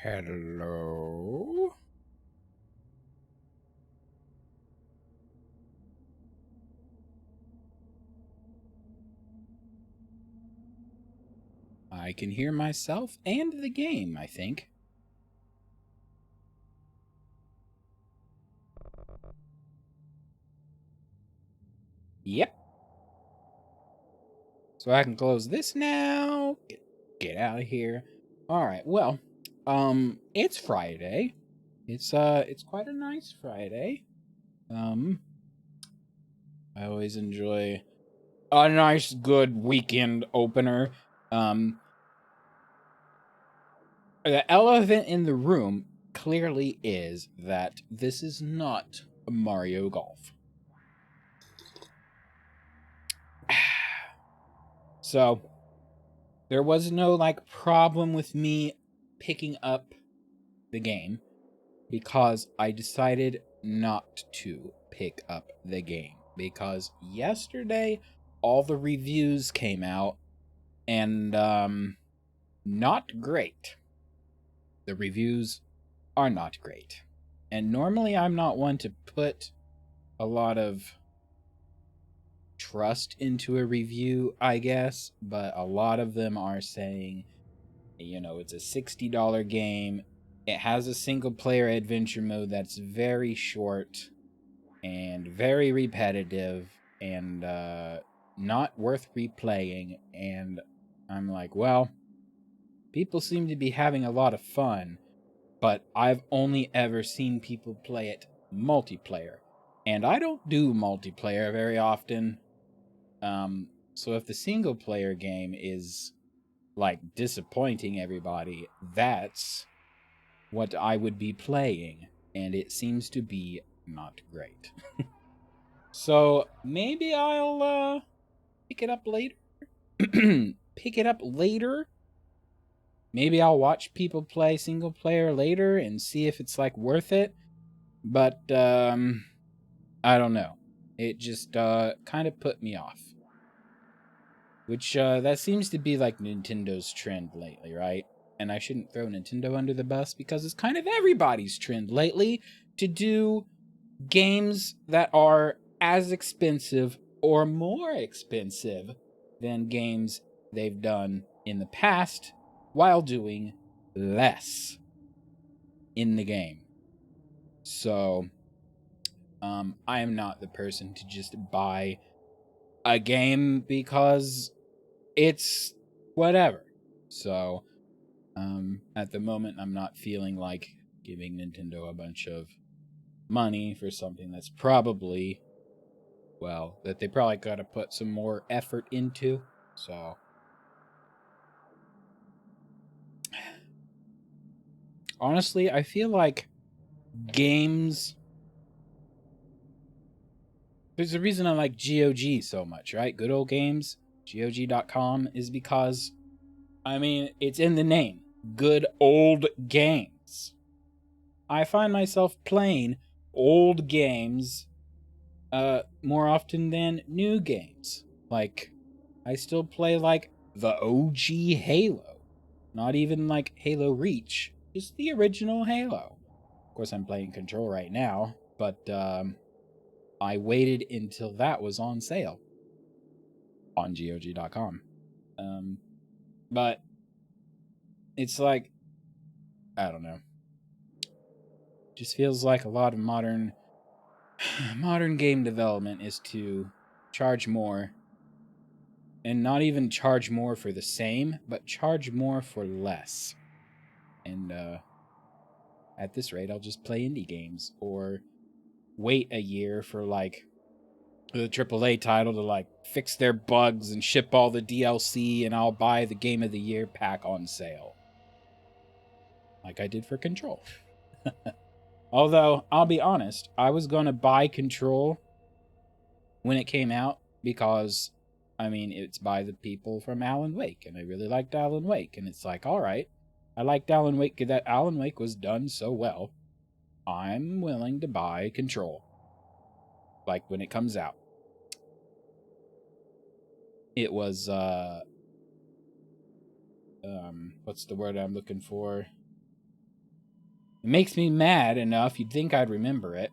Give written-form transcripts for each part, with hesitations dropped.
Hello? I can hear myself and the game, I think. Yep. So I can close this now. Get out of here. Alright, well, it's Friday. It's quite a nice Friday. I always enjoy a nice, good weekend opener. Um, the elephant in the room clearly is that this is not Mario Golf. So, there was no problem with me picking up the game because I decided not to pick up the game because yesterday all the reviews came out and not great. The reviews are not great. And normally I'm not one to put a lot of trust into a review, I guess, but a lot of them are saying, it's a $60 game. It has a single player adventure mode that's very short and very repetitive and not worth replaying. And I'm like, well, people seem to be having a lot of fun, but I've only ever seen people play it multiplayer. And I don't do multiplayer very often. So if the single player game is disappointing everybody, that's what I would be playing, and it seems to be not great. So maybe I'll pick it up later. Pick it up later. Maybe I'll watch people play single player later and see if it's worth it. But I don't know. It just kind of put me off. Which that seems to be Nintendo's trend lately, right? And I shouldn't throw Nintendo under the bus because it's kind of everybody's trend lately to do games that are as expensive or more expensive than games they've done in the past while doing less in the game. So, I am not the person to just buy a game because it's whatever. So, at the moment, I'm not feeling like giving Nintendo a bunch of money for something that's probably, that they probably got to put some more effort into. So, honestly, I feel like games. There's a reason I like GOG so much, right? Good old games. GOG.com is because, it's in the name. Good old games. I find myself playing old games more often than new games. I still play the OG Halo. Not even Halo Reach, just the original Halo. Of course, I'm playing Control right now, but I waited until that was on sale on GOG.com. But it's I don't know. Just feels like a lot of modern game development is to charge more, and not even charge more for the same, but charge more for less. And at this rate, I'll just play indie games or wait a year for the AAA title to fix their bugs and ship all the DLC, and I'll buy the Game of the Year pack on sale. Like I did for Control. Although, I'll be honest, I was going to buy Control when it came out because, it's by the people from Alan Wake, and I really liked Alan Wake. And it's alright, I liked Alan Wake, that Alan Wake was done so well. I'm willing to buy Control. When it comes out. It was, what's the word I'm looking for? It makes me mad enough. You'd think I'd remember it.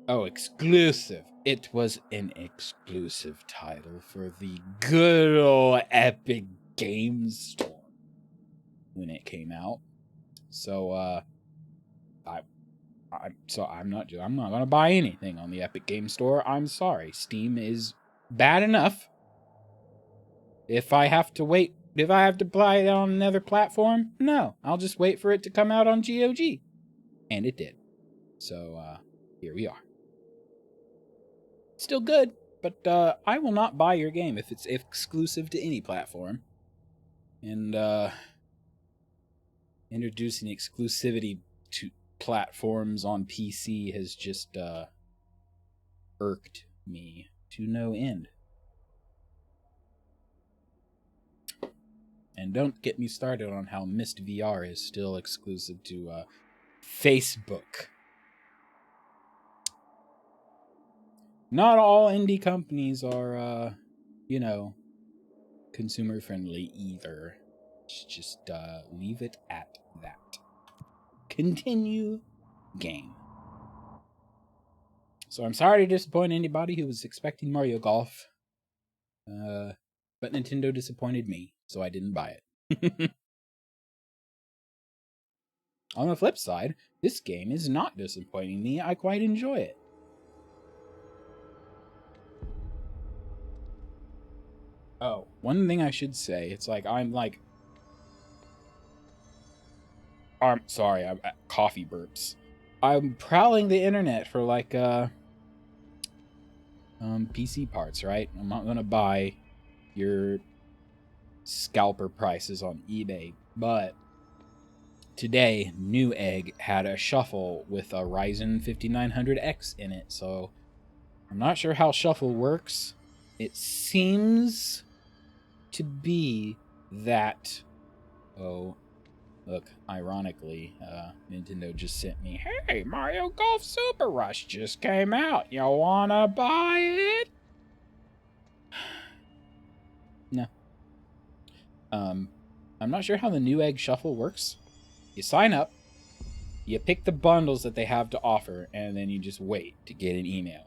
Oh, exclusive. It was an exclusive title for the good old Epic Games Store when it came out. So, I'm not gonna buy anything on the Epic Games Store. I'm sorry. Steam is bad enough. If I have to buy it on another platform, no. I'll just wait for it to come out on GOG. And it did. So, here we are. Still good, but I will not buy your game if it's exclusive to any platform. And introducing exclusivity to platforms on PC has just irked me to no end. And don't get me started on how Mist VR is still exclusive to Facebook. Not all indie companies are, consumer friendly either. Just leave it at that. Continue game. So I'm sorry to disappoint anybody who was expecting Mario Golf. But Nintendo disappointed me, so I didn't buy it. On the flip side, this game is not disappointing me. I quite enjoy it. Oh, one thing I should say, it's like I'm sorry, I'm coffee burps. I'm prowling the internet for PC parts, right? I'm not gonna buy your scalper prices on eBay, but today Newegg had a shuffle with a Ryzen 5900X in it, so I'm not sure how shuffle works. It seems to be that, oh, look, ironically, Nintendo just sent me, hey, Mario Golf Super Rush just came out. You wanna buy it? No. I'm not sure how the Newegg Shuffle works. You sign up, you pick the bundles that they have to offer, and then you just wait to get an email.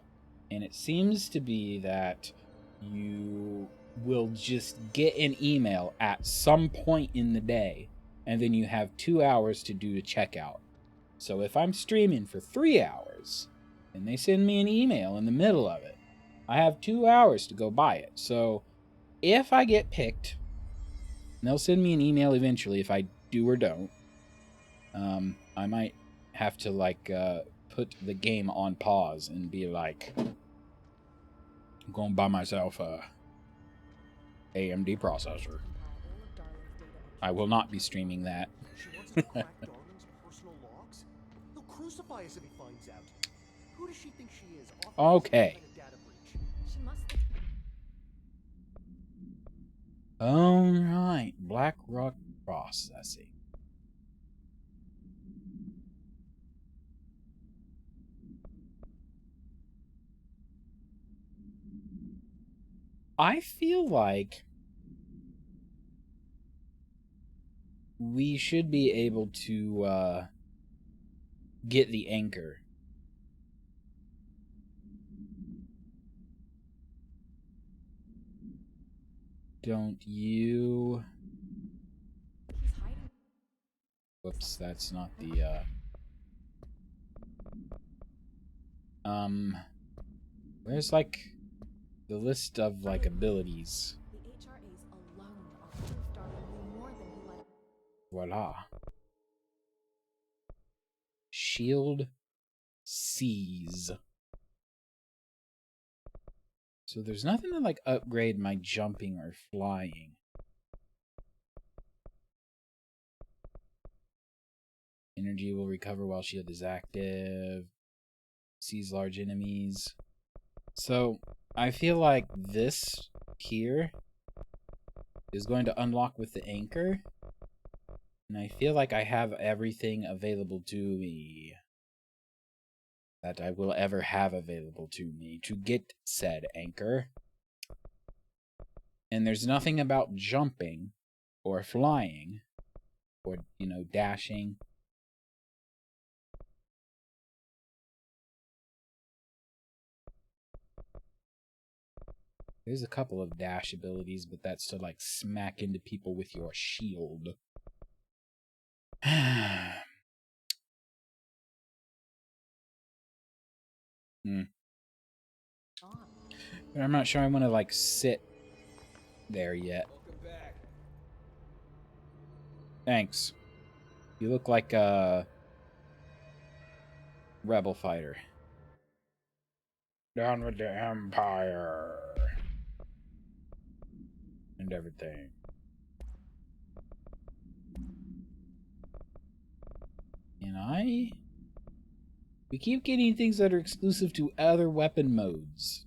And it seems to be that you will just get an email at some point in the day, and then you have 2 hours to do a checkout. So if I'm streaming for 3 hours, and they send me an email in the middle of it, I have 2 hours to go buy it. So if I get picked, and they'll send me an email eventually if I do or don't, I might have to put the game on pause and be like, I'm going to buy myself a AMD processor. I will not be streaming that. Okay. All right, BlackRock processing. I feel like we should be able to get the anchor. Don't you? Whoops, that's not the where's the list of abilities? Voila. Shield Seize. So there's nothing to upgrade my jumping or flying. Energy will recover while shield is active. Seize large enemies. So I feel like this here is going to unlock with the anchor. And I feel like I have everything available to me that I will ever have available to me to get said anchor. And there's nothing about jumping or flying or, dashing There's a couple of dash abilities, but that's to, like, smack into people with your shield. But I'm not sure I want to, like, sit there yet. Thanks. You look like a rebel fighter. Down with the Empire. And everything. And we keep getting things that are exclusive to other weapon modes.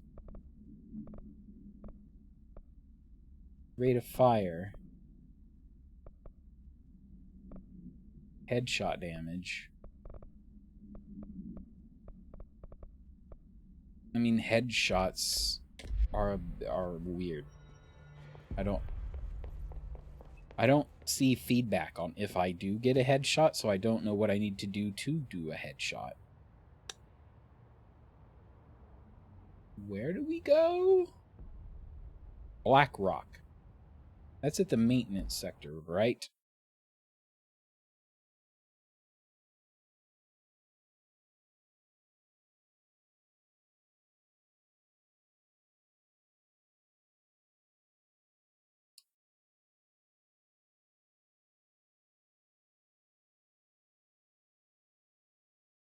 Rate of fire. Headshot damage. I mean, headshots are weird. I don't see feedback on if I do get a headshot, so I don't know what I need to do a headshot. Where do we go? Black Rock. That's at the maintenance sector, right?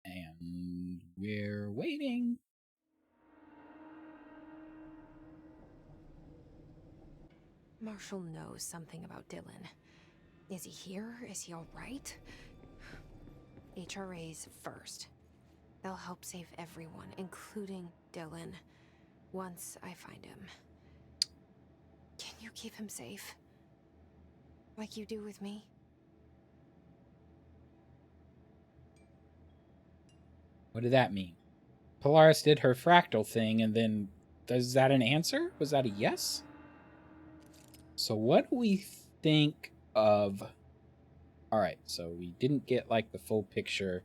And we're waiting. Marshall knows something about Dylan. Is he here? Is he all right? HRA's first. They'll help save everyone, including Dylan, once I find him. Can you keep him safe? Like you do with me? What did that mean? Polaris did her fractal thing, and then... is that an answer? Was that a yes? So what do we think of... Alright, so we didn't get, like, the full picture.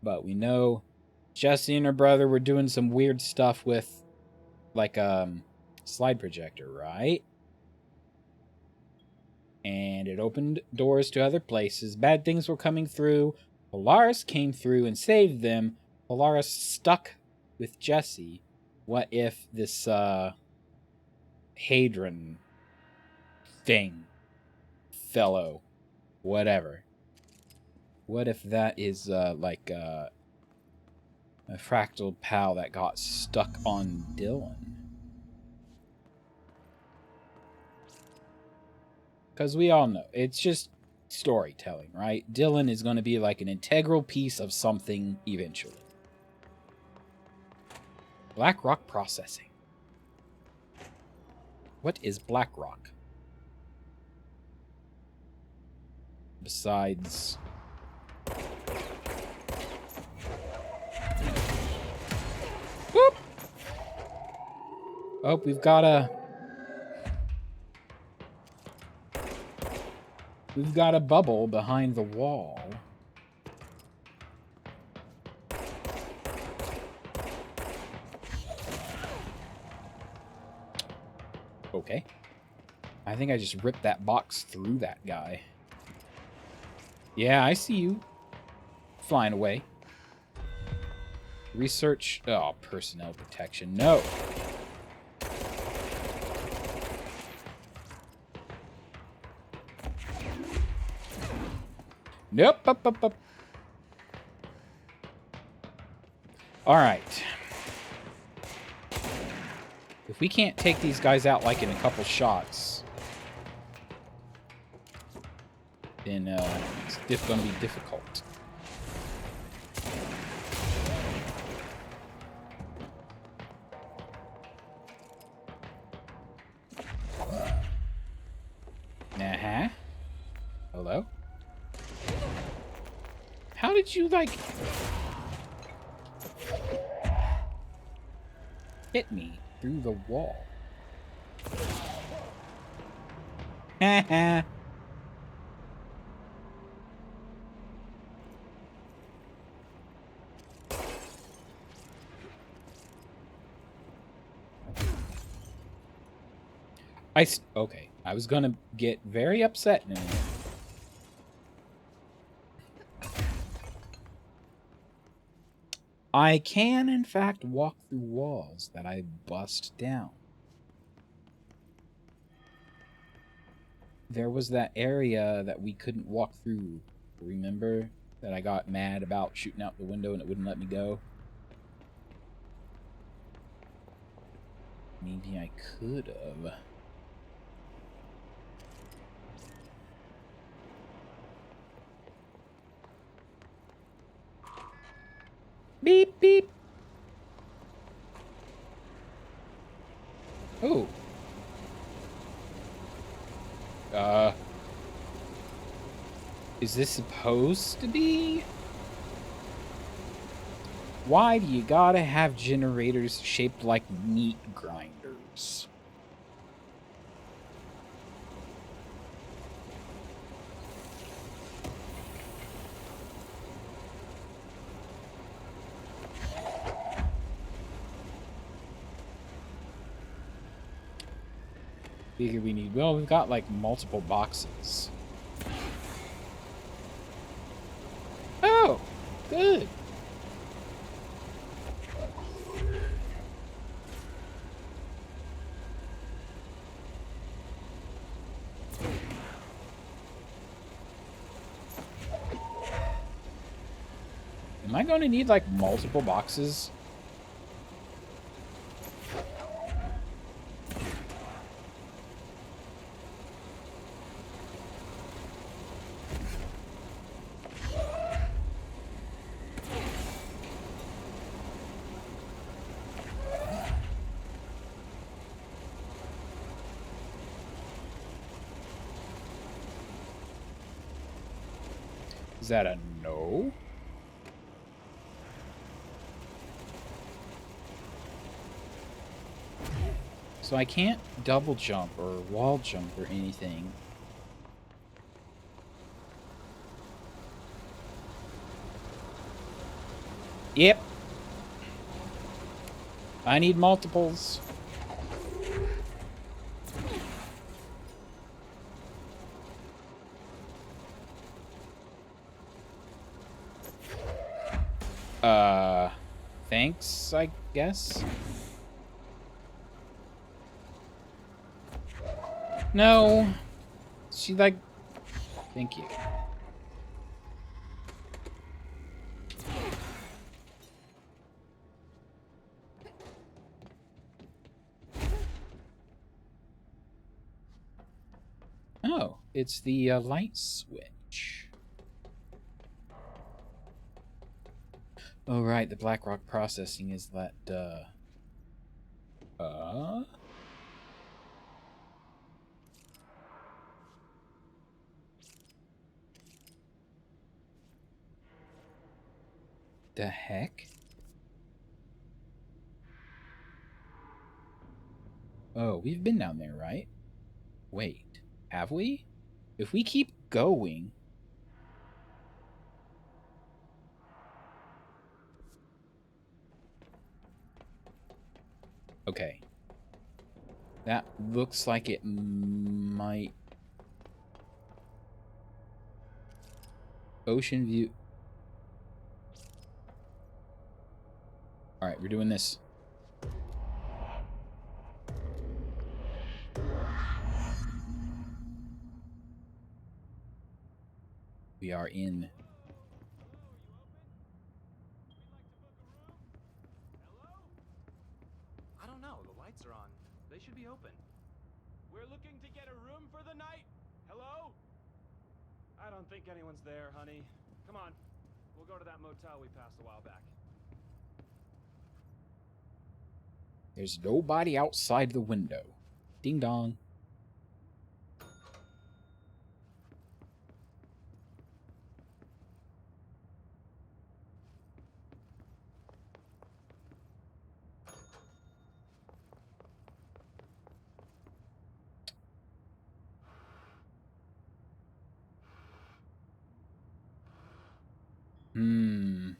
But we know Jessie and her brother were doing some weird stuff with, like, slide projector, right? And it opened doors to other places. Bad things were coming through. Polaris came through and saved them. Polaris stuck with Jessie. What if this, Hadron thing, fellow, whatever. What if that is, like, a fractal pal that got stuck on Dylan? Because we all know, it's just storytelling, right? Dylan is going to be like an integral piece of something eventually. Black Rock processing. What is Black Rock? Besides... Whoop! Oh, we've got a bubble behind the wall. Okay. I think I just ripped that box through that guy. Yeah, I see you. Flying away. Research... Oh, personnel protection. No. Nope. Up. All right. If we can't take these guys out like in a couple shots, then it's going to be difficult. Uh-huh. Hello? How did you, like... hit me through the wall? Haha. Okay. I was gonna get very upset in a minute. I can, in fact, walk through walls that I bust down. There was that area that we couldn't walk through. Remember that I got mad about shooting out the window and it wouldn't let me go? Maybe I could have. Beep, beep. Oh. Is this supposed to be? Why do you gotta have generators shaped like meat grinders? Figure we need. Well, we've got like multiple boxes. Oh, good. Am I going to need like multiple boxes? Is that a no? So I can't double jump or wall jump or anything. Yep. I need multiples. Thanks, I guess. No. She like... Thank you. Oh, it's the light switch. Oh, right, the Blackrock processing is that, the heck? Oh, we've been down there, right? Wait, have we? If we keep going... Okay. That looks like it might... Ocean view... Alright, we're doing this. We are in. I don't know. The lights are on. They should be open. We're looking to get a room for the night. Hello? I don't think anyone's there, honey. Come on. We'll go to that motel we passed a while back. There's nobody outside the window. Ding dong. Hmm.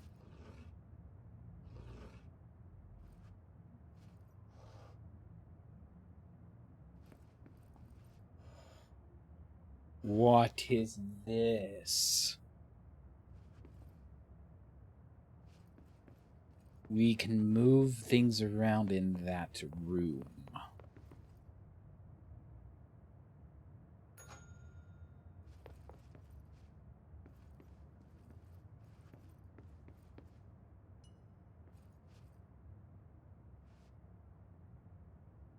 What is this? We can move things around in that room.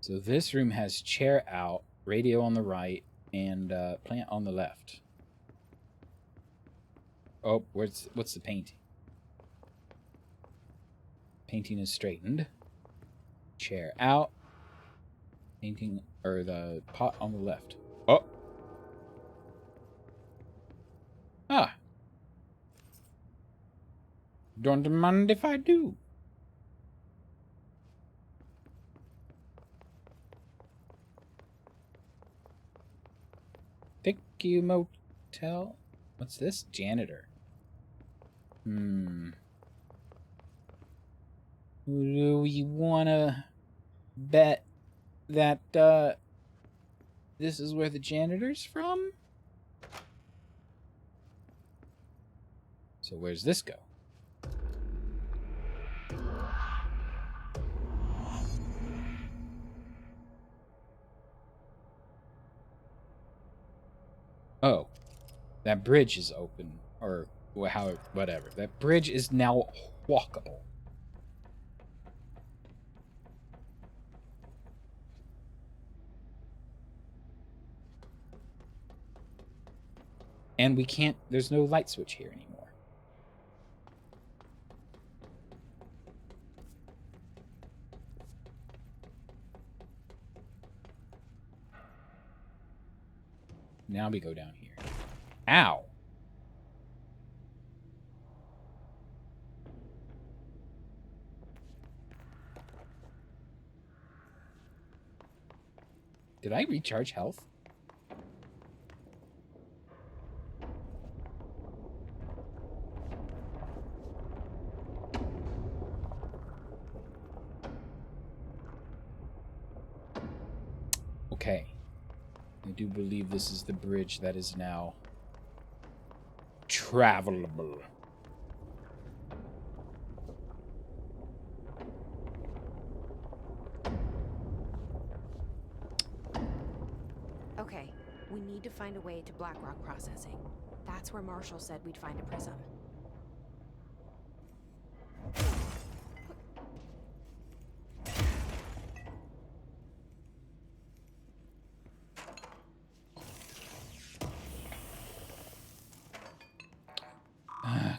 So this room has chair out, radio on the right, and plant on the left. Oh, what's the painting? Painting is straightened. Chair out. Painting, or the pot on the left. Oh. Ah. Don't mind if I do. Thank you, motel. What's this? Janitor. Do we want to bet that this is where the janitor's from? So where's this go? Oh, that bridge is open, or how, whatever. That bridge is now walkable. And we can't, there's no light switch here anymore. Now we go down here. Ow! Did I recharge health? Okay. I do believe this is the bridge that is now travelable. Okay, we need to find a way to Blackrock processing. That's where Marshall said we'd find a prism.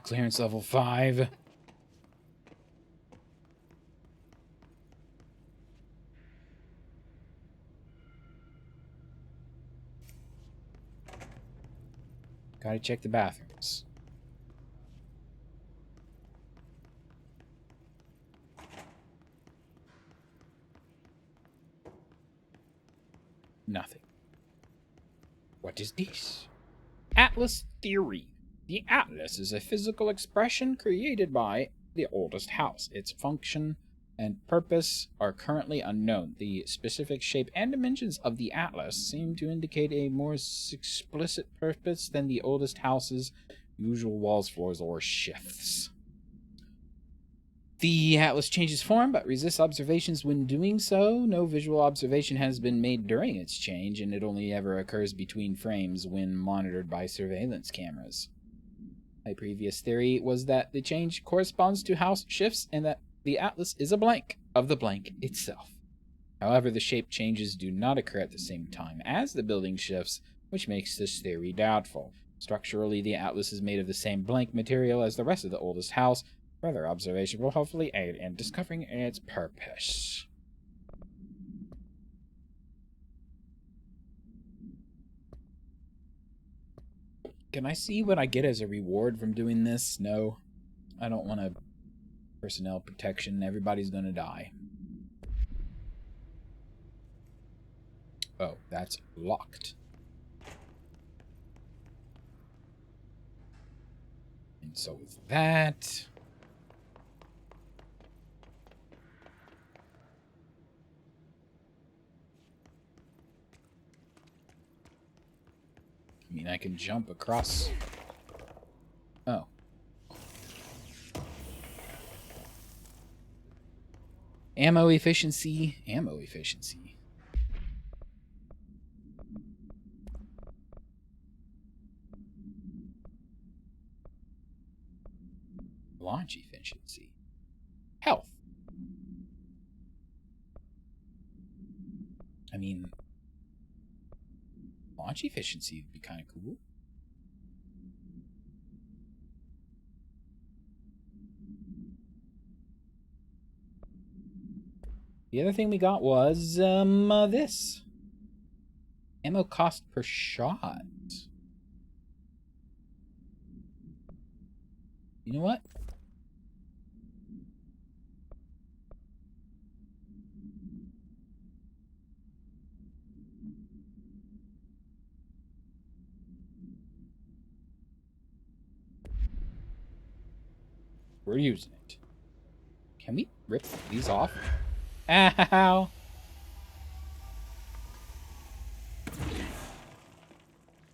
Clearance level 5. Gotta check the bathrooms. Nothing. What is this? Atlas theory. The Atlas is a physical expression created by the oldest house. Its function and purpose are currently unknown. The specific shape and dimensions of the Atlas seem to indicate a more explicit purpose than the oldest house's usual walls, floors, or shifts. The Atlas changes form, but resists observations when doing so. No visual observation has been made during its change, and it only ever occurs between frames when monitored by surveillance cameras. My previous theory was that the change corresponds to house shifts and that the Atlas is a blank of the blank itself. However, the shape changes do not occur at the same time as the building shifts, which makes this theory doubtful. Structurally, the Atlas is made of the same blank material as the rest of the oldest house. Further observation will hopefully aid in discovering its purpose. Can I see what I get as a reward from doing this? No. I don't want a personnel protection. Everybody's gonna die. Oh, that's locked. And so with that... I mean, mean, I can jump across. Oh. Ammo efficiency. Ammo efficiency. Launch efficiency. Health. I mean, launch efficiency would be kind of cool. The other thing we got was this. Ammo cost per shot. You know what? We're using it. Can we rip these off? Ow!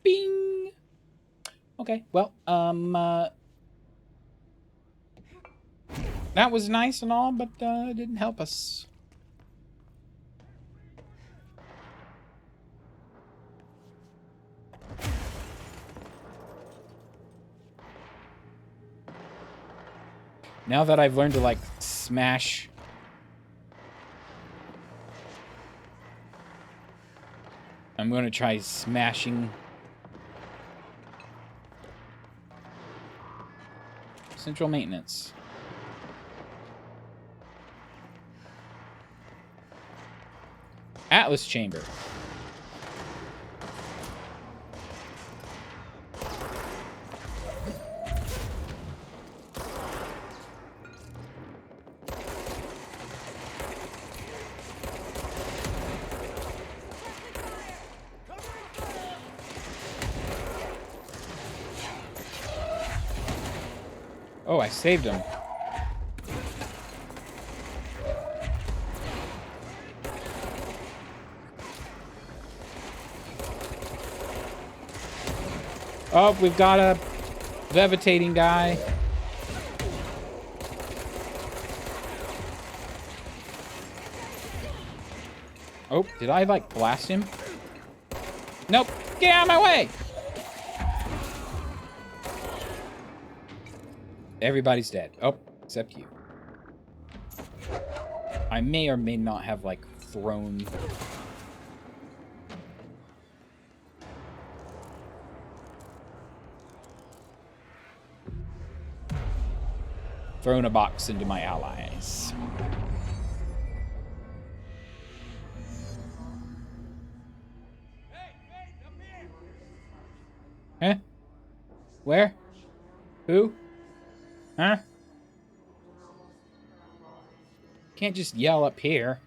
Bing! Okay, well, that was nice and all, but it didn't help us. Now that I've learned to, like, smash... I'm going to try smashing... Central maintenance. Atlas chamber. Oh, I saved him. Oh, we've got a levitating guy. Oh, did I, like, blast him? Nope. Get out of my way! Everybody's dead. Oh, except you. I may or may not have, like, thrown... thrown a box into my allies. Huh? Where? Who? Huh? Can't just yell up here.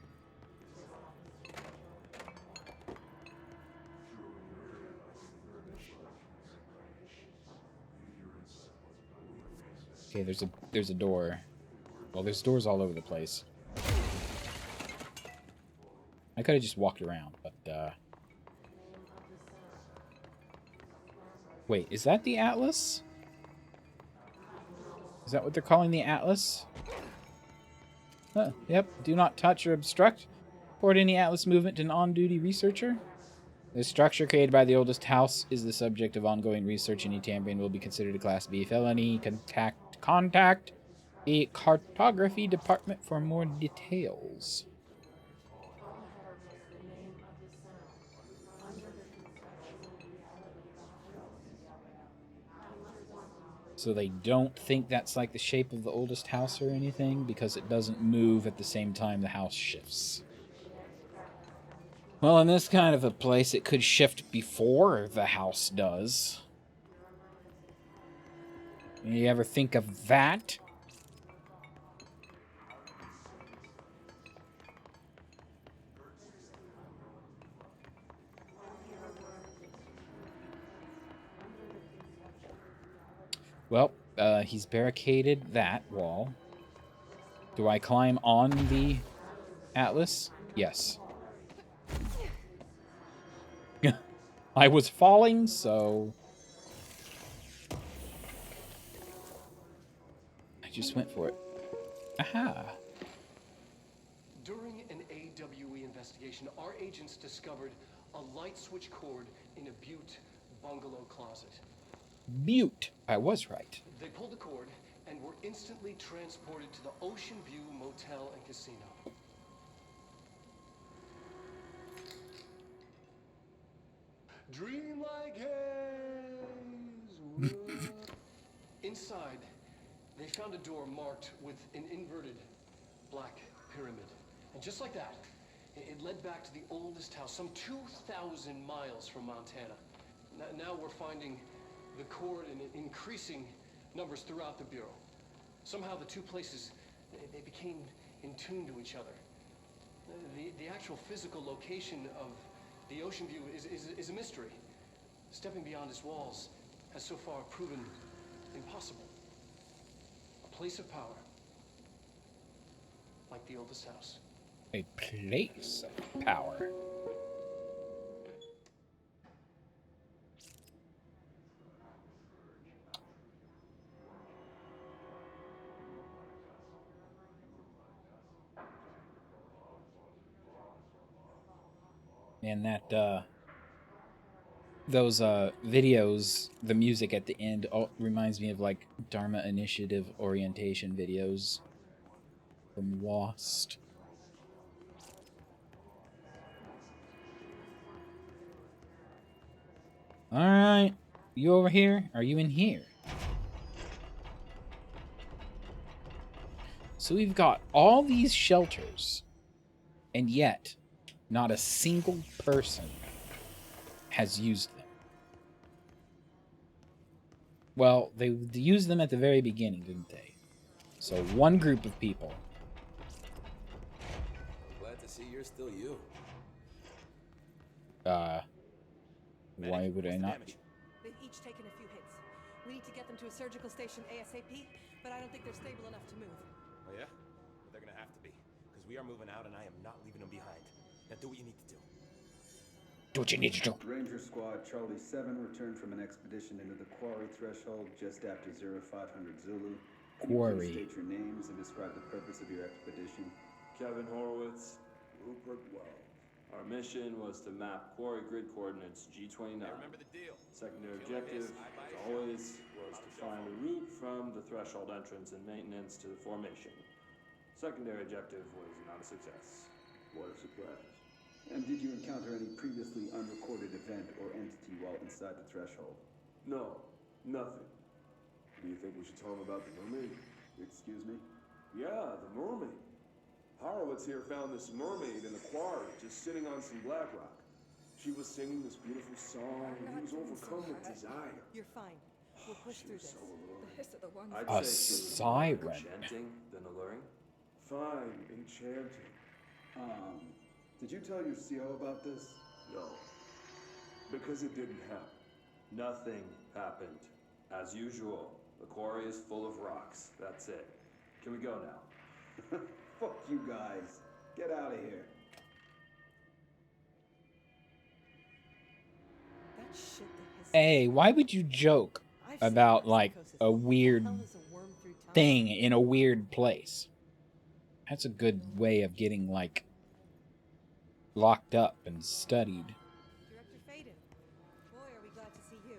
Okay, there's a door. Well, there's doors all over the place. I could have just walked around, but wait, is that the Atlas? Is that what they're calling the Atlas? Yep. Do not touch or obstruct. Report any Atlas movement to an on-duty researcher. The structure created by the oldest house is the subject of ongoing research. Any tampering will be considered a Class B felony. Contact the cartography department for more details. So they don't think that's like the shape of the oldest house or anything because it doesn't move at the same time the house shifts. Well, in this kind of a place, it could shift before the house does. You ever think of that? Well, he's barricaded that wall. Do I climb on the Atlas? Yes. I was falling, so I just went for it. Aha. During an AWE investigation, our agents discovered a light switch cord in a Butte bungalow closet. Butte. I was right. They pulled the cord and were instantly transported to the Ocean View Motel and Casino. Dream like haze. Inside, they found a door marked with an inverted black pyramid. And just like that, it led back to the oldest house, some 2,000 miles from Montana. Now we're finding the cord in increasing numbers throughout the Bureau. Somehow the two places, they became in tune to each other. The actual physical location of the Ocean View is a mystery. Stepping beyond its walls has so far proven impossible. A place of power, like the oldest house. A place of power. And that, those videos, the music at the end reminds me of like Dharma Initiative orientation videos from Lost. Alright, you over here? Are you in here? So we've got all these shelters, and yet not a single person has used them. Well, they used them at the very beginning, didn't they? So one group of people. Glad to see you're still you. Why would I not? They've each taken a few hits. We need to get them to a surgical station ASAP, but I don't think they're stable enough to move. Oh yeah? Well, they're gonna have to be, because we are moving out and I am not leaving them behind. Now do what you need to do. Do what you need to do. Ranger Squad Charlie 7 returned from an expedition into the quarry threshold just after 0500 Zulu. Can you Quarry. please state your names and describe the purpose of your expedition? Kevin Horowitz, Rupert Wells. Our mission was to map quarry grid coordinates G29. Hey, remember the deal. Secondary objective, as always, was to find a route from the threshold entrance and maintenance to the formation. Secondary objective was not a success. What a surprise. And did you encounter any previously unrecorded event or entity while inside the threshold? No, nothing. Do you think we should tell him about the mermaid? Excuse me? Yeah, the mermaid. Horowitz here found this mermaid in the quarry, just sitting on some black rock. She was singing this beautiful song, and he was overcome with desire. You're fine. We'll push through this. So alluring. The hiss of the one. I'd A say she was more siren. enchanting than alluring. Fine, enchanting. Did you tell your CO about this? No, because it didn't happen. Nothing happened. As usual, the quarry is full of rocks. That's it. Can we go now? Fuck you guys. Get out of here. That shit that hisses. Hey, why would you joke I've seen about worse like psychosis. a weird Hell is a worm through time. thing in a weird place? That's a good way of getting like locked up and studied. Director Faden. Boy, are we glad to see you.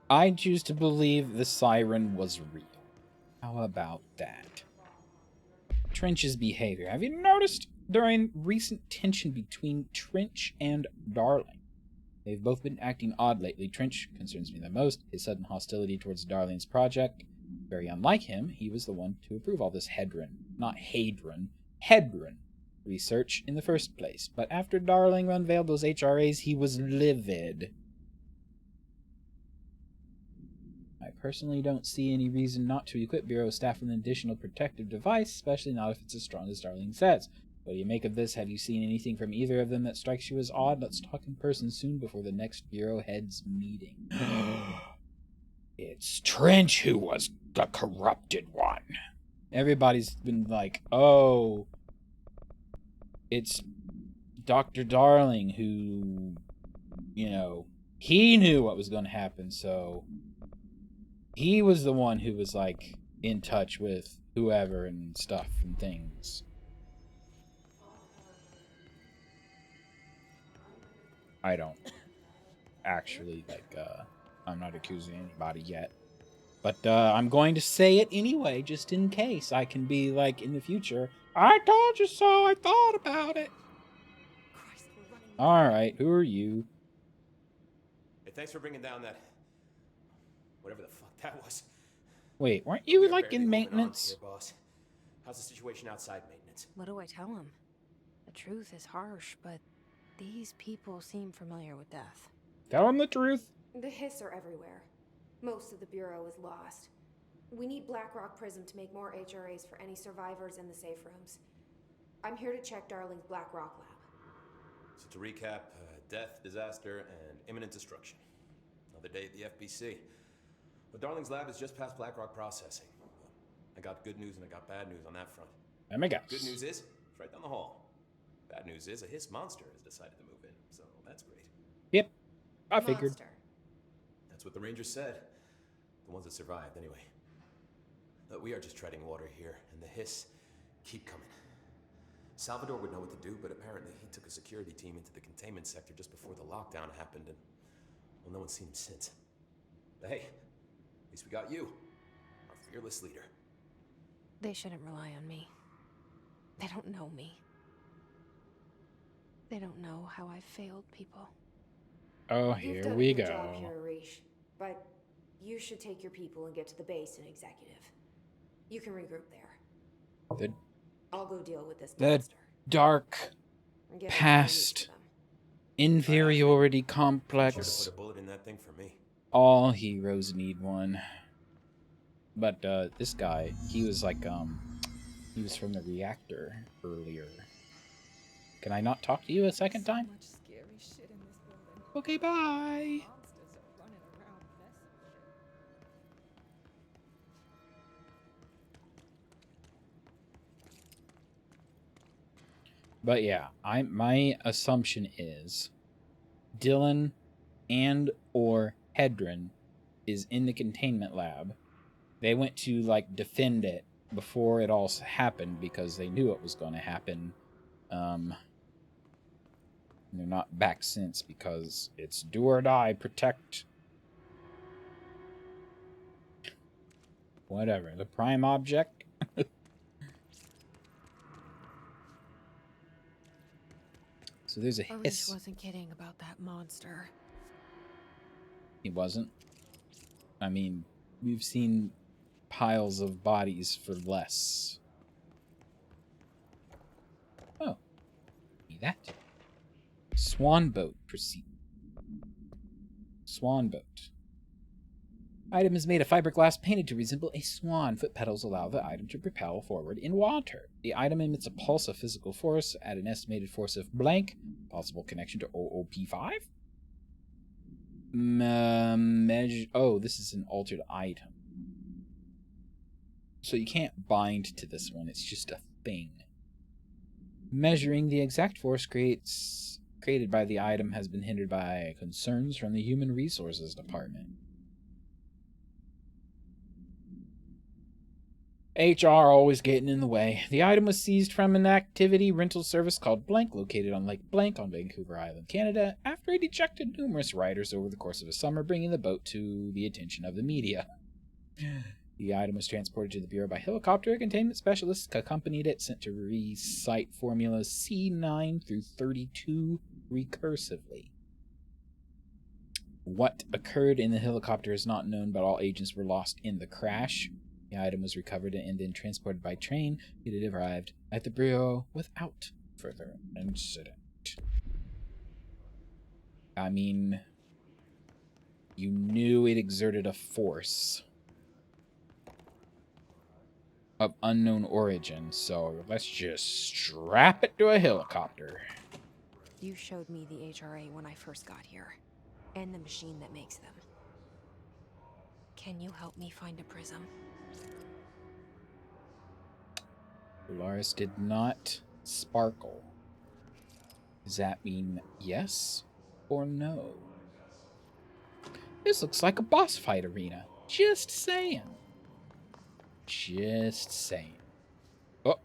I choose to believe the siren was real. How about that? Trench's behavior. Have you noticed during recent tension between Trench and Darling? They've both been acting odd lately. Trench concerns me the most. His sudden hostility towards Darling's project. Very unlike him, he was the one to approve all this Hedron research in the first place. But after Darling unveiled those HRAs, he was livid. I personally don't see any reason not to equip Bureau staff with an additional protective device, especially not if it's as strong as Darling says. What do you make of this? Have you seen anything from either of them that strikes you as odd? Let's talk in person soon before the next Bureau heads meeting. It's Trench who was the corrupted one. Everybody's been like, oh, it's Dr. Darling who you know, he knew what was going to happen, so he was the one who was like in touch with whoever and stuff and things. I don't actually I'm not accusing anybody yet. But I'm going to say it anyway, just in case I can be like in the future. I told you so. I thought about it. Christ, we're running. All right, who are you? Hey, thanks for bringing down that... whatever the fuck that was. Wait, weren't We you are like barely in moving on maintenance? here, boss. How's the situation outside maintenance? What do I tell him? The truth is harsh, but these people seem familiar with death. Tell him the truth. The hiss are everywhere. Most of the Bureau is lost. We need Blackrock Prism to make more HRAs for any survivors in the safe rooms. I'm here to check Darling's Blackrock lab. So to recap, death, disaster, and imminent destruction. Another day at the FBC. But Darling's lab is just past Blackrock processing. I got good news and I got bad news on that front. Oh my gosh. Good news is, it's right down the hall. Bad news is, a hiss monster has decided to move in, so that's great. Yep, I figured. Monster. That's what the Rangers said. The ones that survived, anyway. But we are just treading water here, and the hiss keep coming. Salvador would know what to do, but apparently he took a security team into the containment sector just before the lockdown happened, and, well, no one's seen him since. But hey, at least we got you, our fearless leader. They shouldn't rely on me. They don't know me. They don't know how I failed people. Oh, You've here done we a good job go. here, Arish, but you should take your people and get to the base in executive. You can regroup there. The I'll go deal with this The monster. dark And get past to them. inferiority Sure to complex. put a bullet in that thing for me. All heroes need one. But this guy, he was like he was from the reactor earlier. Can I not talk to you a second time? So much scary shit in this building. Okay, bye. Monsters are running around messing shit. But yeah, my assumption is Dylan and or Hedron is in the containment lab. They went to like defend it before it all happened because they knew it was going to happen. They're not back since because it's do or die, protect. Whatever, the prime object. So there's a Arish hiss. wasn't kidding about that monster. He wasn't. I mean, we've seen piles of bodies for less. Oh, see that? Swan boat proceed. Swan boat. Item is made of fiberglass painted to resemble a swan. Foot pedals allow the item to propel forward in water. The item emits a pulse of physical force at an estimated force of blank. Possible connection to OOP5? Oh, this is an altered item. So you can't bind to this one. It's just a thing. Measuring the exact force created by the item has been hindered by concerns from the Human Resources Department. HR always getting in the way. The item was seized from an activity rental service called Blank, located on Lake Blank on Vancouver Island, Canada, after it ejected numerous riders over the course of a summer, bringing the boat to the attention of the media. The item was transported to the Bureau by helicopter. Containment specialists accompanied it, sent to recite formulas C9 through 32 recursively. What occurred in the helicopter is not known, but all agents were lost in the crash. The item was recovered and then transported by train. It had arrived at the Bureau without further incident. I mean, you knew it exerted a force of unknown origin, so let's just strap it to a helicopter. You showed me the HRA when I first got here, and the machine that makes them. Can you help me find a prism? Polaris did not sparkle. Does that mean yes? or no? This looks like a boss fight arena. Just saying. Just saying. Oh.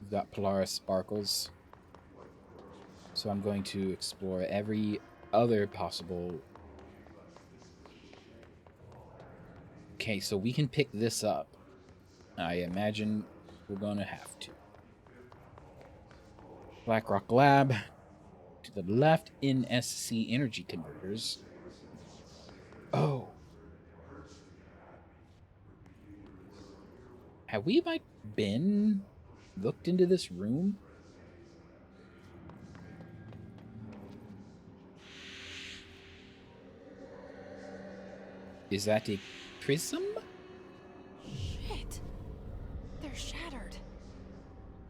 We've got Polaris Sparkles. So I'm going to explore every other possible... Okay, so we can pick this up. I imagine we're going to have to. BlackRock Lab. To the left, NSC energy converters. Oh. Have we been looked into this room? Is that a prism? Shit. They're shattered.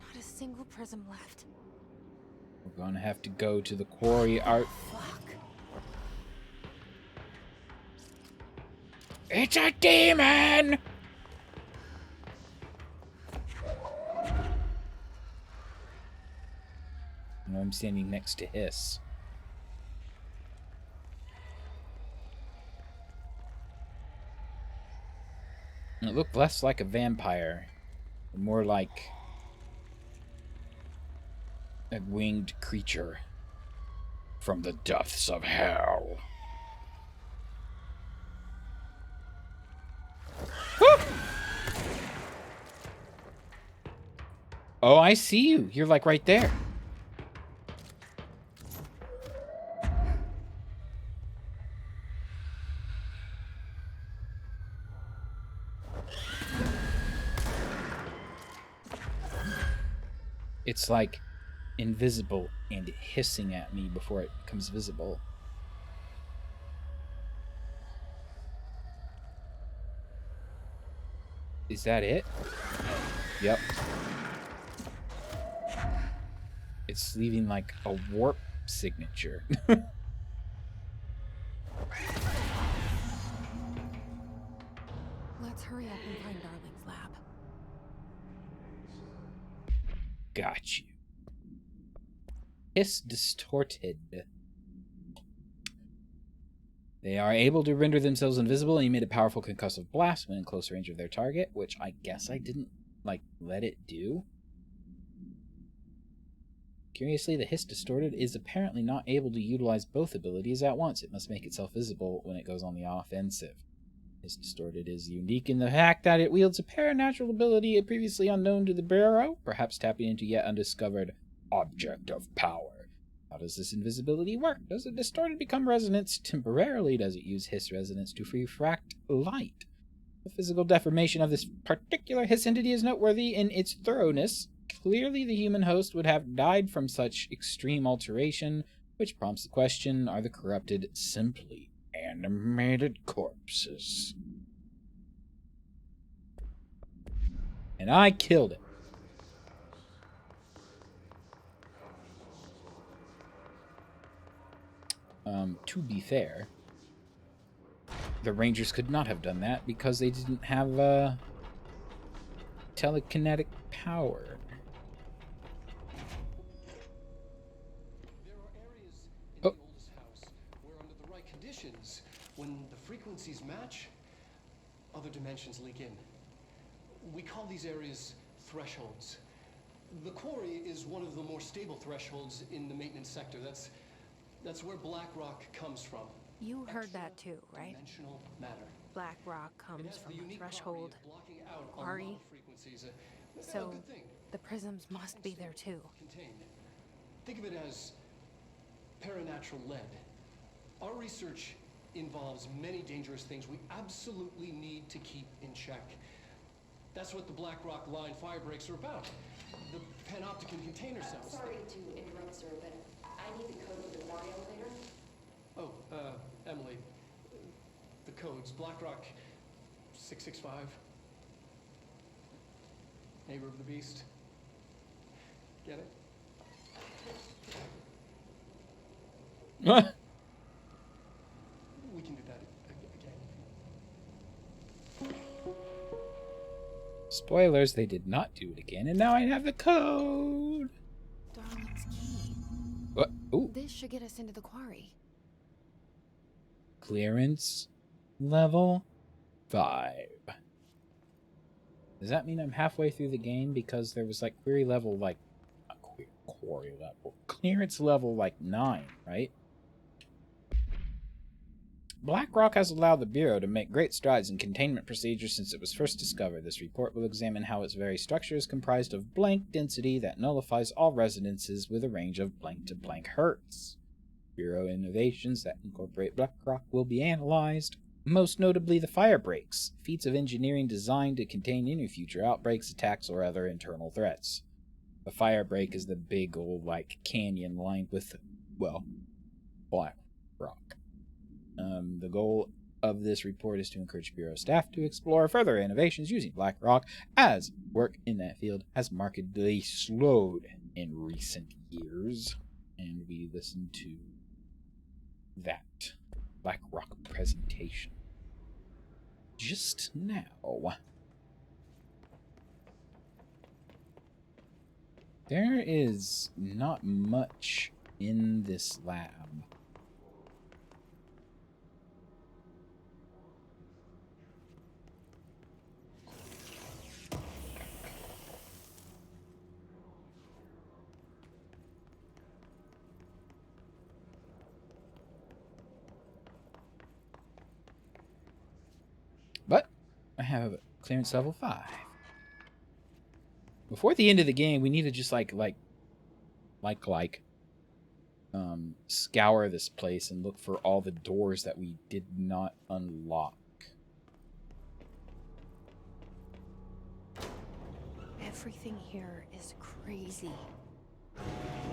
Not a single prism left. We're gonna have to go to the quarry art. Fuck. It's a demon! And I'm standing next to Hiss. And it looked less like a vampire, and more like a winged creature from the depths of hell. Woo! Oh, I see you. You're like right there. It's like invisible and hissing at me before it becomes visible. Is that it? Yep. It's leaving like a warp signature. Let's hurry up and find Darling's lab. Got you. Hiss distorted. They are able to render themselves invisible and emit a powerful concussive blast when in close range of their target, which I guess I didn't, let it do. Curiously, the Hiss Distorted is apparently not able to utilize both abilities at once. It must make itself visible when it goes on the offensive. Hiss Distorted is unique in the fact that it wields a paranatural ability previously unknown to the Bureau, perhaps tapping into yet undiscovered object of power. How does this invisibility work? Does the Distorted become resonance temporarily? Does it use Hiss resonance to refract light? The physical deformation of this particular Hiss entity is noteworthy in its thoroughness. Clearly the human host would have died from such extreme alteration, which prompts the question, are the corrupted simply animated corpses? And I killed it. To be fair, the Rangers could not have done that because they didn't have telekinetic power. There are areas in the oldest house where under the right conditions, when the frequencies match, other dimensions leak in. We call these areas thresholds. The quarry is one of the more stable thresholds in the maintenance sector. That's where BlackRock comes from. You heard that too, right? Dimensional matter. BlackRock It comes has from the a unique threshold. property of blocking out a Quarry. lot of frequencies. A So good thing. the prisms must be there too. Contained. Think of it as paranatural lead. Our research involves many dangerous things we absolutely need to keep in check. That's what the BlackRock line fire breaks are about. The panopticon container cells. Sorry to interrupt, sir, but I need the code for the quarry elevator. Oh, Emily. The codes. BlackRock 665. Neighbor of the Beast. Get it? What? We can do that again. Spoilers, they did not do it again, and now I have the code. What? Ooh. This should get us into the quarry. Clearance level 5. Does that mean I'm halfway through the game? Because there was like quarry level, like, not quarry level, clearance level like 9, right? BlackRock has allowed the Bureau to make great strides in containment procedures since it was first discovered. This report will examine how its very structure is comprised of blank density that nullifies all resonances with a range of blank to blank hertz. Bureau innovations that incorporate BlackRock will be analyzed, most notably the fire breaks, feats of engineering designed to contain any future outbreaks, attacks, or other internal threats. The fire break is the big old, like, canyon lined with, well, black rock. The goal of this report is to encourage Bureau staff to explore further innovations using BlackRock, as work in that field has markedly slowed in recent years. And we listen to that BlackRock presentation just now. There is not much in this lab. But I have clearance level 5. Before the end of the game, we need to just scour this place and look for all the doors that we did not unlock. Everything here is crazy.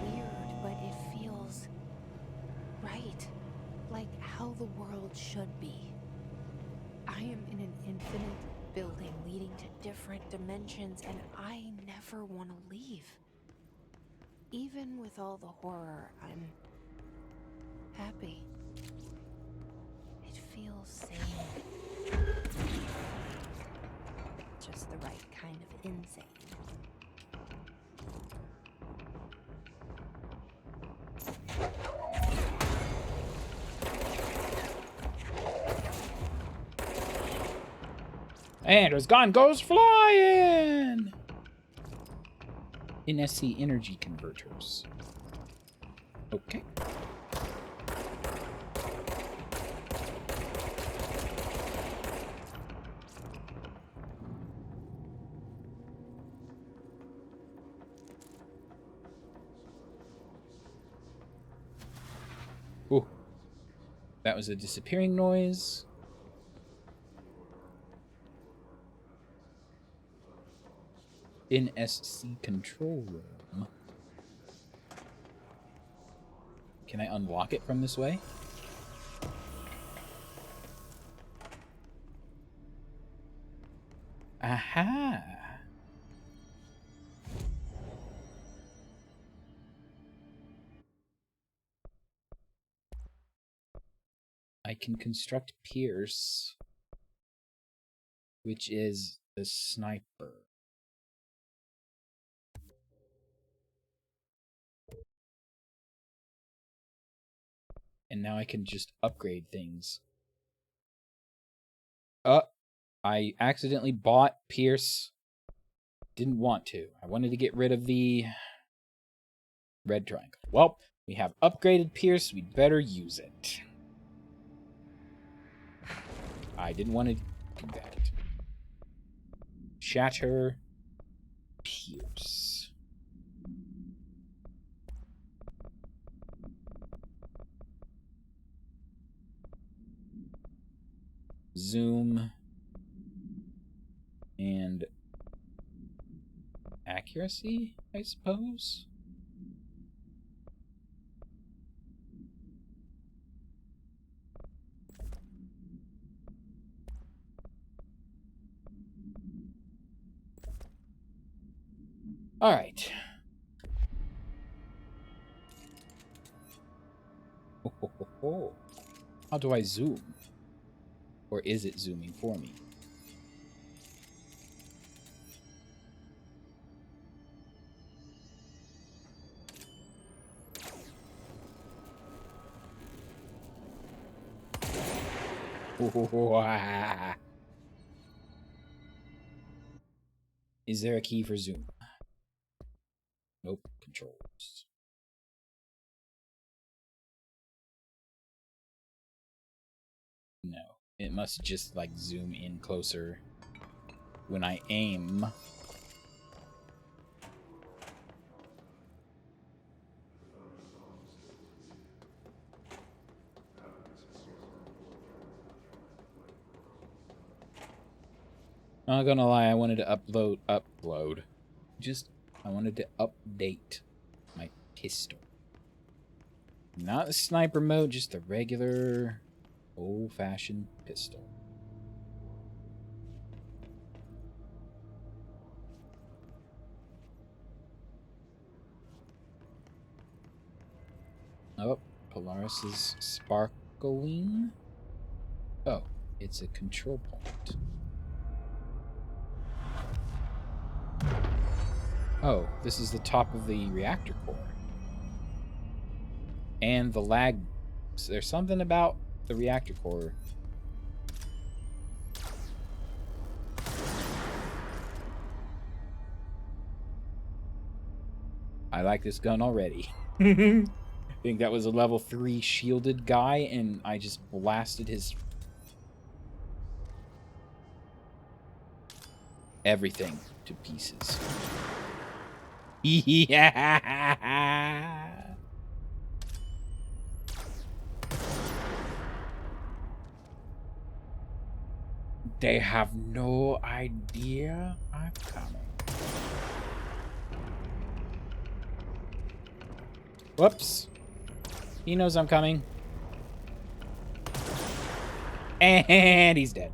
Weird, but it feels right. Like how the world should be. I am in an infinite building leading to different dimensions, and I never want to leave. Even with all the horror, I'm happy. It feels sane. Just the right kind of insane. And his gun goes flying! NSC energy converters. Okay. Ooh. That was a disappearing noise. NSC control room. Can I unlock it from this way? Aha! I can construct Pierce, which is the sniper. And now I can just upgrade things. I accidentally bought Pierce. Didn't want to. I wanted to get rid of the red triangle. Well, we have upgraded Pierce. We'd better use it. I didn't want to do that. Shatter Pierce. Zoom and accuracy, I suppose. All right. How do I zoom? Or is it zooming for me? Is there a key for zoom? Nope. Controls. No. It must just, like, zoom in closer when I aim. Not gonna lie, I wanted to upload. I wanted to update my pistol. Not the sniper mode, just the regular old-fashioned pistol. Oh, Polaris is sparkling. Oh, it's a control point. Oh, this is the top of the reactor core. And the lag. So there's something about the reactor core. I like this gun already. I think that was a level 3 shielded guy, and I just blasted his everything to pieces. Yeah. They have no idea I'm coming. Whoops. He knows I'm coming. And he's dead.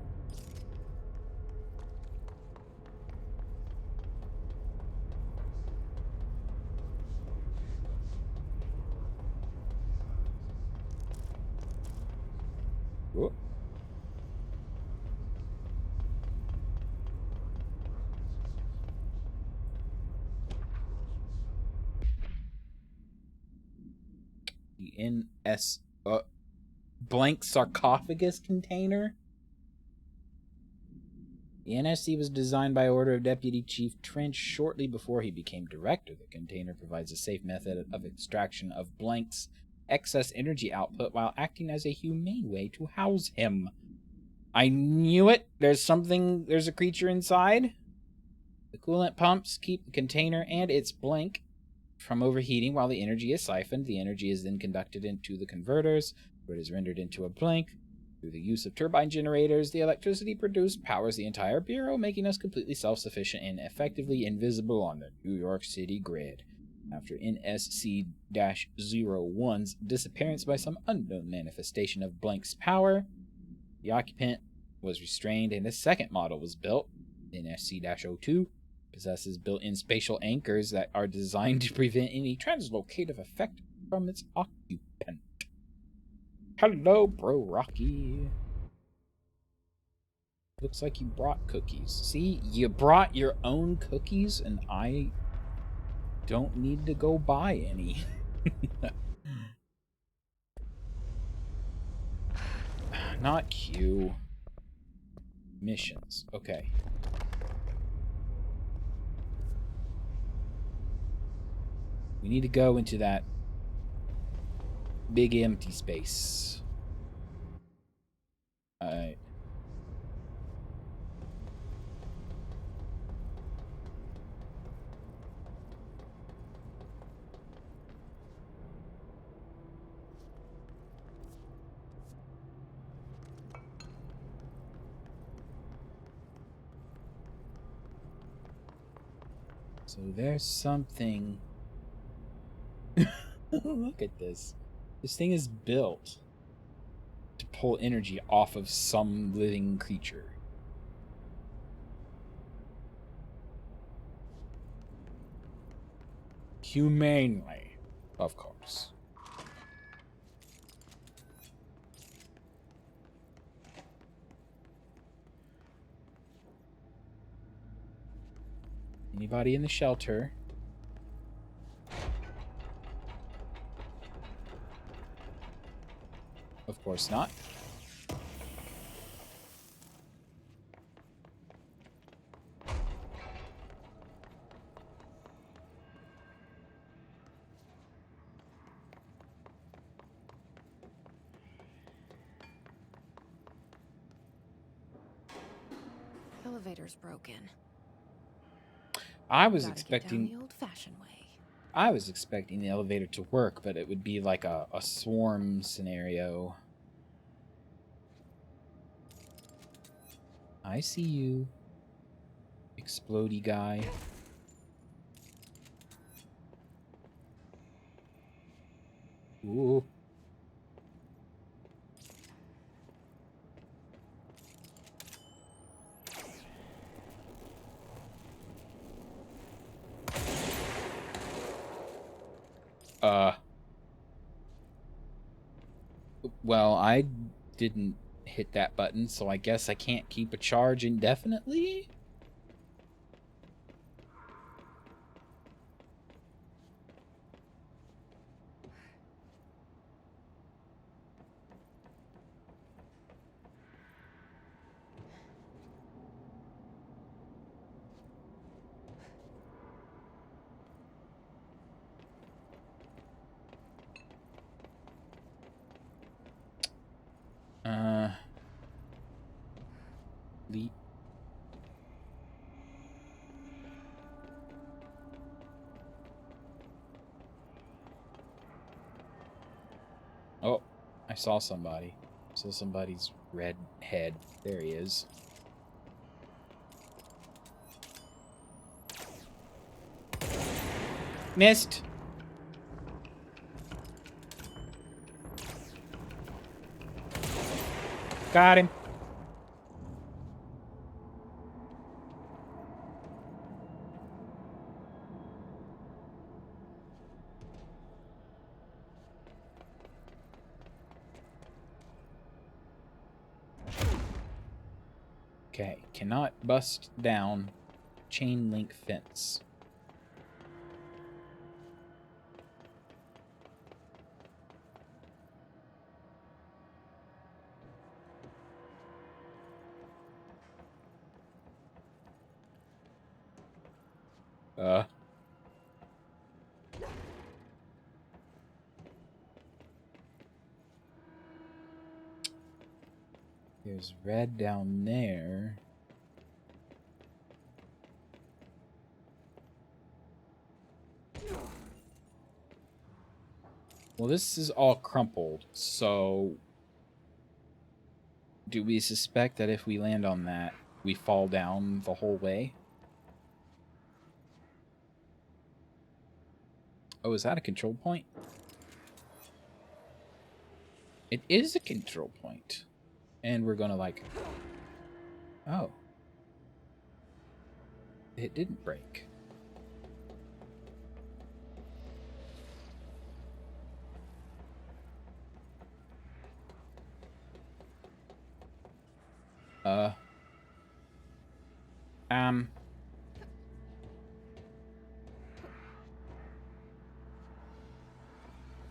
Whoop. The NS blank sarcophagus container. The NSC was designed by order of Deputy Chief Trench shortly before he became director. The container provides a safe method of extraction of Blank's excess energy output while acting as a humane way to house him. I knew it. There's a creature inside. The coolant pumps keep the container and its Blank from overheating while the energy is siphoned. The energy is then conducted into the converters, where it is rendered into a Blank. Through the use of turbine generators, the electricity produced powers the entire Bureau, making us completely self-sufficient and effectively invisible on the New York City grid. After NSC-01's disappearance by some unknown manifestation of Blank's power, the occupant was restrained and a second model was built. NSC-02 possesses built-in spatial anchors that are designed to prevent any translocative effect from its occupant. Hello, bro Rocky. Looks like you brought cookies. See, you brought your own cookies, and I don't need to go buy any. Not Q. Missions. Okay. We need to go into that big empty space. Alright. So there's something. Look at this. This thing is built to pull energy off of some living creature. Humanely, of course. Anybody in the shelter? Of course not. elevator's broken. I was Gotta expecting get down the old-fashioned way. I was expecting the elevator to work, but it would be like a swarm scenario. I see you, explodey guy. Ooh. Well, I didn't hit that button, so I guess I can't keep a charge indefinitely? Leap. Oh, I saw somebody. Saw somebody's red head. There he is. Missed. Got him. Okay, cannot bust down chain link fence. There's red down there. Well, this is all crumpled, so do we suspect that if we land on that, we fall down the whole way? Oh, is that a control point? It is a control point. And we're gonna like... Oh. It didn't break.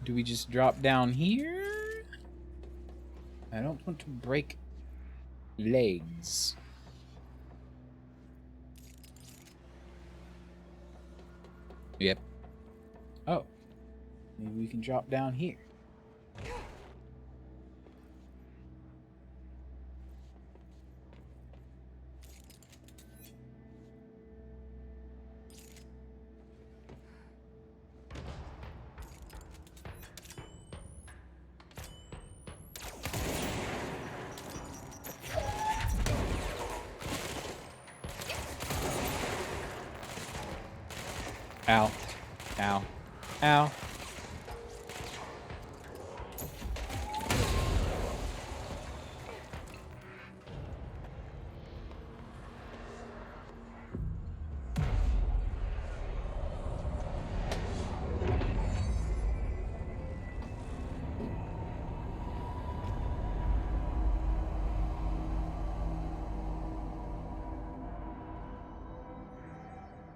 Do we just drop down here? I don't want to break legs. Yep. Oh. Maybe we can drop down here. Ow. Ow. Ow.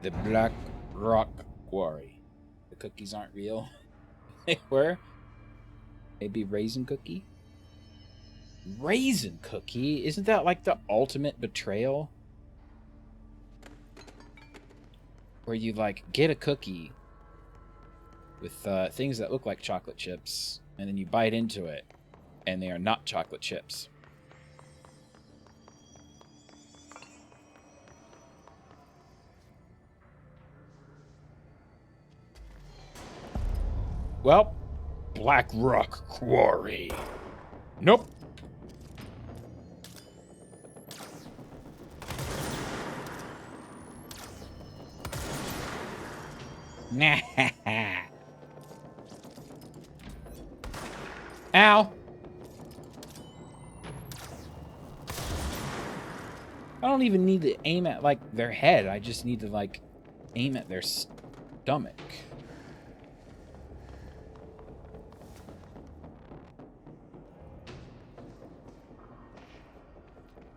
The Black Rock Quarry. The cookies aren't real. They were. Maybe raisin cookie? Raisin cookie? Isn't that like the ultimate betrayal? Where you like get a cookie with things that look like chocolate chips, and then you bite into it, and they are not chocolate chips. Well, Black Rock Quarry. Nope. Nah. Ow. I don't even need to aim at, like, their head. I just need to, like, aim at their stomach.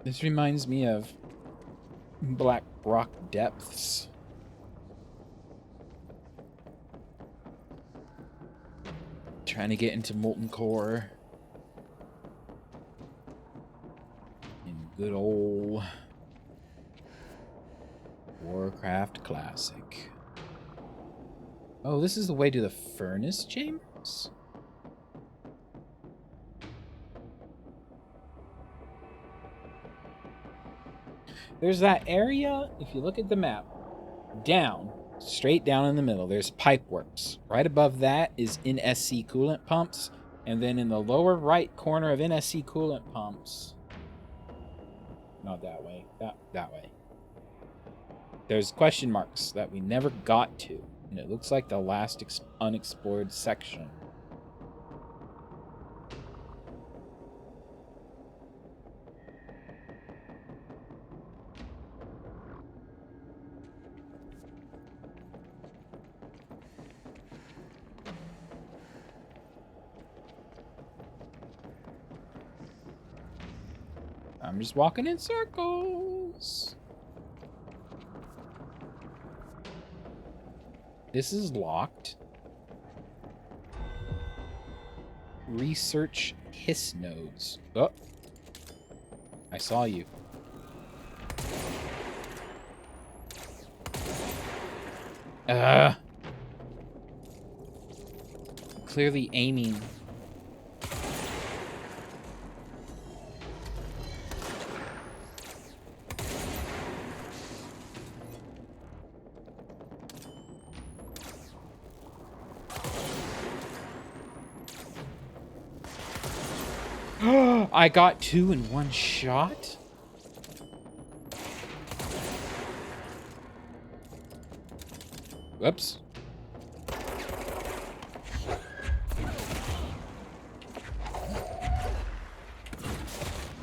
This reminds me of Black Rock Depths. Trying to get into Molten Core. In good old Warcraft Classic. Oh, this is the way to the furnace chambers? There's that area, if you look at the map, down, straight down in the middle, there's Pipeworks. Right above that is NSC coolant pumps. And then in the lower right corner of NSC coolant pumps, not that way, that way, there's question marks that we never got to. And it looks like the last unexplored section. I'm just walking in circles. This is locked. Research hiss nodes. Oh. I saw you. Clearly aiming. I got 2 in one shot? Whoops.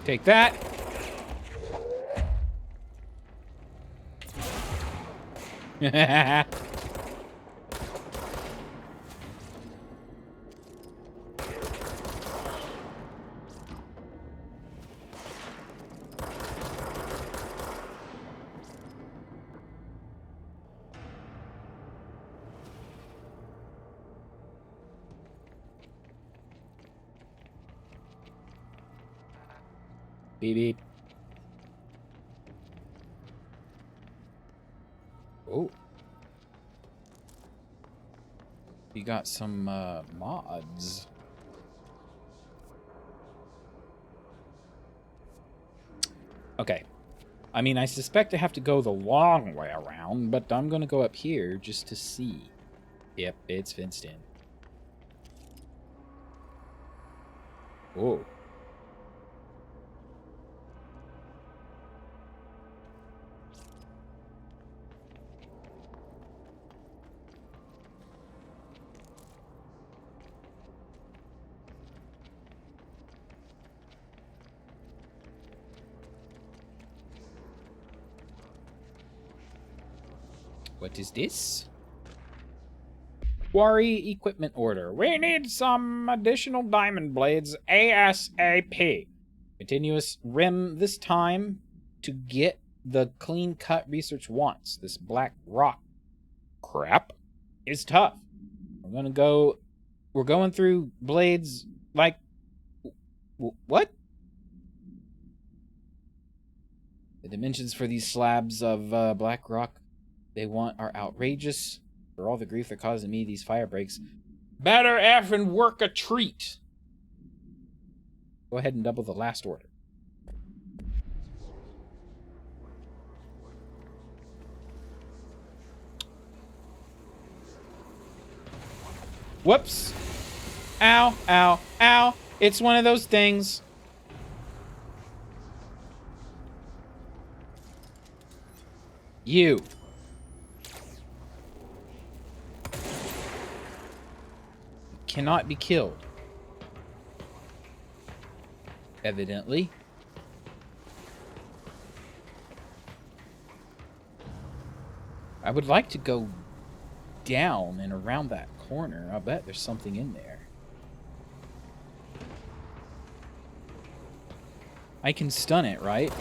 Take that. Beep beep. Oh. You got some mods. Okay. I mean, I suspect I have to go the long way around, but I'm gonna go up here just to see. Yep, it's fenced in. Oh. What is this? Quarry equipment order. We need some additional diamond blades ASAP. Continuous rim this time to get the clean cut research wants. This black rock crap is tough. We're going through blades like, what? The dimensions for these slabs of black rock they want are outrageous. For all the grief they're causing me, these fire breaks. Better effing work a treat. Go ahead and double the last order. Whoops. Ow, ow, ow. It's one of those things. You. Cannot be killed. Evidently. I would like to go down and around that corner. I'll bet there's something in there. I can stun it, right?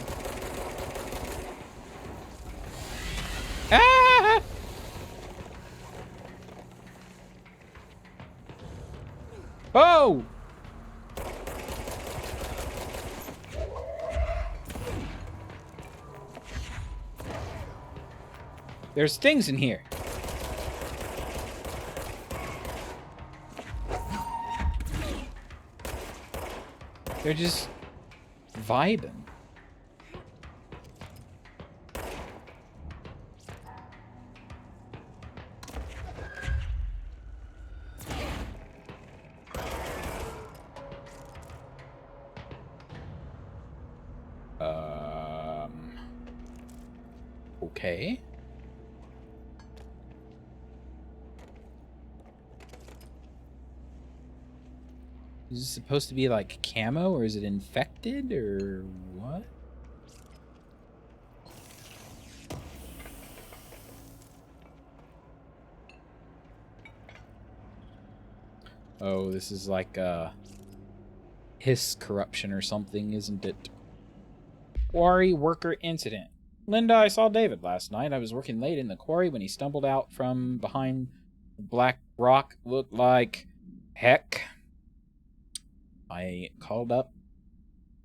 Ah! Oh! There's things in here. They're just vibing. Okay. Is this supposed to be like camo, or is it infected, or what? Oh, this is like hiss corruption or something, isn't it? Quarry worker incident. Linda, I saw David last night. I was working late in the quarry when he stumbled out from behind the black rock. Looked like heck. I called up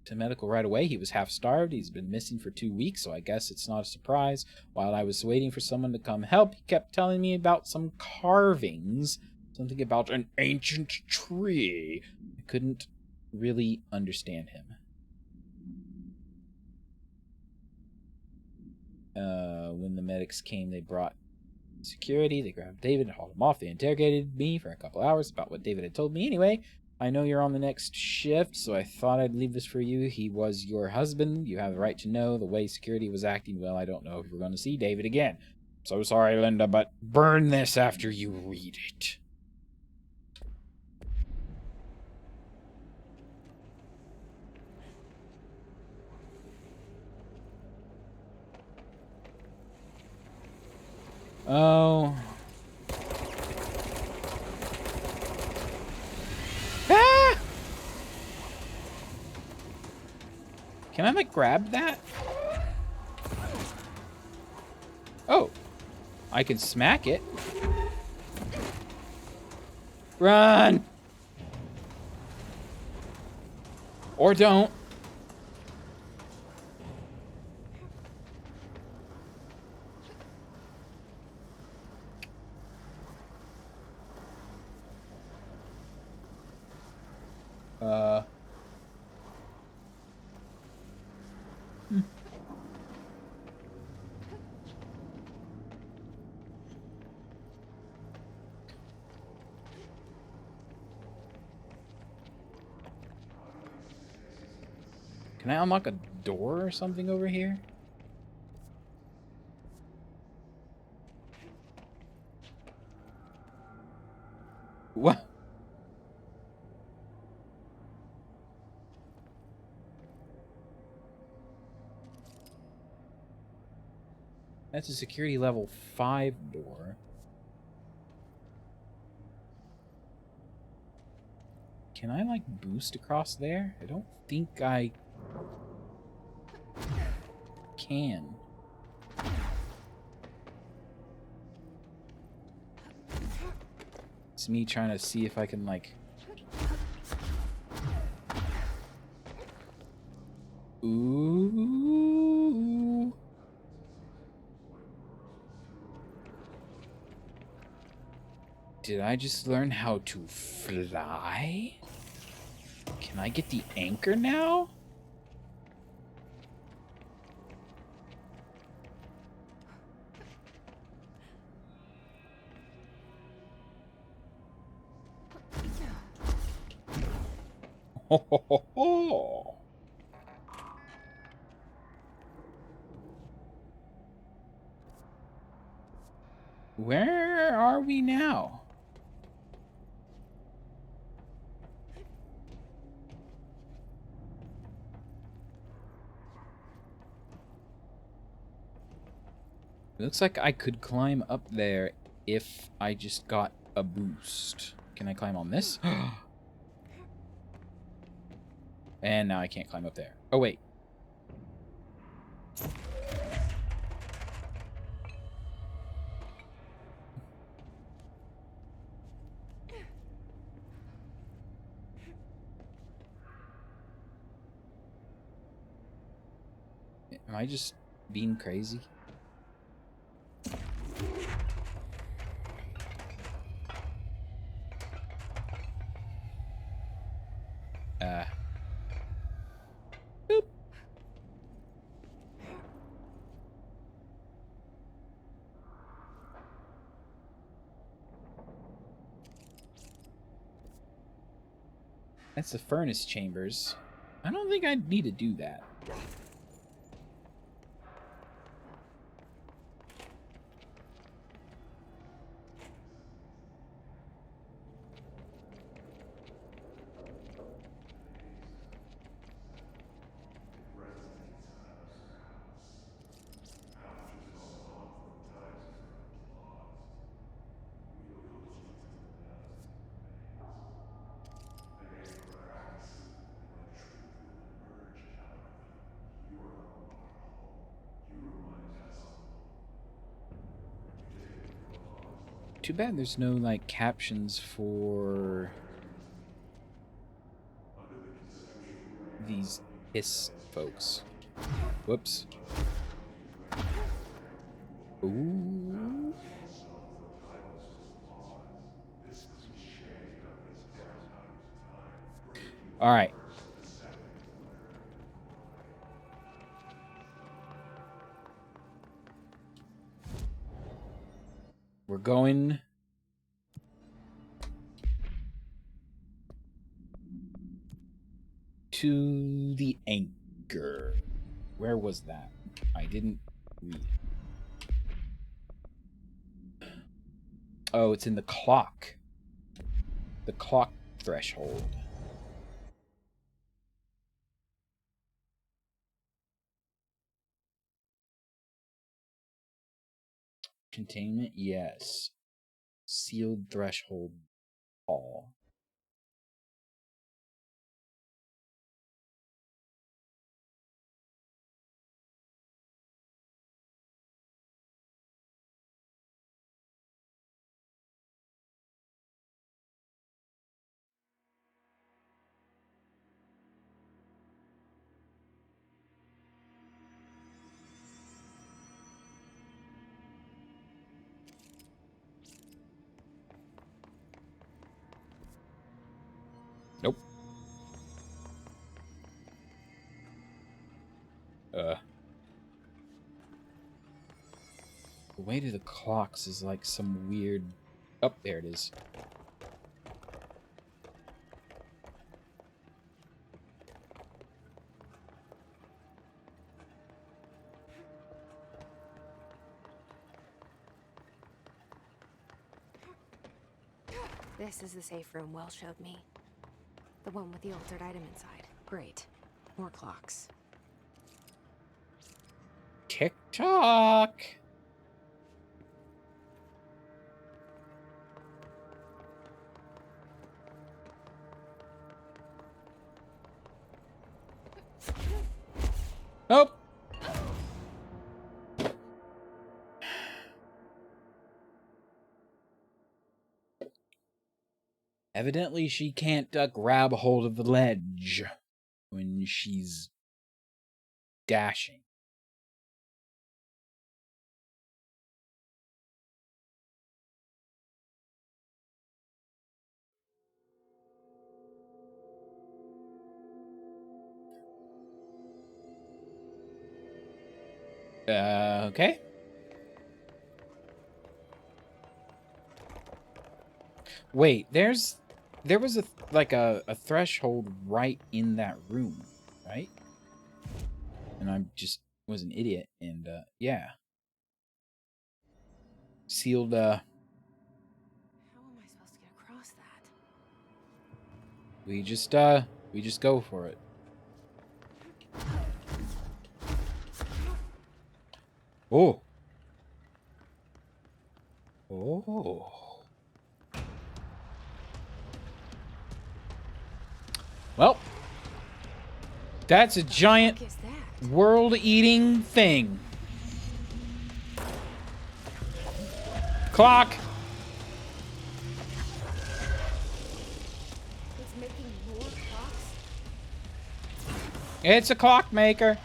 to medical right away. He was half starved. He's been missing for 2 weeks, so I guess it's not a surprise. While I was waiting for someone to come help, he kept telling me about some carvings. Something about an ancient tree. I couldn't really understand him. When the medics came, they brought security. They grabbed David and hauled him off. They interrogated me for a couple hours about what David had told me. Anyway, I know you're on the next shift, so I thought I'd leave this for you. He was your husband. You have the right to know the way security was acting. Well, I don't know if we're going to see David again. So sorry, Linda, but burn this after you read it. Oh. Ah! Can I, like, grab that? Oh. I can smack it. Run! Or don't. Can I unlock a door or something over here? What? That's a security level 5 door. Can I, like, boost across there? I don't think I can. It's me trying to see if I can, like... Ooh. Did I just learn how to fly? Can I get the anchor now? Ho, ho, ho, ho. Where are we now? It looks like I could climb up there if I just got a boost. Can I climb on this? And now I can't climb up there. Oh, wait. Am I just being crazy? Boop. That's the furnace chambers. I don't think I'd need to do that. Too bad there's no, like, captions for these hiss folks. Whoops. Ooh. All right. We're going to the anchor. Where was that? I didn't read. Oh, it's in the clock. The clock threshold. Containment, yes. Sealed threshold hall. Nope. The way to the clocks is like some weird... Oh, there it is. This is the safe room Will showed me. The one with the altered item inside. Great. More clocks. TikTok! Oh! Evidently, she can't grab a hold of the ledge when she's dashing. Okay. Wait, there's There was a threshold right in that room, right? And I just was an idiot, and yeah. Sealed How am I supposed to get across that? we just go for it. Oh. Oh. Well, that's a giant What is that? world-eating thing. Clock. It's making more clocks? It's a clock maker.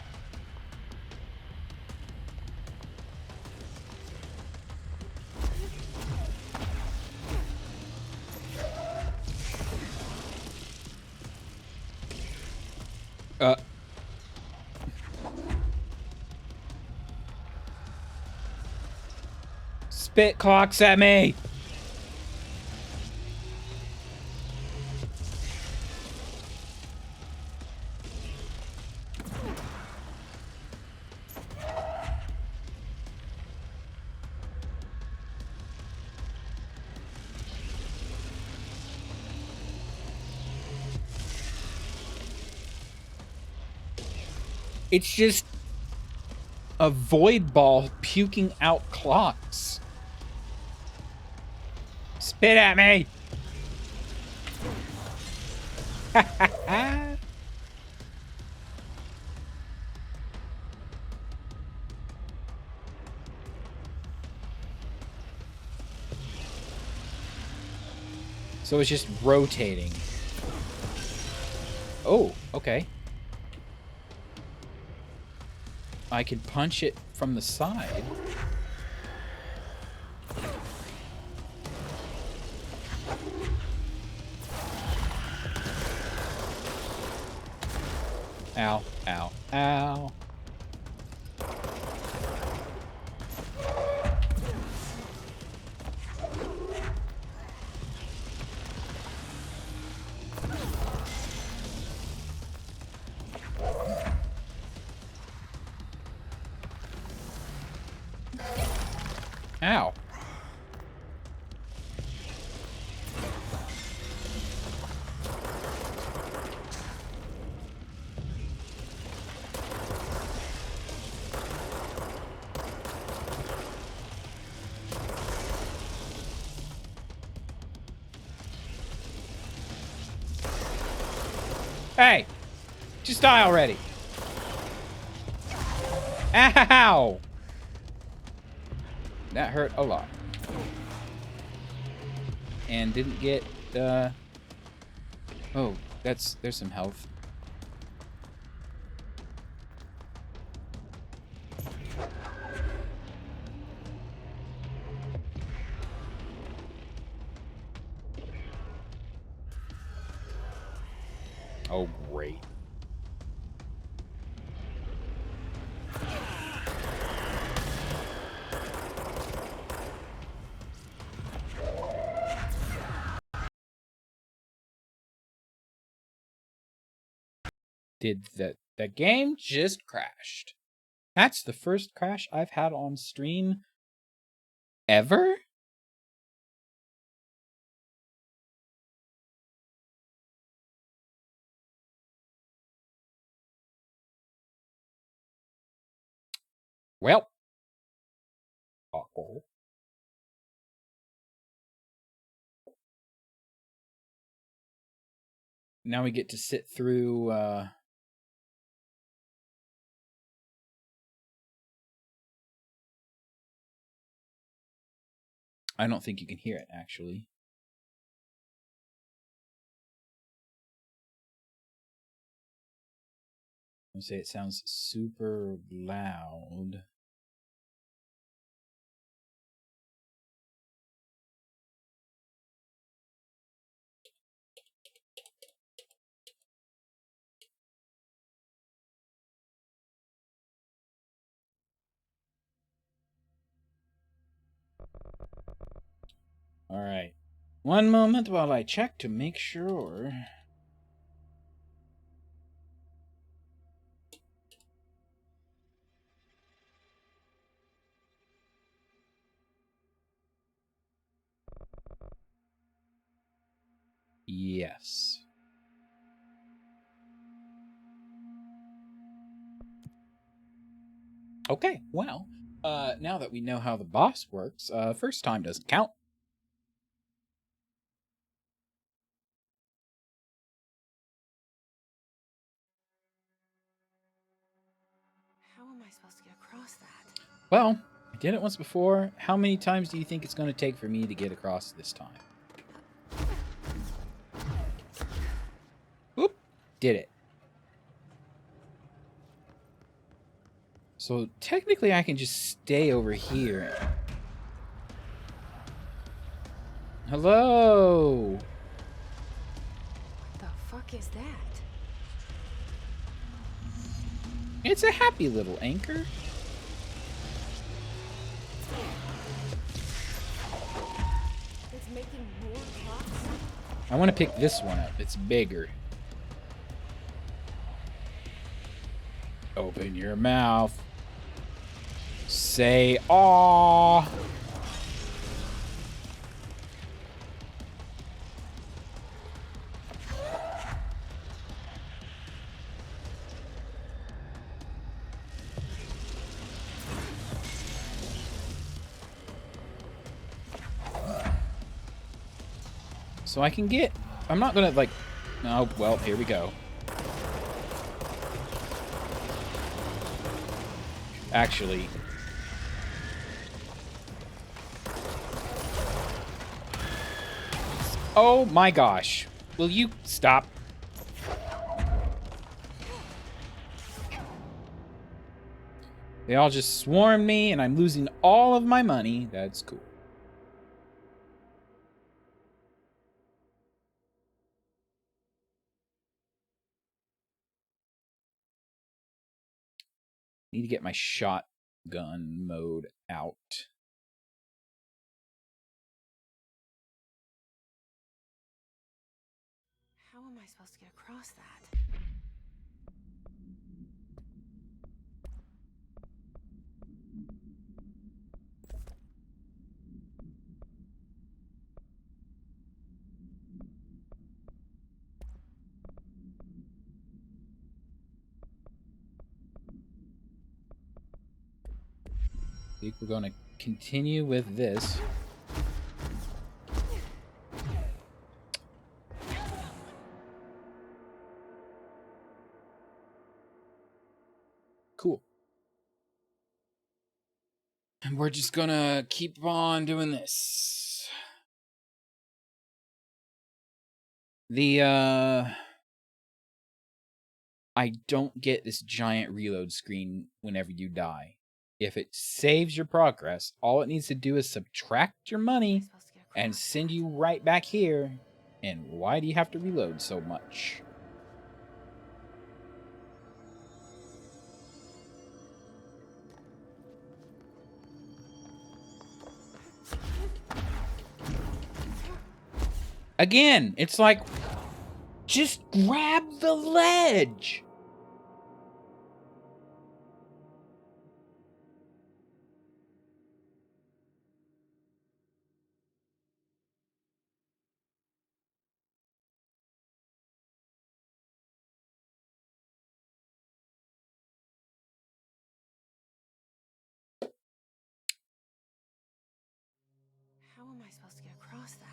Spit clocks at me. It's just a void ball puking out clocks. Spit at me. So it's just rotating. Oh, okay. I could punch it from the side. Ow, ow, ow. Ow. Hey! Just die already. Ow! That hurt a lot. And didn't get, oh, there's some health. Oh, great. Did the game just crashed? That's the first crash I've had on stream ever? Well. Awful. Now we get to sit through, I don't think you can hear it, actually. I say it sounds super loud. All right. One moment while I check to make sure. Yes. Okay, well, now that we know how the boss works, first time doesn't count. How am I supposed to get across that? Well, I did it once before. How many times do you think it's going to take for me to get across this time? Whoop! Did it. So technically I can just stay over here. Hello! What the fuck is that? It's a happy little anchor. It's making more clocks? I want to pick this one up. It's bigger. Open your mouth. Say "Aw." So I can get... I'm not gonna, like... Oh, well, here we go. Actually... Oh my gosh. Will you stop? They all just swarmed me and I'm losing all of my money. That's cool. Need to get my shotgun mode out. How am I supposed to get across that? I think we're going to continue with this. Cool. And we're just gonna keep on doing this. I don't get this giant reload screen whenever you die. If it saves your progress, all it needs to do is subtract your money and send you right back here. And why do you have to reload so much? Again, it's like, just grab the ledge. How am I supposed to get across that?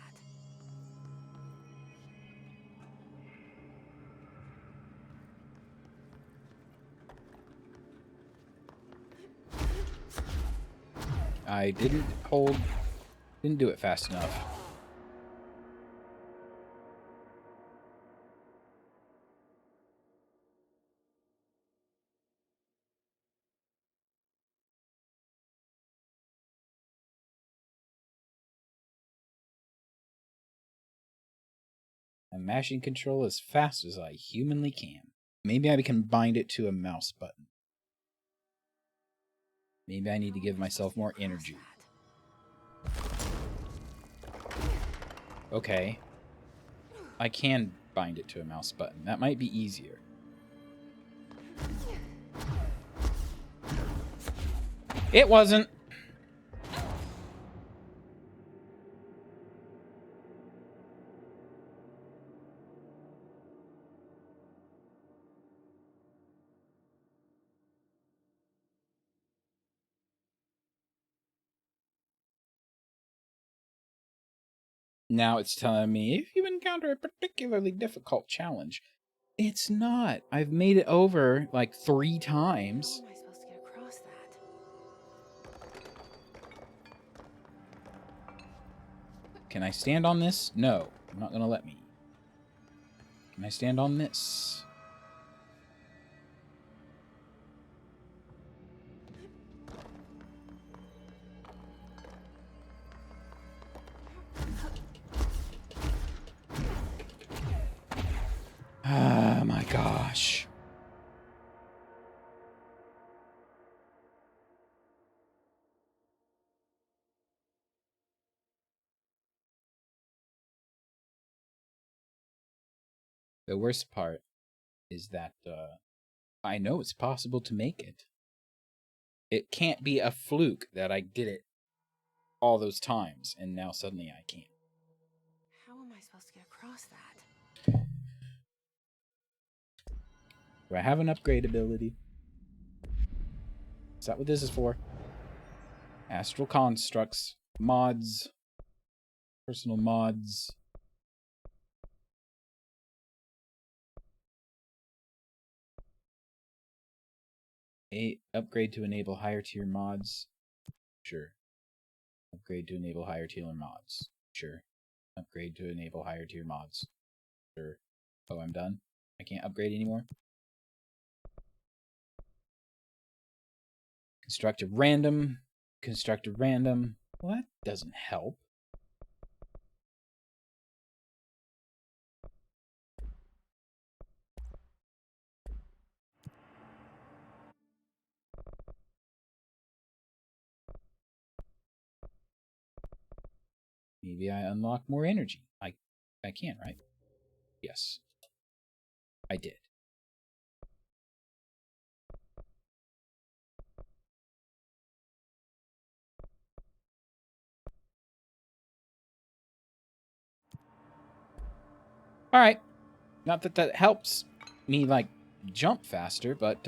I didn't do it fast enough. I'm mashing control as fast as I humanly can. Maybe I can bind it to a mouse button. Maybe I need to give myself more energy. Okay. I can bind it to a mouse button. That might be easier. It wasn't. Now it's telling me if you encounter a particularly difficult challenge. It's not. I've made it over like 3 times. How am I supposed to get across that? Can I stand on this? No. I'm not going to let me. Can I stand on this? Ah, my gosh. The worst part is that I know it's possible to make it. It can't be a fluke that I did it all those times and now suddenly I can't. How am I supposed to get across that? Do I have an upgrade ability? Is that what this is for? Astral constructs, mods, personal mods. Upgrade to enable higher tier mods. Sure. Upgrade to enable higher tier mods. Sure. Upgrade to enable higher tier mods. Sure. Oh, I'm done? I can't upgrade anymore? Construct a random. Construct a random. Well, that doesn't help. Maybe I unlock more energy. I can, right? Yes. I did. Alright. Not that that helps me, like, jump faster, but,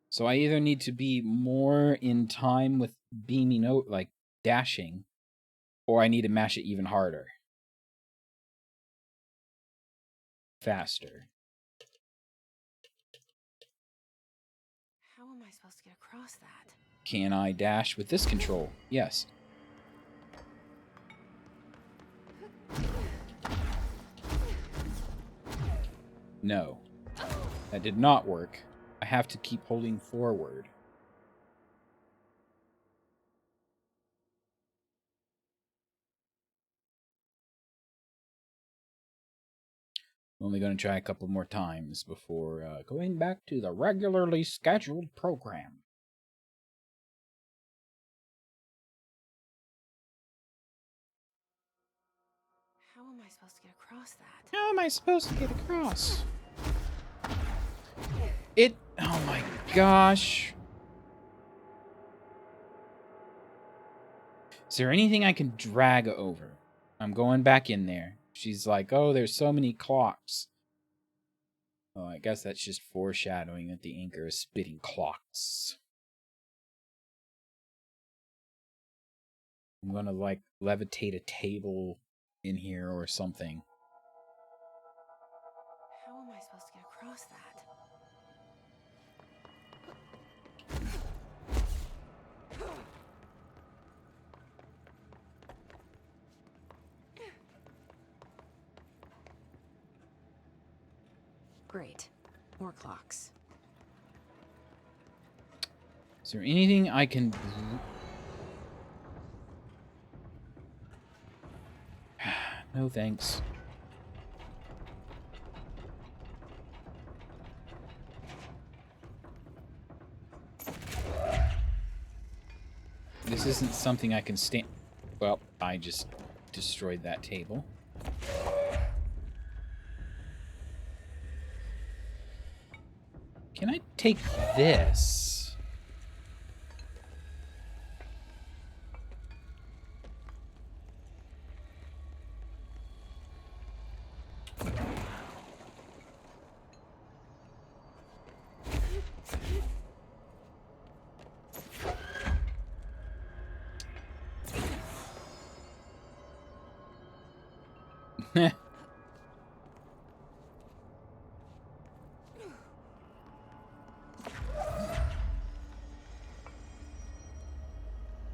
so I either need to be more in time with beaming out, like, dashing, or I need to mash it even harder. Faster. How am I supposed to get across that? Can I dash with this control? Yes. No. That did not work. I have to keep holding forward. I'm only going to try a couple more times before going back to the regularly scheduled program. How am I supposed to get across that? How am I supposed to get across? Oh my gosh. Is there anything I can drag over? I'm going back in there. She's like, oh, there's so many clocks. Oh, I guess that's just foreshadowing that the anchor is spitting clocks. I'm gonna, like, levitate a table in here or something. How am I supposed to get across that? Great. More clocks. Is there anything I can... No thanks. This isn't something I can stand... Well, I just destroyed that table. Can I take this?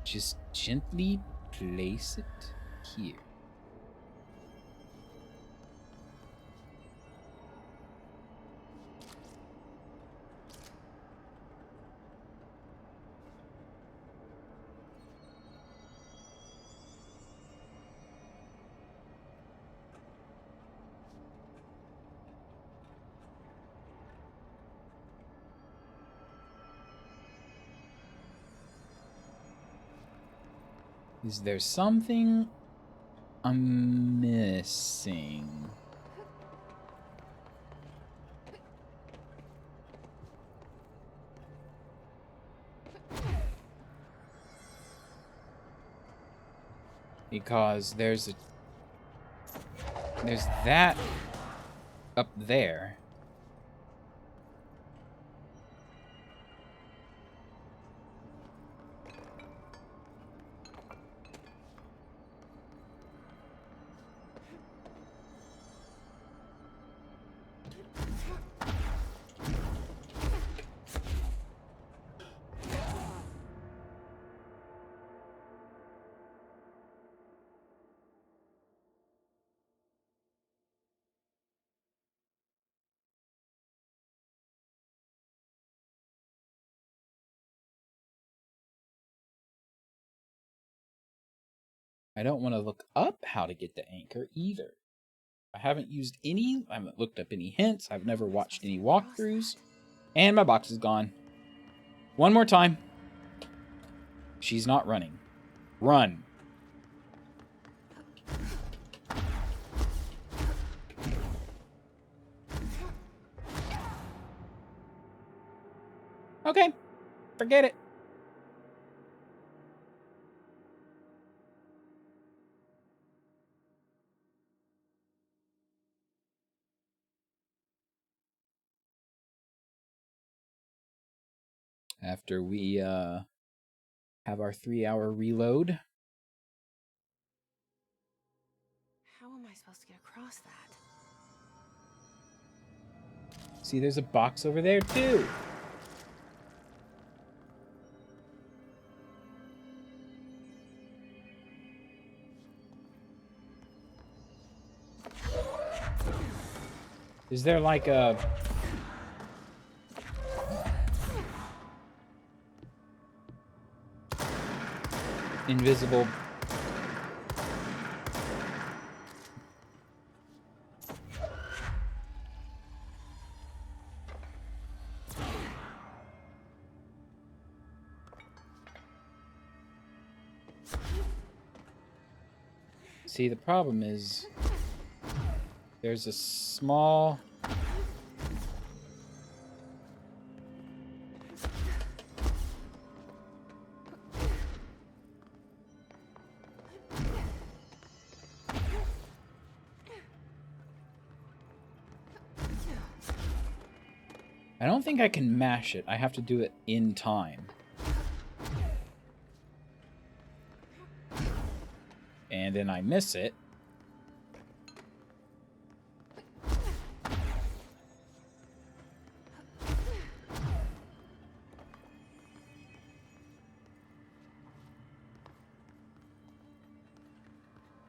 Just gently place it here. Is there something I'm missing? Because there's that up there. I don't want to look up how to get the anchor either. I haven't used any, I haven't looked up any hints, I've never watched any walkthroughs, and my box is gone. One more time. She's not running. Run. Okay, forget it. After we have our 3-hour reload. How am I supposed to get across that? See, there's a box over there too. Is there like a... invisible... See, the problem is there's a small... I don't think I can mash it. I have to do it in time. And then I miss it.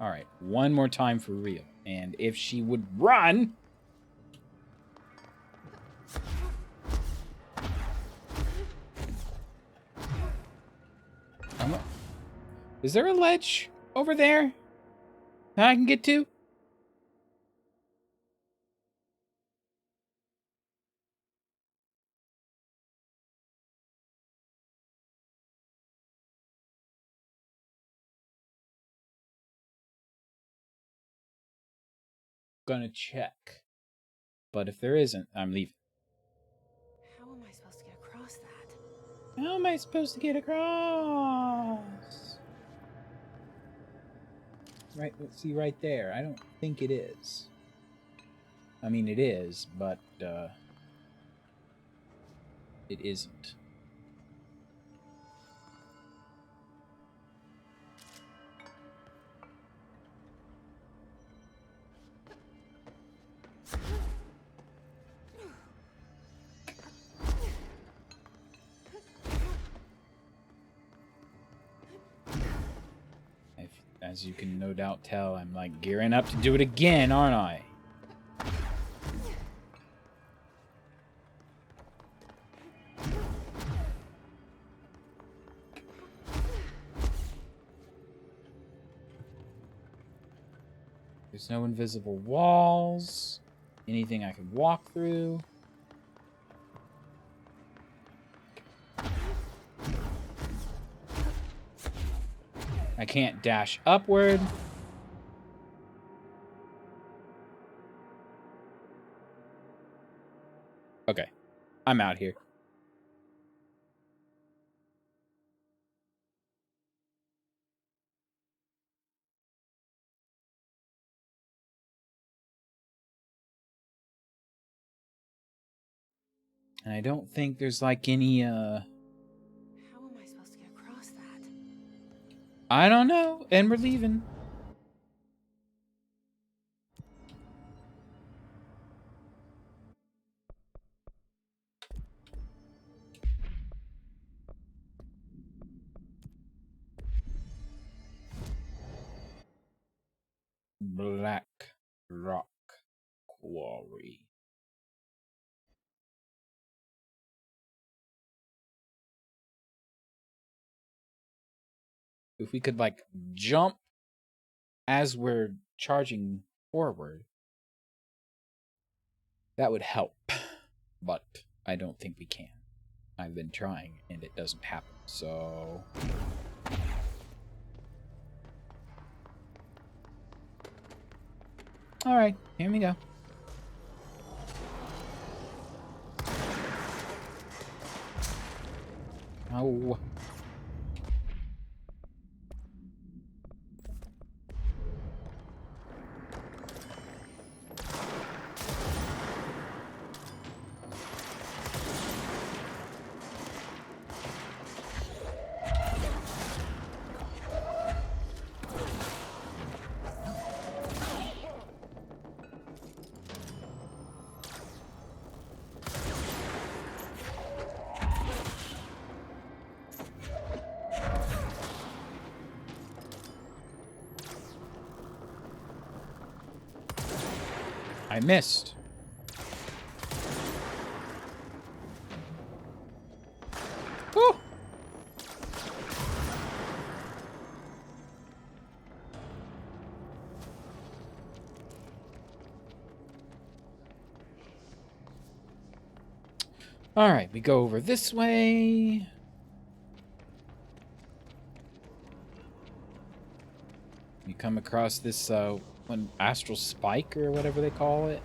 All right, one more time for real. And if she would run... Is there a ledge over there that I can get to? gonna check. But if there isn't, I'm leaving. How am I supposed to get across that? How am I supposed to get across? Right, let's see right there. I don't think it is. I mean, it is, but it isn't. As you can no doubt tell, I'm like gearing up to do it again, aren't I? There's no invisible walls. Anything I can walk through. I can't dash upward. Okay, I'm out here. And I don't think there's like any, How am I supposed to get across that? I don't know, and we're leaving. Black Rock Quarry. If we could like jump as we're charging forward, that would help. But I don't think we can. I've been trying and it doesn't happen. So all right, here we go. Oh. I missed. Woo! All right, we go over this way. You come across this one astral spike or whatever they call it.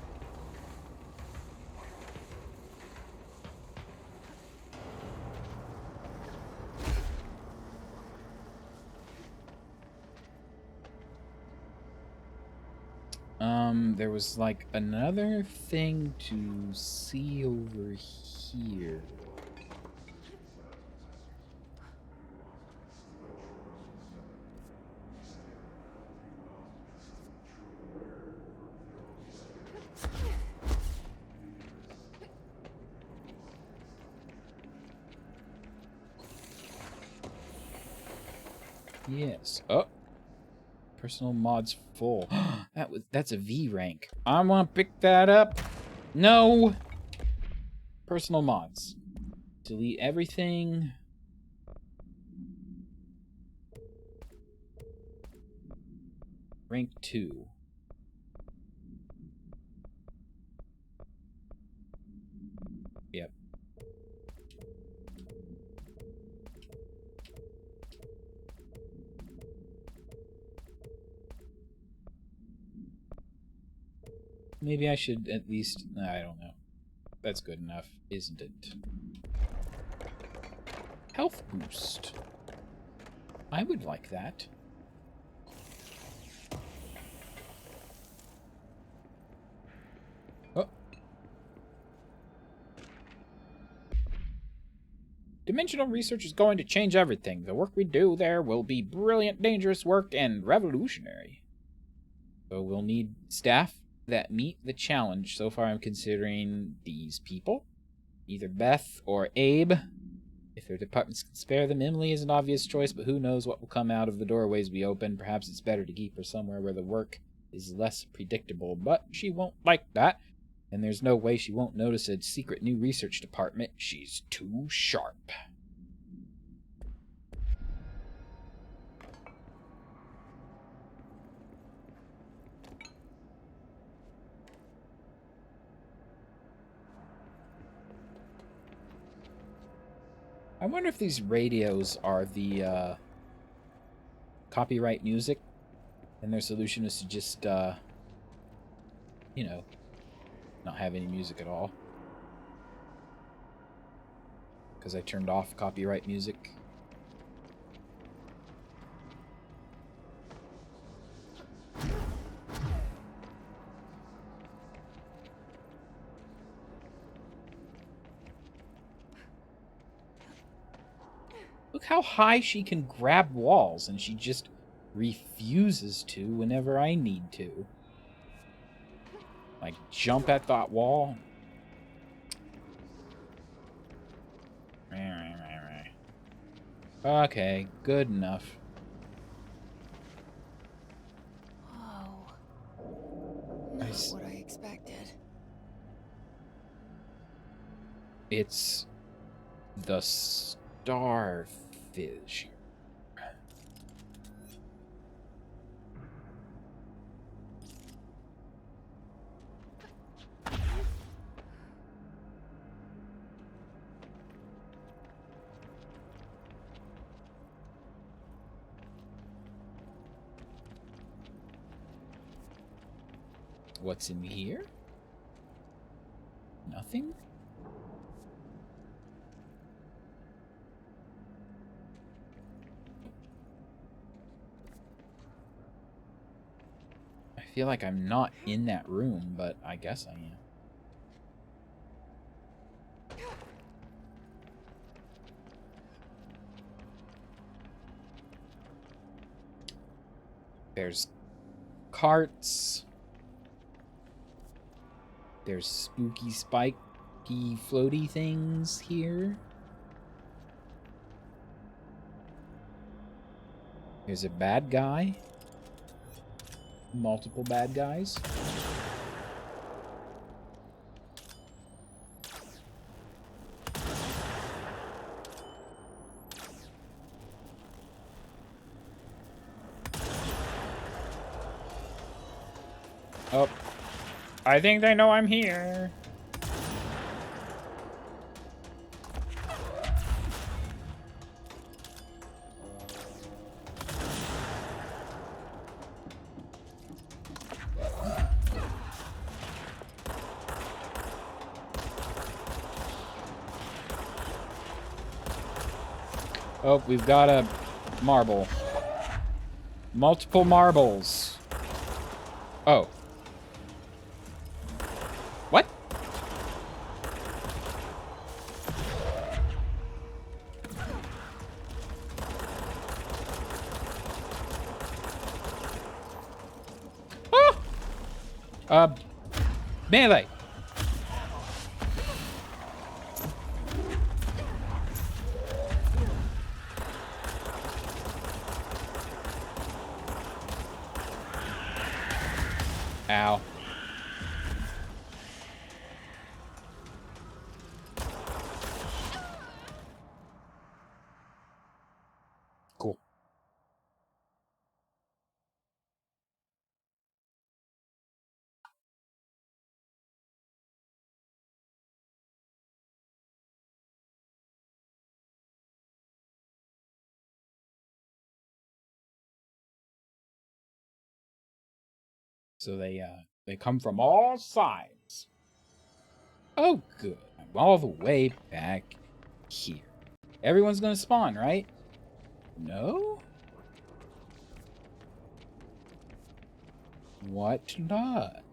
There was like another thing to see over here. Yes. Oh. Personal mods full. That's a V rank. I want to pick that up. No. Personal mods. Delete everything. Rank 2. Yep. maybe I should at least... I don't know. That's good enough, isn't it? Health boost. I would like that. Oh. Dimensional research is going to change everything. The work we do there will be brilliant, dangerous work, and revolutionary. So we'll need staff that meet the challenge. So far I'm considering these people. Either Beth or Abe. If their departments can spare them, Emily is an obvious choice, but who knows what will come out of the doorways we open. Perhaps it's better to keep her somewhere where the work is less predictable, but she won't like that. And there's no way she won't notice a secret new research department. She's too sharp. I wonder if these radios are the copyright music, and their solution is to just, you know, not have any music at all. Because I turned off copyright music. Look how high she can grab walls, and she just refuses to whenever I need to. Like, jump at that wall. Okay, good enough. Oh, not what I expected. It's the starfish. What's in here? Nothing? I feel like I'm not in that room, but I guess I am. There's carts. There's spooky, spiky, floaty things here. There's a bad guy. Multiple bad guys. Oh. I think they know I'm here. Oh, we've got a marble. Multiple marbles. Oh. What? Ah! Melee. Ow. Cool. So they They come from all sides. Oh, good. I'm all the way back here. Everyone's gonna spawn, right? No? What luck?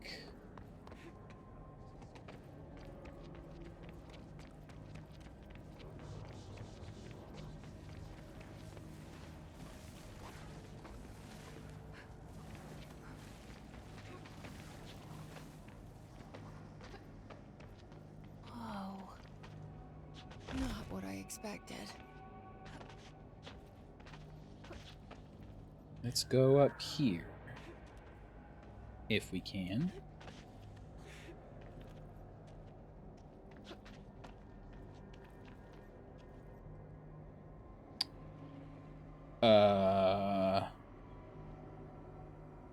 Whoa. Not what I expected. Let's go up here. If we can.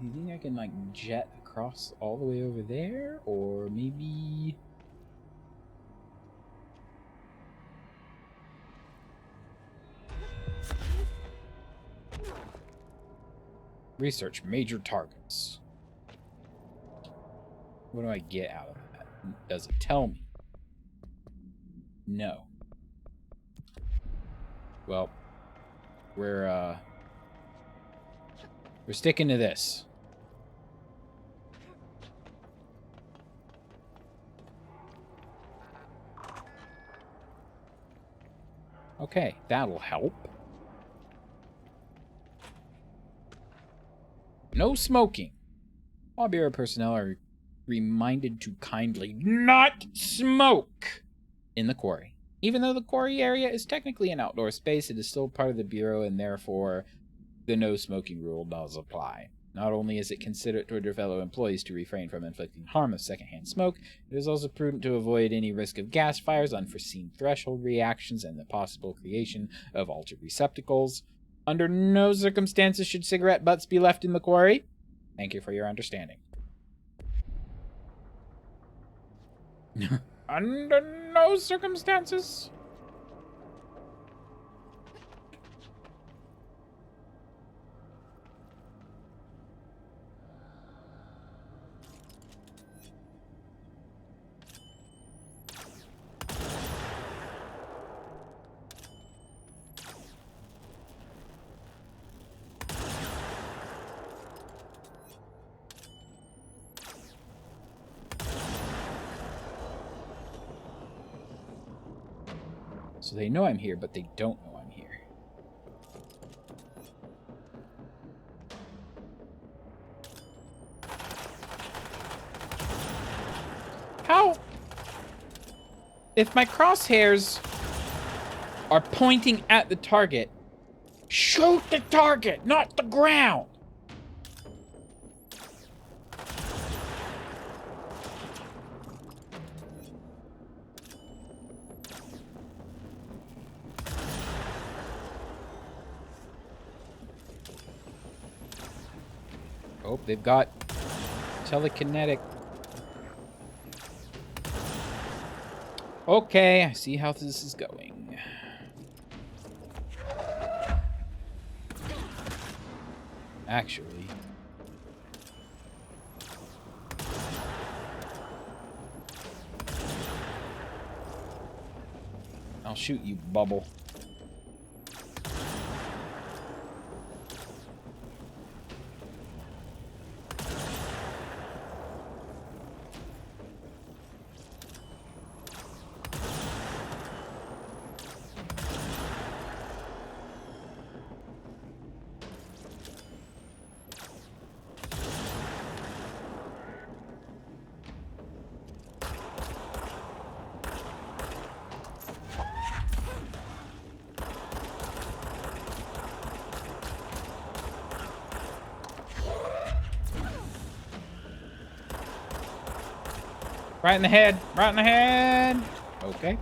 You think I can, like, jet across all the way over there? Or maybe... Research major targets. What do I get out of that? Does it tell me? No. Well, we're sticking to this. Okay, that'll help. No smoking. All Bureau personnel are reminded to kindly not smoke in the quarry. Even though the quarry area is technically an outdoor space, it is still part of the Bureau, and therefore the no smoking rule does apply. Not only is it considerate toward your fellow employees to refrain from inflicting harm of secondhand smoke, it is also prudent to avoid any risk of gas fires, unforeseen threshold reactions, and the possible creation of altered receptacles. Under no circumstances should cigarette butts be left in the quarry. Thank you for your understanding. Under no circumstances. So they know I'm here, but they don't know I'm here. How? If my crosshairs are pointing at the target, shoot the target, not the ground! Oh, they've got telekinetic. Okay, I see how this is going. Actually, I'll shoot you, Bubble. Right in the head. Right in the head. Okay.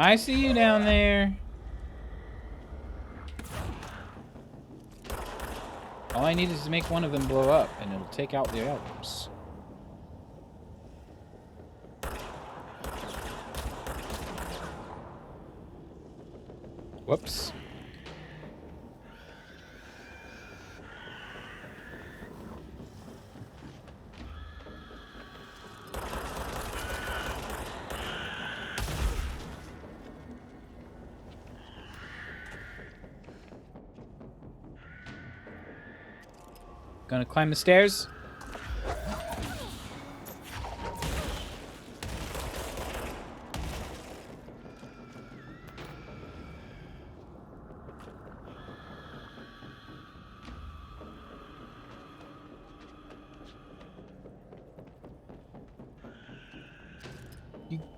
I see you down there. All I need is to make one of them blow up, and it'll take out the others. Whoops. Gonna climb the stairs.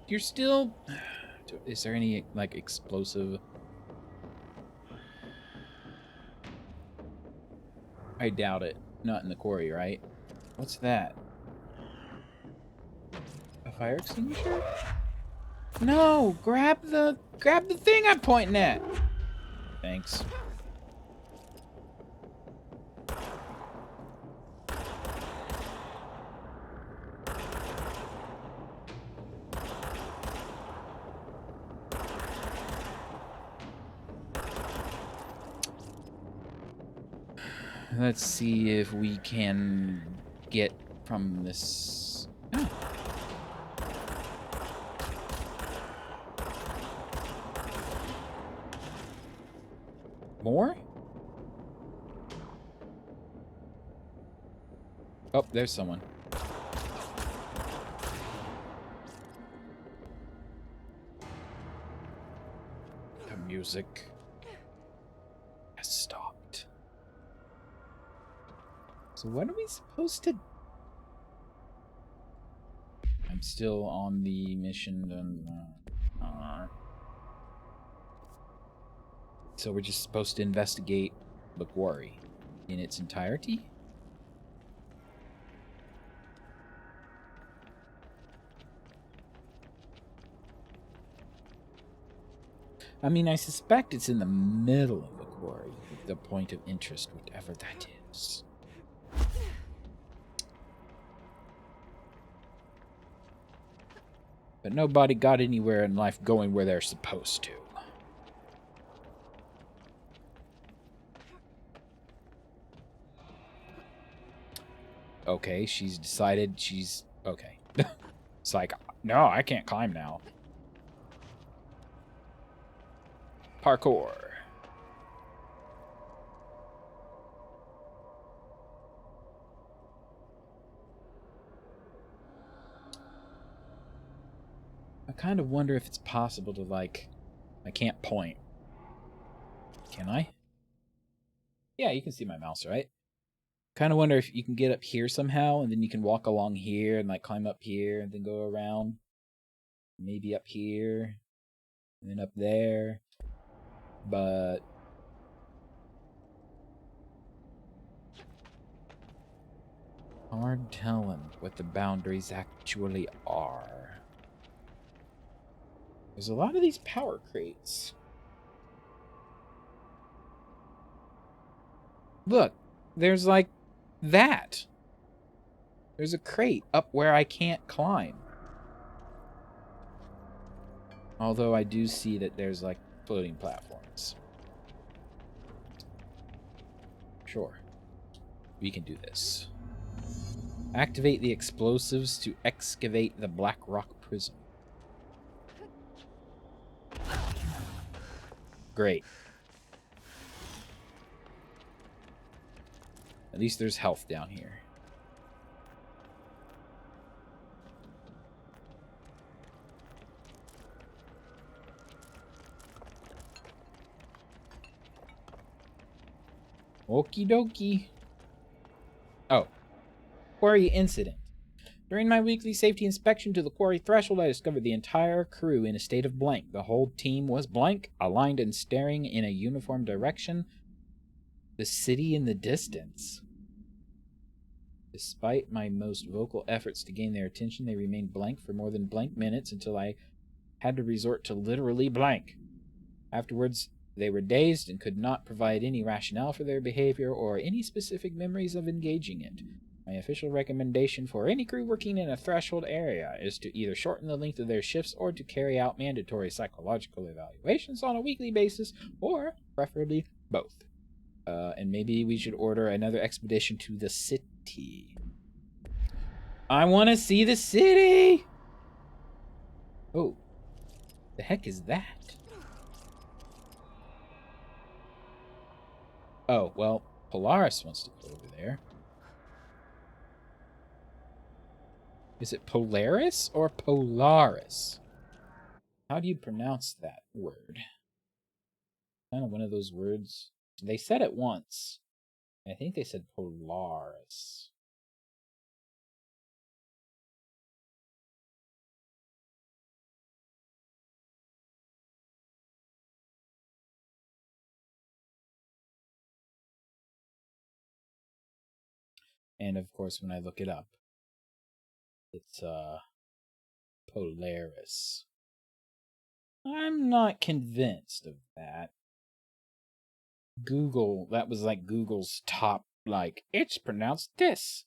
You're still... Is there any, like, explosive... I doubt it. Not in the quarry, right? What's that? A fire extinguisher? No! Grab the thing I'm pointing at! Thanks. Let's see if we can get from this... Oh. More? Oh, there's someone. The music has stopped. So what are we supposed to... I'm still on the mission. So we're just supposed to investigate the quarry in its entirety? I mean, I suspect it's in the middle of the quarry, the point of interest, whatever that is. But nobody got anywhere in life going where they're supposed to. Okay, she's decided she's... Okay. It's like, no, I can't climb now. Parkour. I kind of wonder if it's possible to, like... I can't point. Can I? Yeah, you can see my mouse, right? Kind of wonder if you can get up here somehow, and then you can walk along here and, like, climb up here and then go around. Maybe up here. And then up there. But... hard telling what the boundaries actually are. There's a lot of these power crates. Look, there's like that. There's a crate up where I can't climb. Although I do see that there's like floating platforms. Sure. We can do this. Activate the explosives to excavate the Black Rock Prism. Great. At least there's health down here. Okie dokie. Oh. Quarry incident. During my weekly safety inspection to the quarry threshold, I discovered the entire crew in a state of blank. The whole team was blank, aligned and staring in a uniform direction. The city in the distance. Despite my most vocal efforts to gain their attention, they remained blank for more than blank minutes until I had to resort to literally blank. Afterwards, they were dazed and could not provide any rationale for their behavior or any specific memories of engaging it. My official recommendation for any crew working in a threshold area is to either shorten the length of their shifts or to carry out mandatory psychological evaluations on a weekly basis, or preferably both. And maybe we should order another expedition to the city. I want to see the city! Oh, the heck is that? Oh, well, Polaris wants to go over there. Is it Polaris or Polaris? How do you pronounce that word? Kind of one of those words. They said it once. I think they said Polaris. And of course, when I look it up, it's Polaris. I'm not convinced of that. Google, that was like Google's top, like, it's pronounced this.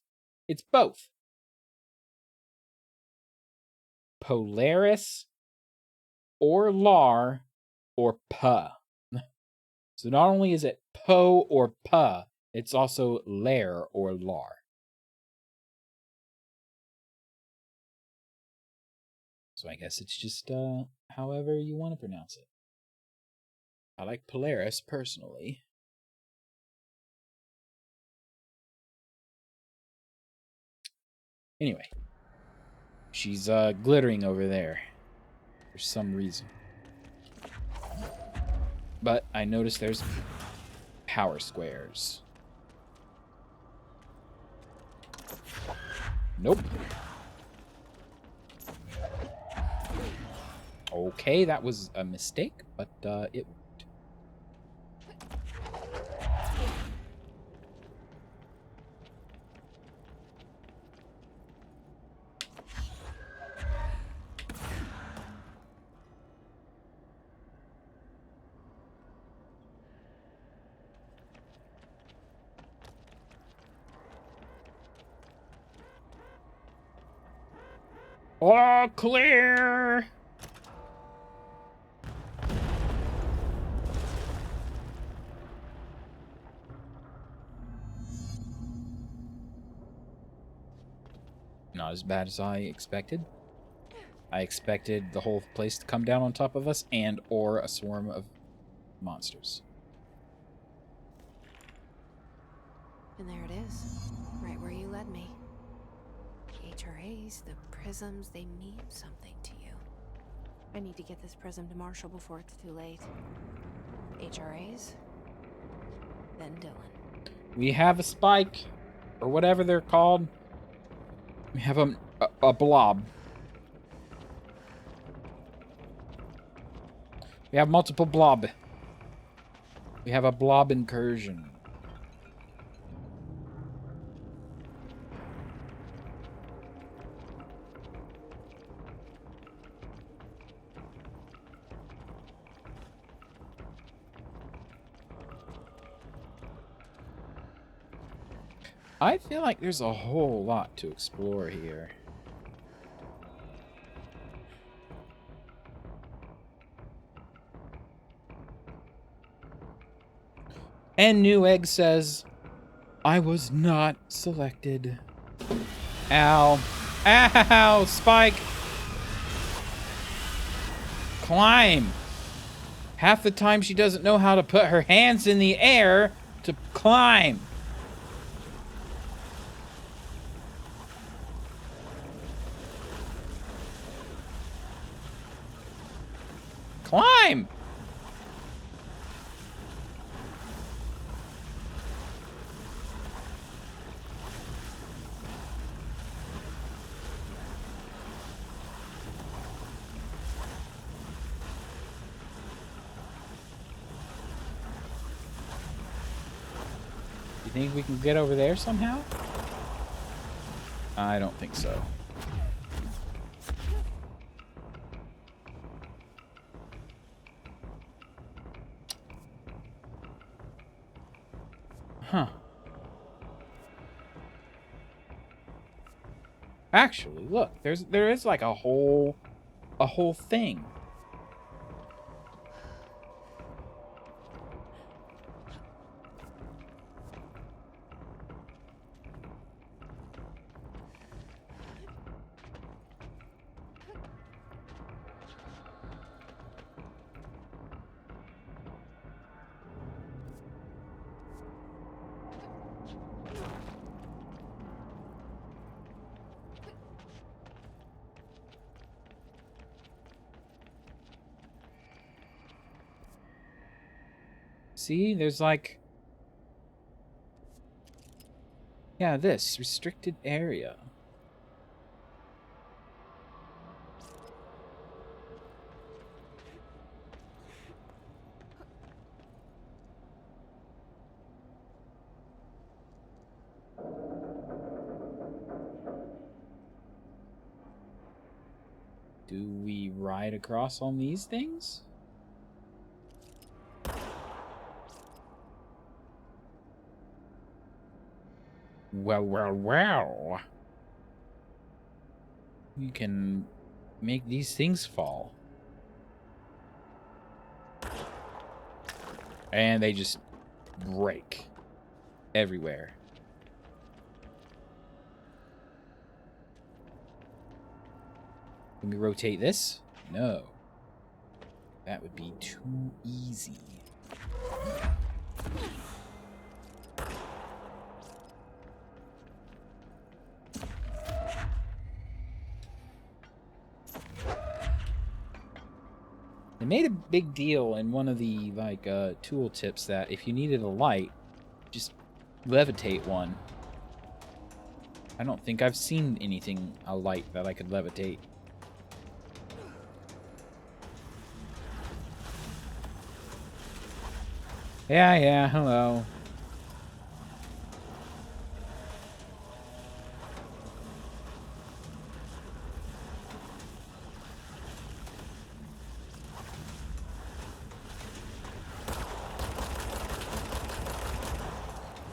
It's both. Polaris or lar or puh. So not only is it po or puh, it's also lair or lar. So I guess it's just however you want to pronounce it. I like Polaris personally. Anyway, she's glittering over there for some reason. But I noticed there's power squares. Nope. Okay, that was a mistake, but it worked. All clear! Not as bad as I expected. I expected the whole place to come down on top of us and or a swarm of monsters. And there it is, right where you led me. The HRAs, the prisms, they mean something to you. I need to get this prism to Marshall before it's too late. HRAs, then Dylan. We have a spike, or whatever they're called. We have a blob. We have multiple blob. We have a blob incursion. I feel like there's a whole lot to explore here. And Newegg says, I was not selected. Ow. Ow! Spike! Climb! Half the time she doesn't know how to put her hands in the air to climb. Climb! You think we can get over there somehow? I don't think so. Huh. Actually, look, there is like a whole thing. See, there's like, yeah, this restricted area. Do we ride across on these things? Well. You can make these things fall. And they just break everywhere. Can we rotate this? No. That would be too easy. They made a big deal in one of the tool tips that if you needed a light, just levitate one. I don't think I've seen a light that I could levitate. Yeah, hello.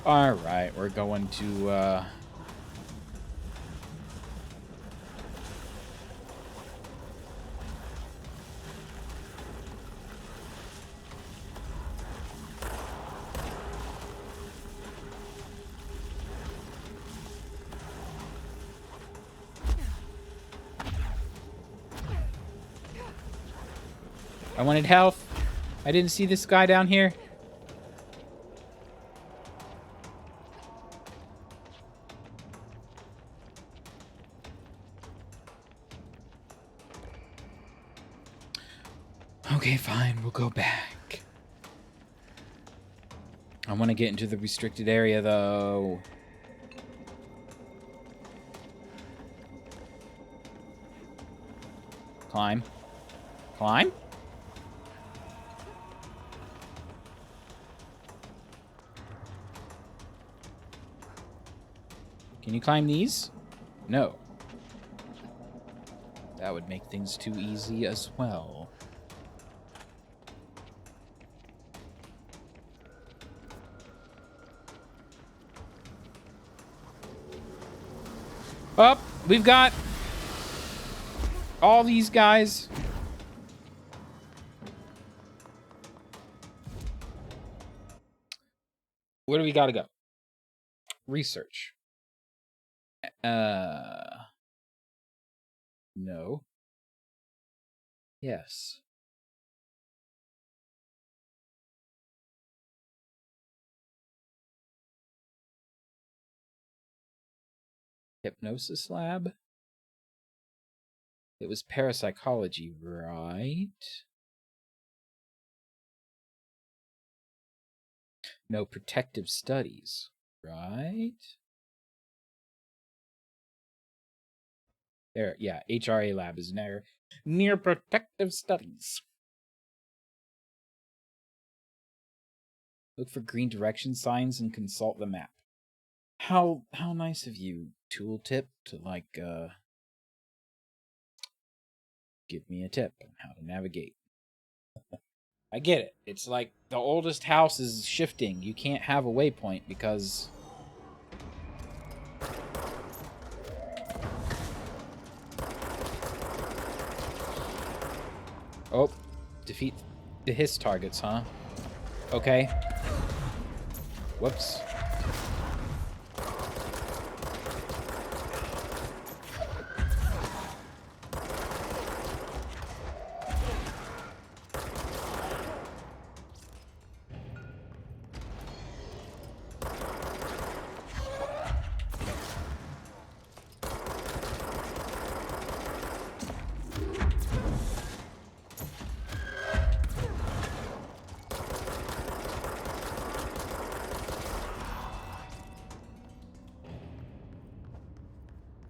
Alright, we're going to, I wanted health. I didn't see this guy down here. Okay, fine. We'll go back. I want to get into the restricted area, though. Climb. Climb? Can you climb these? No. That would make things too easy as well. Oh, we've got all these guys. Where do we gotta go? Research. No. Yes. Hypnosis lab? It was parapsychology, right? No, protective studies, right? There, yeah, HRA lab is near protective studies. Look for green direction signs and consult the map. How nice of you, tooltip, to give me a tip on how to navigate. I get it. It's like the oldest house is shifting. You can't have a waypoint because... Oh, defeat the hiss targets, huh? Okay. Whoops.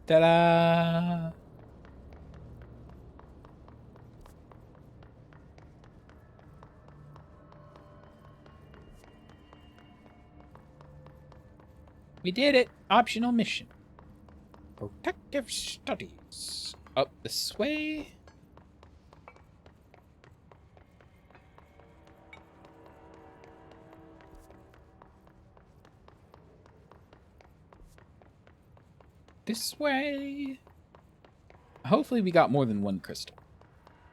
Ta-da! We did it! Optional mission. Protective studies. Up this way. This way. Hopefully we got more than one crystal.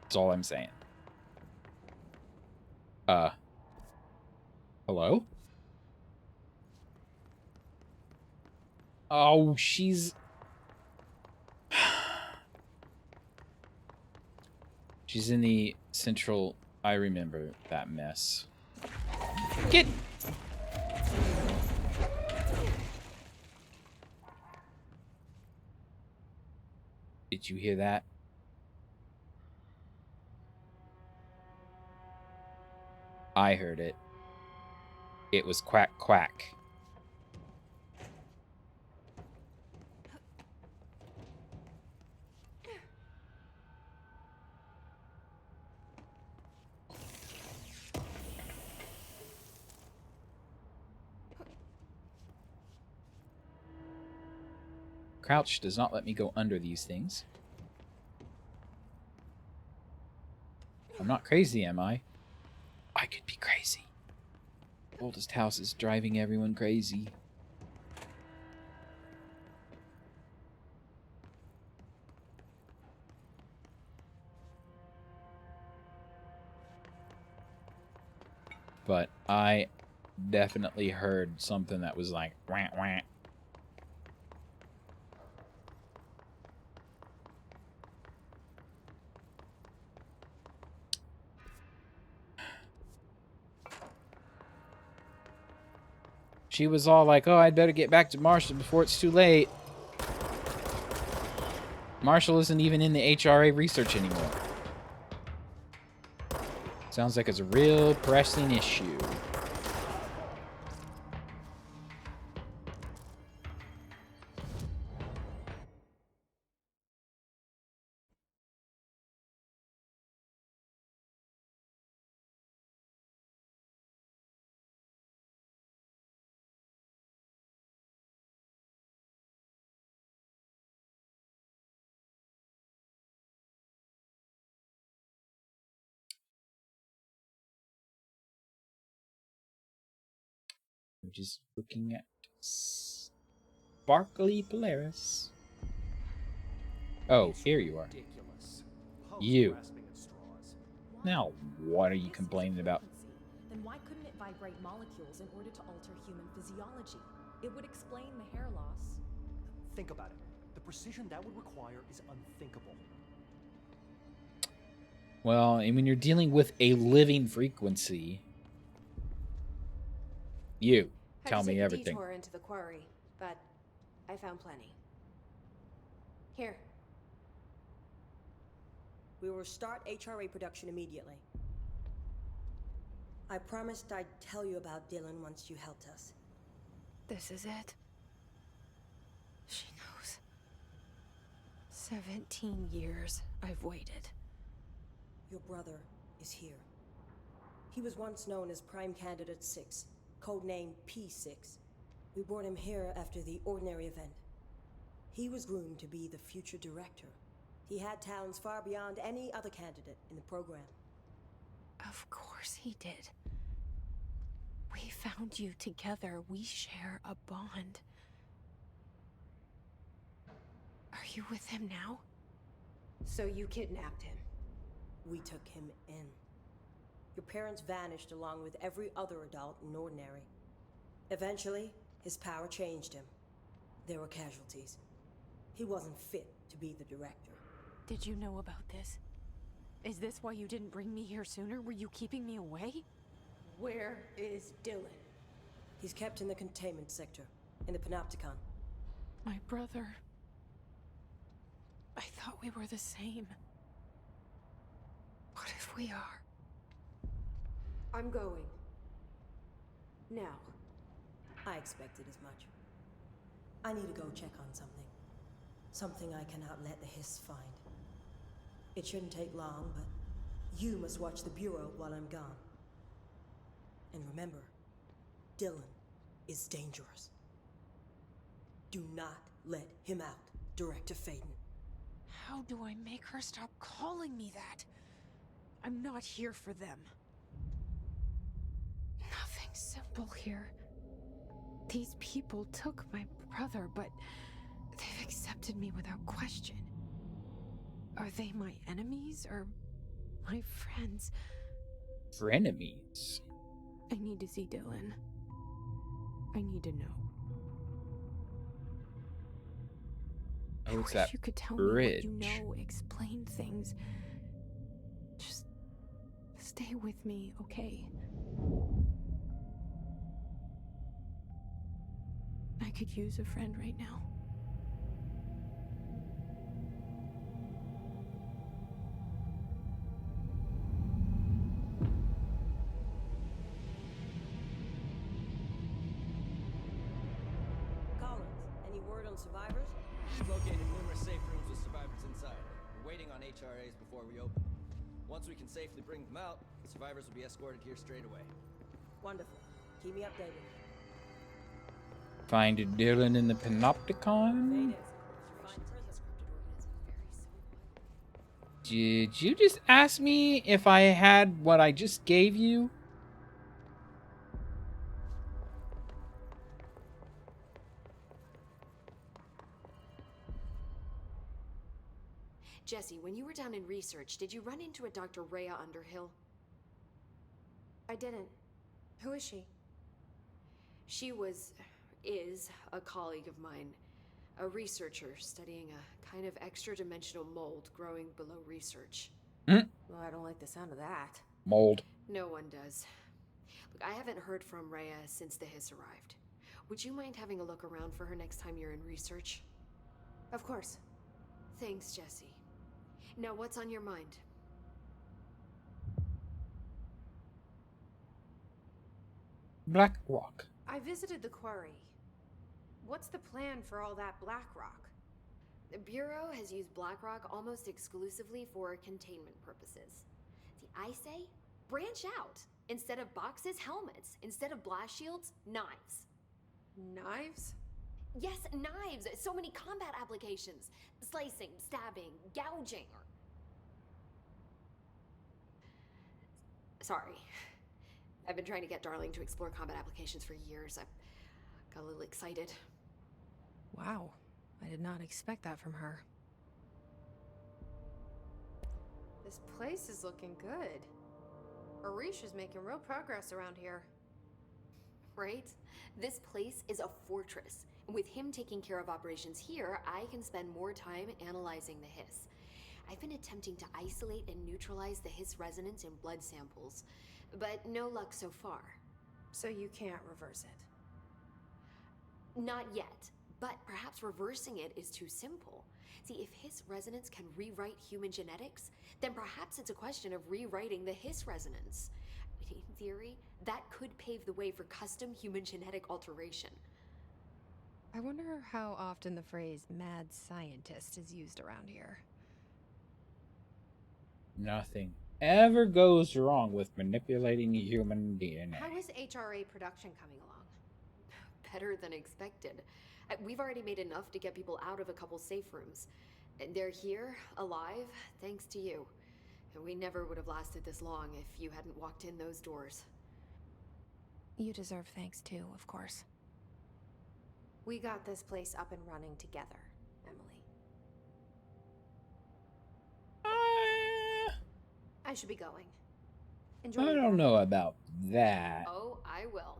That's all I'm saying. Hello? Oh, she's... She's in the central... I remember that mess. Get... Did you hear that? I heard it. It was quack quack. Crouch does not let me go under these things. I'm not crazy, am I? I could be crazy. Oldest house is driving everyone crazy. But I definitely heard something that was like, wah, wah. She was all like, oh, I'd better get back to Marshall before it's too late. Marshall isn't even in the HRA research anymore. Sounds like it's a real pressing issue. I'm just looking at Sparkly Polaris. Oh, here you are. You. Now, what are you complaining about? Then why couldn't it vibrate molecules in order to alter human physiology? It would explain the hair loss. Think about it. The precision that would require is unthinkable. Well, and when you're dealing with a living frequency, you tell me everything. Detour into the quarry, but I found plenty. Here. We will start HRA production immediately. I promised I'd tell you about Dylan once you helped us. This is it. She knows. 17 years I've waited. Your brother is here. He was once known as Prime Candidate 6, codename P6. We brought him here after the Ordinary event. He was groomed to be the future director. He had talents far beyond any other candidate in the program. Of course he did. We found you together. We share a bond. Are you with him now? So you kidnapped him? We took him in. Your parents vanished along with every other adult in Ordinary. Eventually, his power changed him. There were casualties. He wasn't fit to be the director. Did you know about this? Is this why you didn't bring me here sooner? Were you keeping me away? Where is Dylan? He's kept in the containment sector, in the Panopticon. My brother. I thought we were the same. What if we are? I'm going. Now. I expected as much. I need to go check on something. Something I cannot let the Hiss find. It shouldn't take long, but you must watch the Bureau while I'm gone. And remember, Dylan is dangerous. Do not let him out, Director Faden. How do I make her stop calling me that? I'm not here for them. Nothing simple here. These people took my brother, but they've accepted me without question. Are they my enemies or my friends? Frenemies. I need to see Dylan. I need to know. Oh, I it's wish that you could tell bridge. me what you know, explain things. Just stay with me, okay? I could use a friend right now. Collins, any word on survivors? We've located numerous safe rooms with survivors inside. We're waiting on HRAs before we open them. Once we can safely bring them out, the survivors will be escorted here straight away. Wonderful. Keep me updated. Find Dylan in the Panopticon? Did you just ask me if I had what I just gave you? Jesse, when you were down in research, did you run into a Dr. Rhea Underhill? I didn't. Who is she? She is a colleague of mine. A researcher studying a kind of extra-dimensional mold growing below research. Well, I don't like the sound of that. Mold. No one does. Look, I haven't heard from Rhea since the Hiss arrived. Would you mind having a look around for her next time you're in research? Of course. Thanks, Jesse. Now, what's on your mind? Black Rock. I visited the quarry. What's the plan for all that Black Rock? The Bureau has used Blackrock almost exclusively for containment purposes. See, I say, branch out. Instead of boxes, helmets. Instead of blast shields, knives. Knives? Yes, knives! So many combat applications. Slicing, stabbing, gouging. Sorry. I've been trying to get Darling to explore combat applications for years. I got a little excited. Wow. I did not expect that from her. This place is looking good. Arish is making real progress around here. Right? This place is a fortress. And with him taking care of operations here, I can spend more time analyzing the Hiss. I've been attempting to isolate and neutralize the Hiss resonance in blood samples, but no luck so far. So you can't reverse it? Not yet, but perhaps reversing it is too simple. See, if Hiss resonance can rewrite human genetics, then perhaps it's a question of rewriting the Hiss resonance. In theory, that could pave the way for custom human genetic alteration. I wonder how often the phrase mad scientist is used around here. Nothing ever goes wrong with manipulating human DNA. How is HRA production coming along? Better than expected. We've already made enough to get people out of a couple safe rooms. They're here, alive, thanks to you. We never would have lasted this long if you hadn't walked in those doors. You deserve thanks too, of course. We got this place up and running together, Emily. I should be going. Enjoy. I don't know about that. Oh, I will.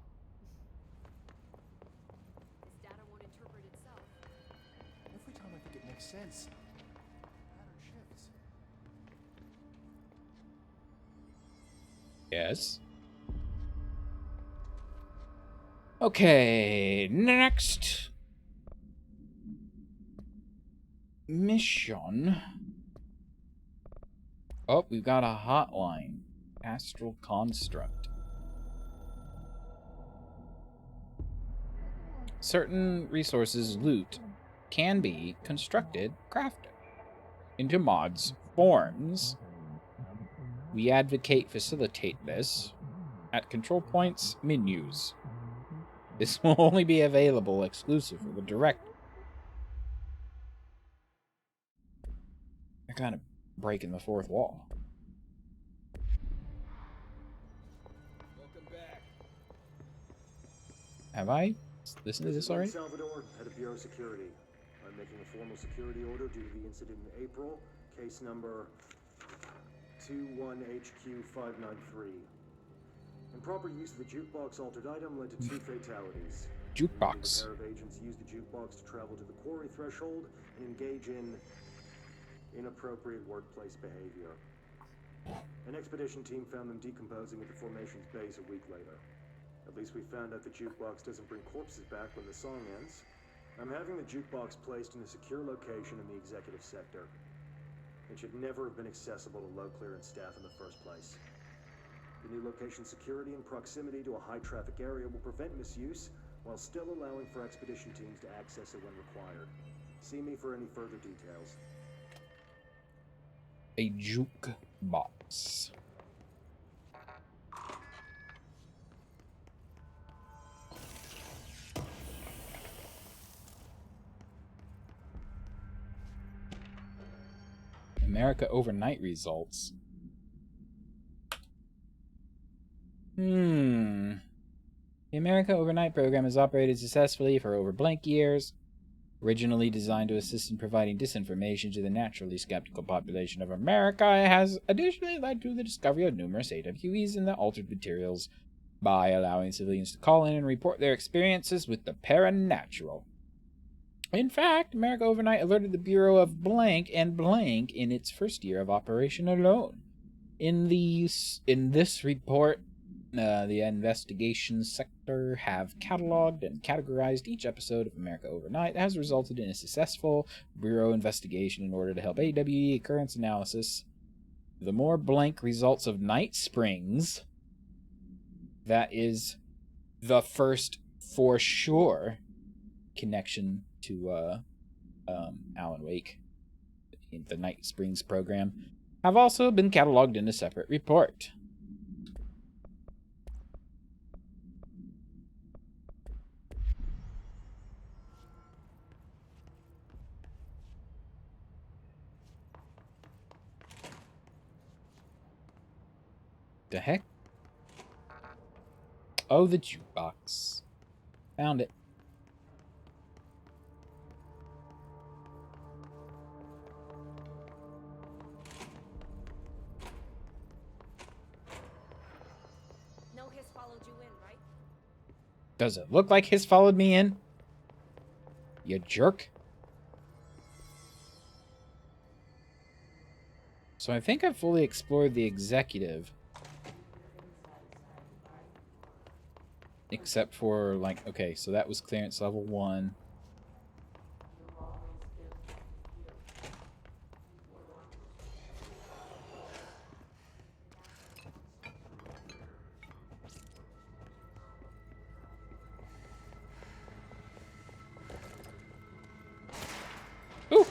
This data won't interpret itself. Every time I think it makes sense, pattern shifts. Yes. Okay, next mission. Oh, we've got a hotline. Astral construct. Certain resources, loot, can be constructed, crafted into mods, forms. We advocate facilitate this at control points, menus. This will only be available exclusive for the direct. They're kind of breaking the fourth wall. Welcome back. Have I listened to this already? Salvador, head of Bureau Security. I'm making a formal security order due to the incident in April. Case number 21HQ593. Improper use of the jukebox altered item led to 2 fatalities. Jukebox. A pair of agents used the jukebox to travel to the quarry threshold and engage in inappropriate workplace behavior. An expedition team found them decomposing at the formation's base a week later. At least we found out the jukebox doesn't bring corpses back when the song ends. I'm having the jukebox placed in a secure location in the executive sector. It should never have been accessible to low clearance staff in the first place. The new location's security and proximity to a high-traffic area will prevent misuse, while still allowing for expedition teams to access it when required. See me for any further details. A jukebox. America overnight results. The America Overnight program has operated successfully for over blank years. Originally designed to assist in providing disinformation to the naturally skeptical population of America, it has additionally led to the discovery of numerous AWEs in the altered materials by allowing civilians to call in and report their experiences with the paranatural. In fact, America Overnight alerted the Bureau of blank and blank in its first year of operation alone. In this report, the investigation sector have cataloged and categorized each episode of America Overnight that has resulted in a successful Bureau investigation in order to help AWE occurrence analysis. The more blank results of Night Springs, that is the first for sure connection to Alan Wake, the Night Springs program, have also been cataloged in a separate report. The heck? Oh, the jukebox. Found it. No hiss followed you in, right? Does it look like his followed me in? You jerk. So I think I've fully explored the executive. Except for, like, okay, so that was clearance level 1. Ooh!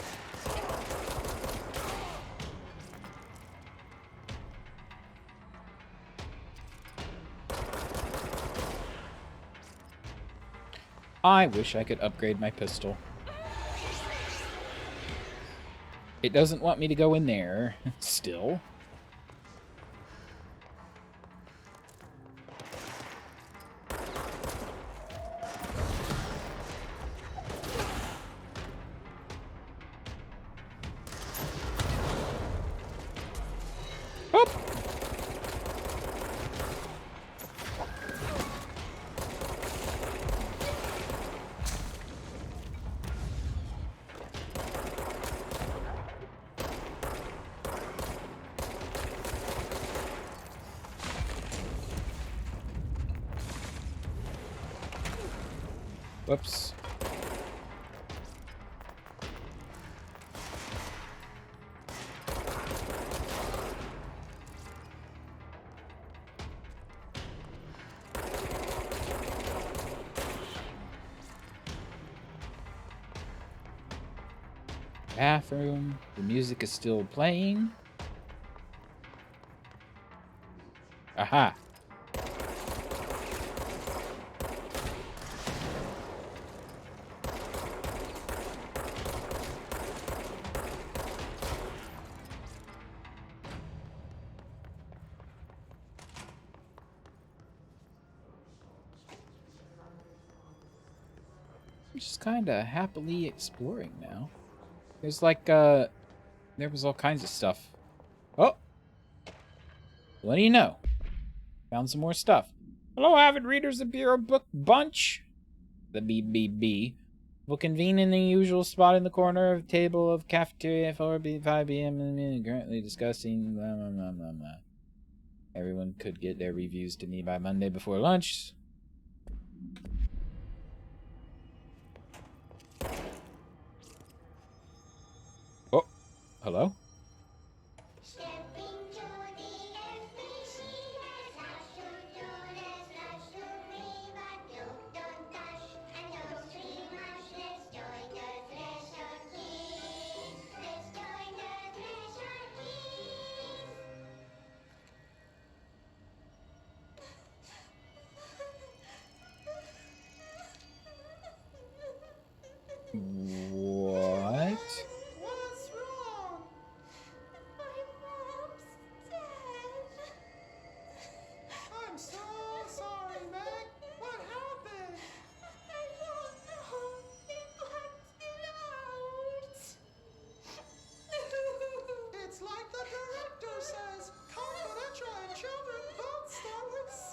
I wish I could upgrade my pistol. It doesn't want me to go in there, still. Whoops. Bathroom. The music is still playing. Aha. I'm just kind of happily exploring now. There's like, there was all kinds of stuff. Oh! What do you know? Found some more stuff. Hello, avid readers of Bureau Book Bunch. The BBB will convene in the usual spot in the corner of the table of cafeteria at 5 p.m. and currently discussing blah, blah, blah, blah, blah. Everyone could get their reviews to me by Monday before lunch. Oh, hello? What? What's wrong? My mom's dead. I'm so sorry, Meg. What happened? I don't know. They blacked it out. It's like the director says. Confidential and children both start with C.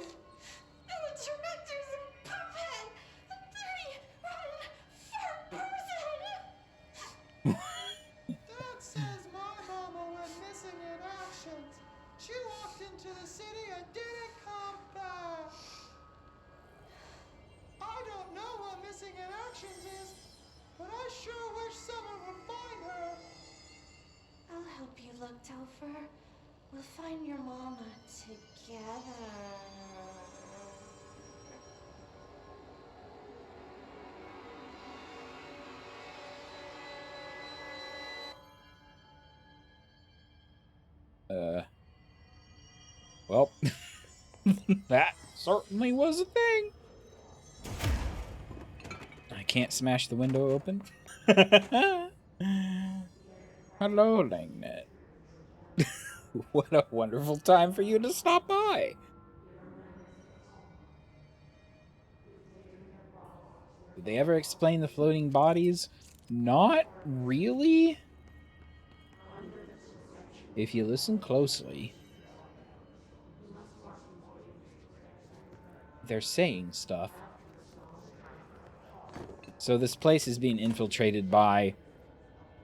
And the director's a puppet. A dirty, rotten, fat person. Dad says my mama went missing in actions. She walked into the city and didn't come back. I don't know what missing in actions is, but I sure wish someone would find her. I'll help you look, Telfer. We'll find your mama together. Well, that certainly was a thing. I can't smash the window open. Hello, Langnet. What a wonderful time for you to stop by. Did they ever explain the floating bodies? Not really. If you listen closely, they're saying stuff. So this place is being infiltrated by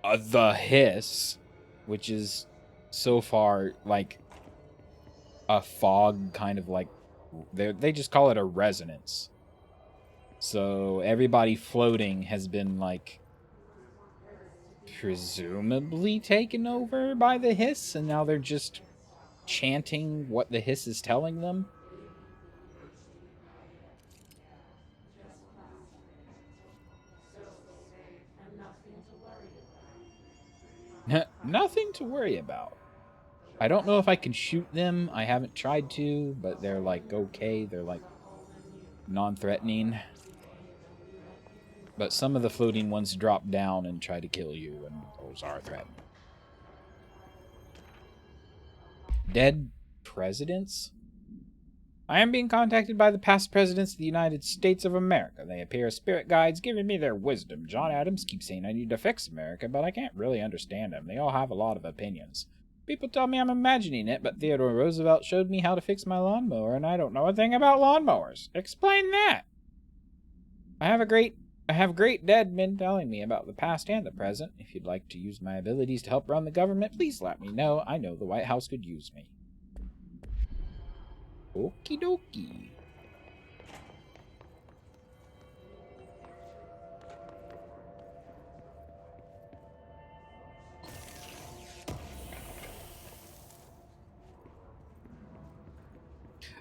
the Hiss, which is so far like a fog, kind of like they just call it a resonance. So everybody floating has been like presumably taken over by the Hiss, and now they're just chanting what the Hiss is telling them. Nothing to worry about. I don't know if I can shoot them. I haven't tried to, but they're like okay. They're like non-threatening. But some of the floating ones drop down and try to kill you, and those are threatening. Dead presidents? I am being contacted by the past presidents of the United States of America. They appear as spirit guides, giving me their wisdom. John Adams keeps saying I need to fix America, but I can't really understand them. They all have a lot of opinions. People tell me I'm imagining it, but Theodore Roosevelt showed me how to fix my lawnmower, and I don't know a thing about lawnmowers. Explain that! I have great dead men telling me about the past and the present. If you'd like to use my abilities to help run the government, please let me know. I know the White House could use me. Okie dokie.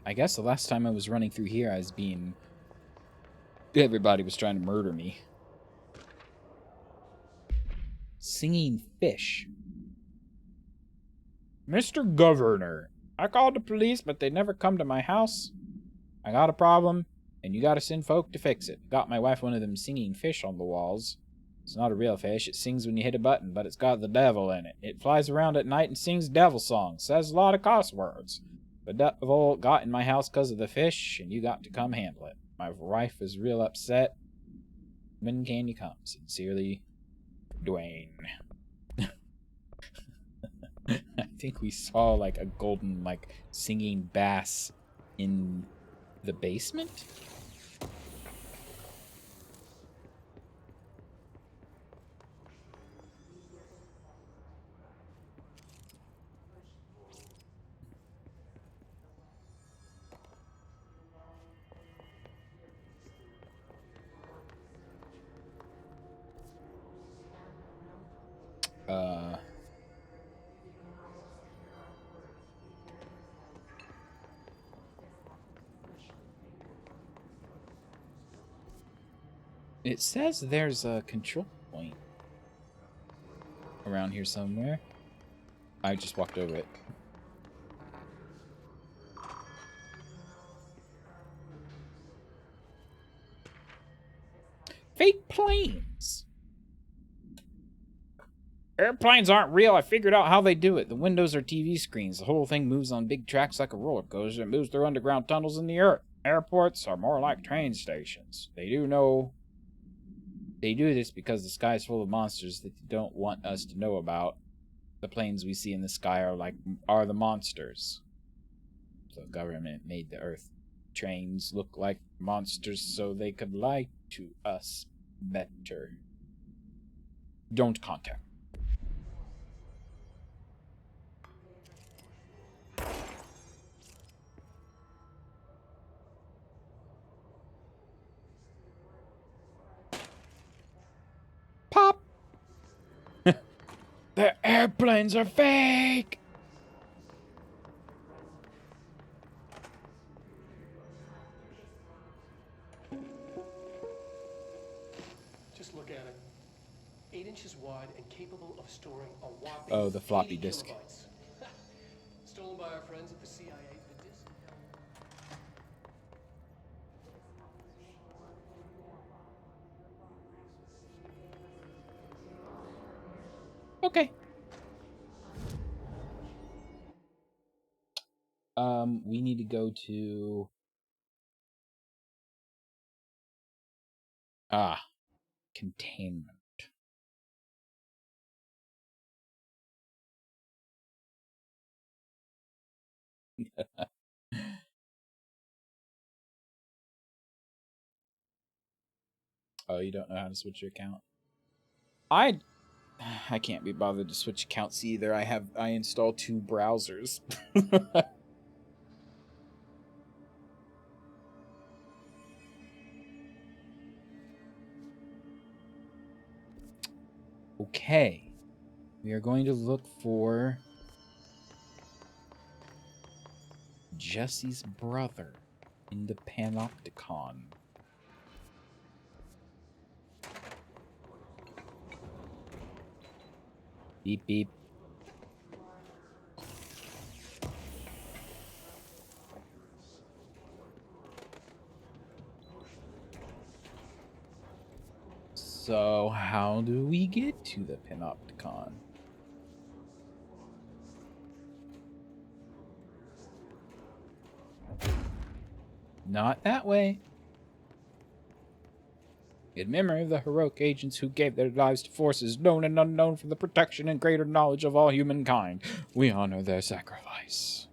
I guess the last time I was running through here, I was being... Everybody was trying to murder me. Singing fish. Mr. Governor, I called the police, but they never come to my house. I got a problem, and you gotta send folk to fix it. Got my wife one of them singing fish on the walls. It's not a real fish. It sings when you hit a button, but it's got the devil in it. It flies around at night and sings devil songs. Says a lot of cuss words. The devil got in my house because of the fish, and you got to come handle it. My wife is real upset. When can you come? Sincerely, Dwayne. I think we saw like a golden like singing bass in the basement. It says there's a control point around here somewhere. I just walked over it. Fake planes! Airplanes aren't real. I figured out how they do it. The windows are TV screens. The whole thing moves on big tracks like a roller coaster. It moves through underground tunnels in the earth. Airports are more like train stations. They do this because the sky is full of monsters that they don't want us to know about. The planes we see in the sky are the monsters. The government made the earth trains look like monsters so they could lie to us better. Don't contact. Pop! The airplanes are fake! Just look at it. 8 inches wide and capable of storing a whopping Oh, the floppy 80 disk. kilobytes. Stolen by our friends at the CIA. The disk. Okay. We need to go to... containment. Oh, you don't know how to switch your account? I can't be bothered to switch accounts either. I installed 2 browsers. Okay. We are going to look for Jesse's brother in the Panopticon. Beep, beep. So, how do we get to the Panopticon? Not that way. In memory of the heroic agents who gave their lives to forces known and unknown for the protection and greater knowledge of all humankind, we honor their sacrifice.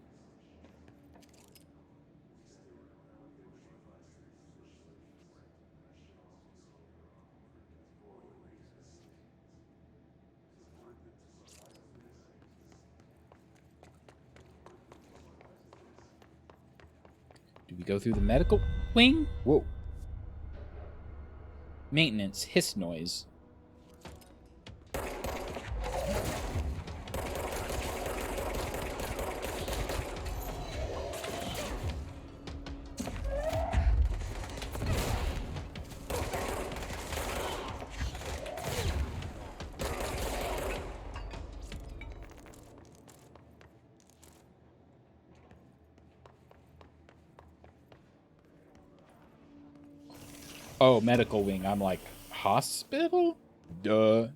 Do we go through the medical wing? Whoa. Maintenance, hiss noise. Oh, medical wing. I'm like, hospital? Duh.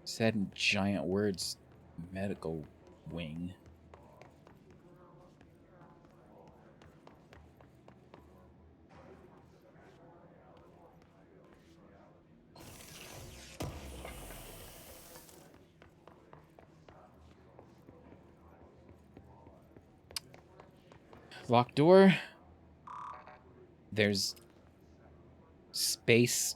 Said in giant words, medical wing. Locked door. There's space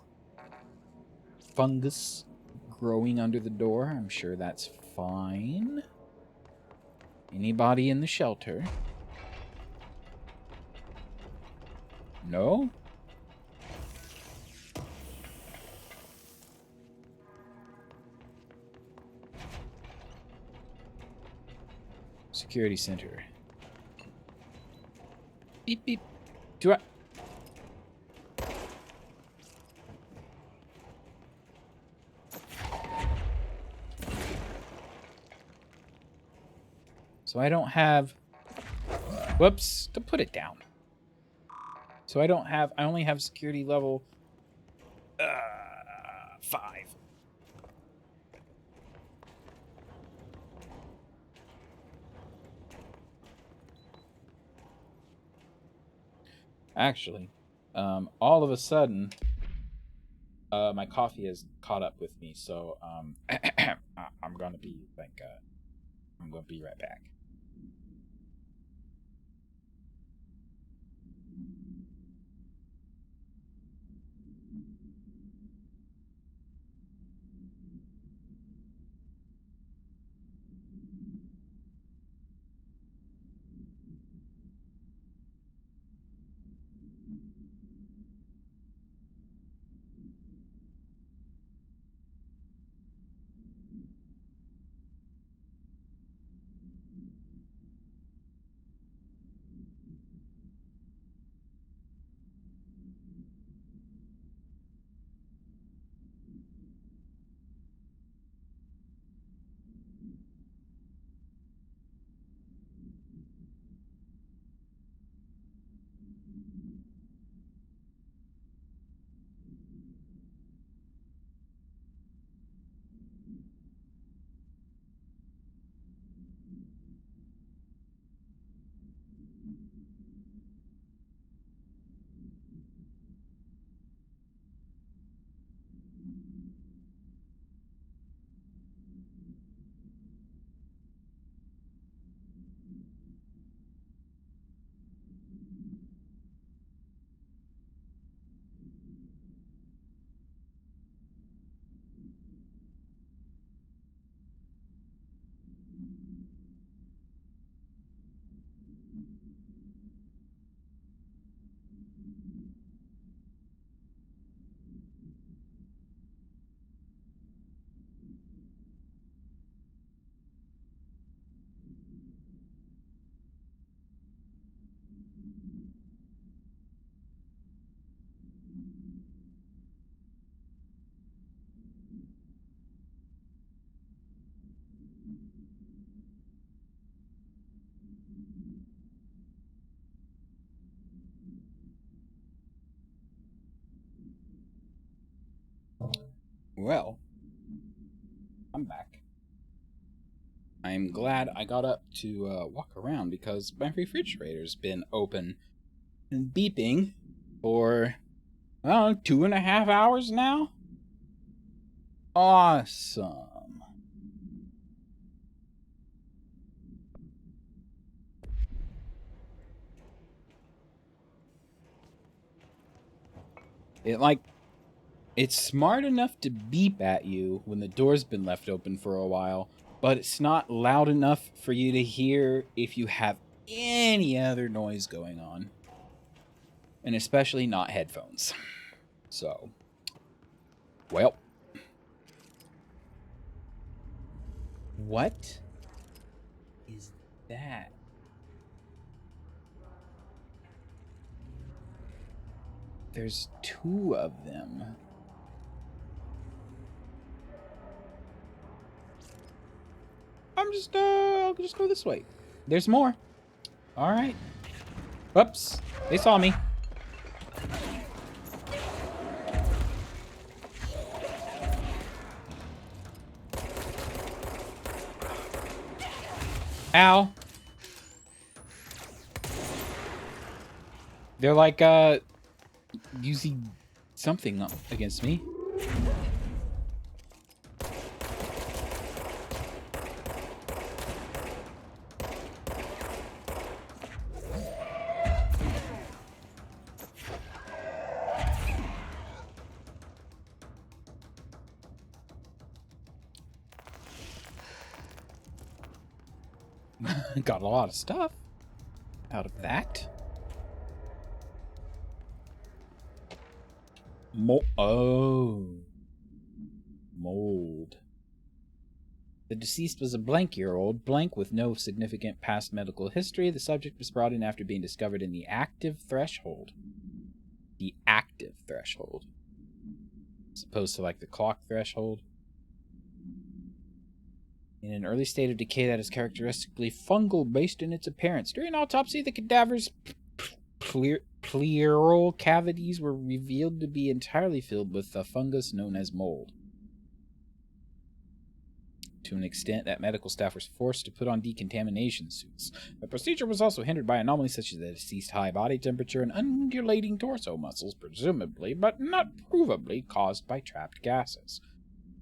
fungus growing under the door. I'm sure that's fine. Anybody in the shelter? No? Security center. Beep, beep. Do I... So I don't have... Whoops. To put it down. So I don't have... I only have security level... 5. Actually, all of a sudden, my coffee has caught up with me, so I'm gonna be like, I'm gonna be right back. Well, I'm back. I'm glad I got up to walk around because my refrigerator's been open and beeping for, I don't know, 2.5 hours now? Awesome. It's smart enough to beep at you when the door's been left open for a while, but it's not loud enough for you to hear if you have any other noise going on. And especially not headphones. So, well. What is that? There's 2 of them. I'll just go this way. There's more. All right. Whoops. They saw me. Ow. They're like, using something against me. Got a lot of stuff out of that. Mold. The deceased was a blank-year-old, blank with no significant past medical history. The subject was brought in after being discovered in the active threshold. The active threshold. As opposed to like the clock threshold. In an early state of decay that is characteristically fungal based in its appearance. During autopsy, the cadaver's pleural cavities were revealed to be entirely filled with a fungus known as mold. To an extent that medical staff was forced to put on decontamination suits. The procedure was also hindered by anomalies such as the deceased high body temperature and undulating torso muscles, presumably, but not provably, caused by trapped gases.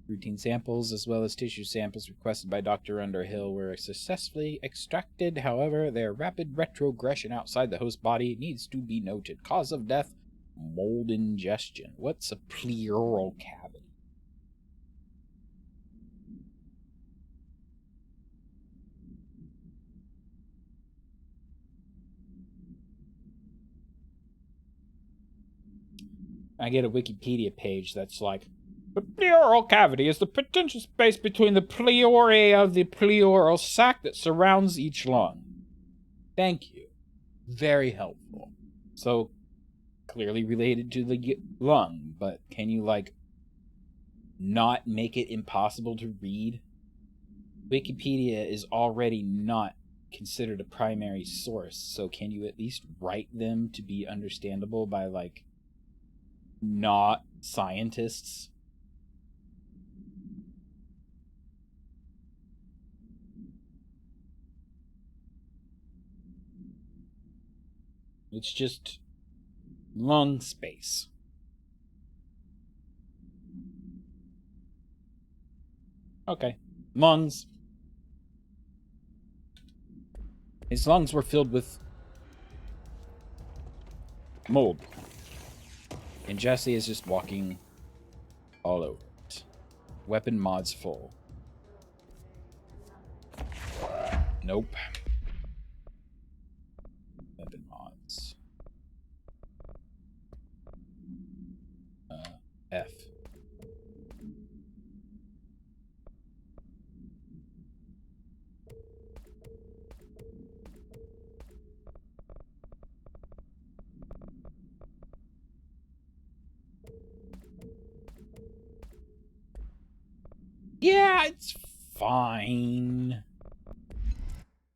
Routine samples, as well as tissue samples requested by Dr. Underhill, were successfully extracted. However, their rapid retrogression outside the host body needs to be noted. Cause of death, mold ingestion. What's a pleural cavity? I get a Wikipedia page that's like, the pleural cavity is the potential space between the pleurae of the pleural sac that surrounds each lung. Thank you. Very helpful. So, clearly related to the lung, but can you, like, not make it impossible to read? Wikipedia is already not considered a primary source, so can you at least write them to be understandable by, like, not scientists? It's just lung space. Okay. Lungs. His lungs were filled with mold. And Jesse is just walking all over it. Weapon mods full. Nope. Weapon mods. F. Yeah, it's fine.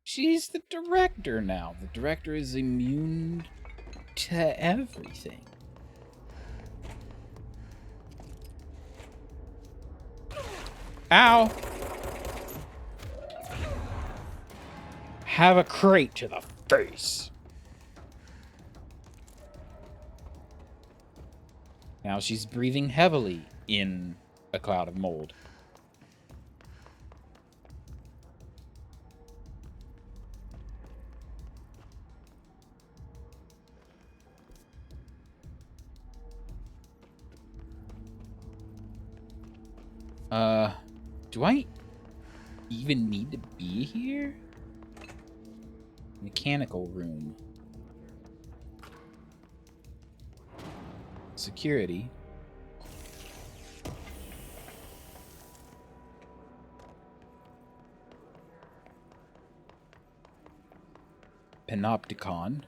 She's the director now. The director is immune to everything. Ow! Have a crate to the face. Now she's breathing heavily in a cloud of mold. Do I even need to be here? Mechanical room. Security. Panopticon.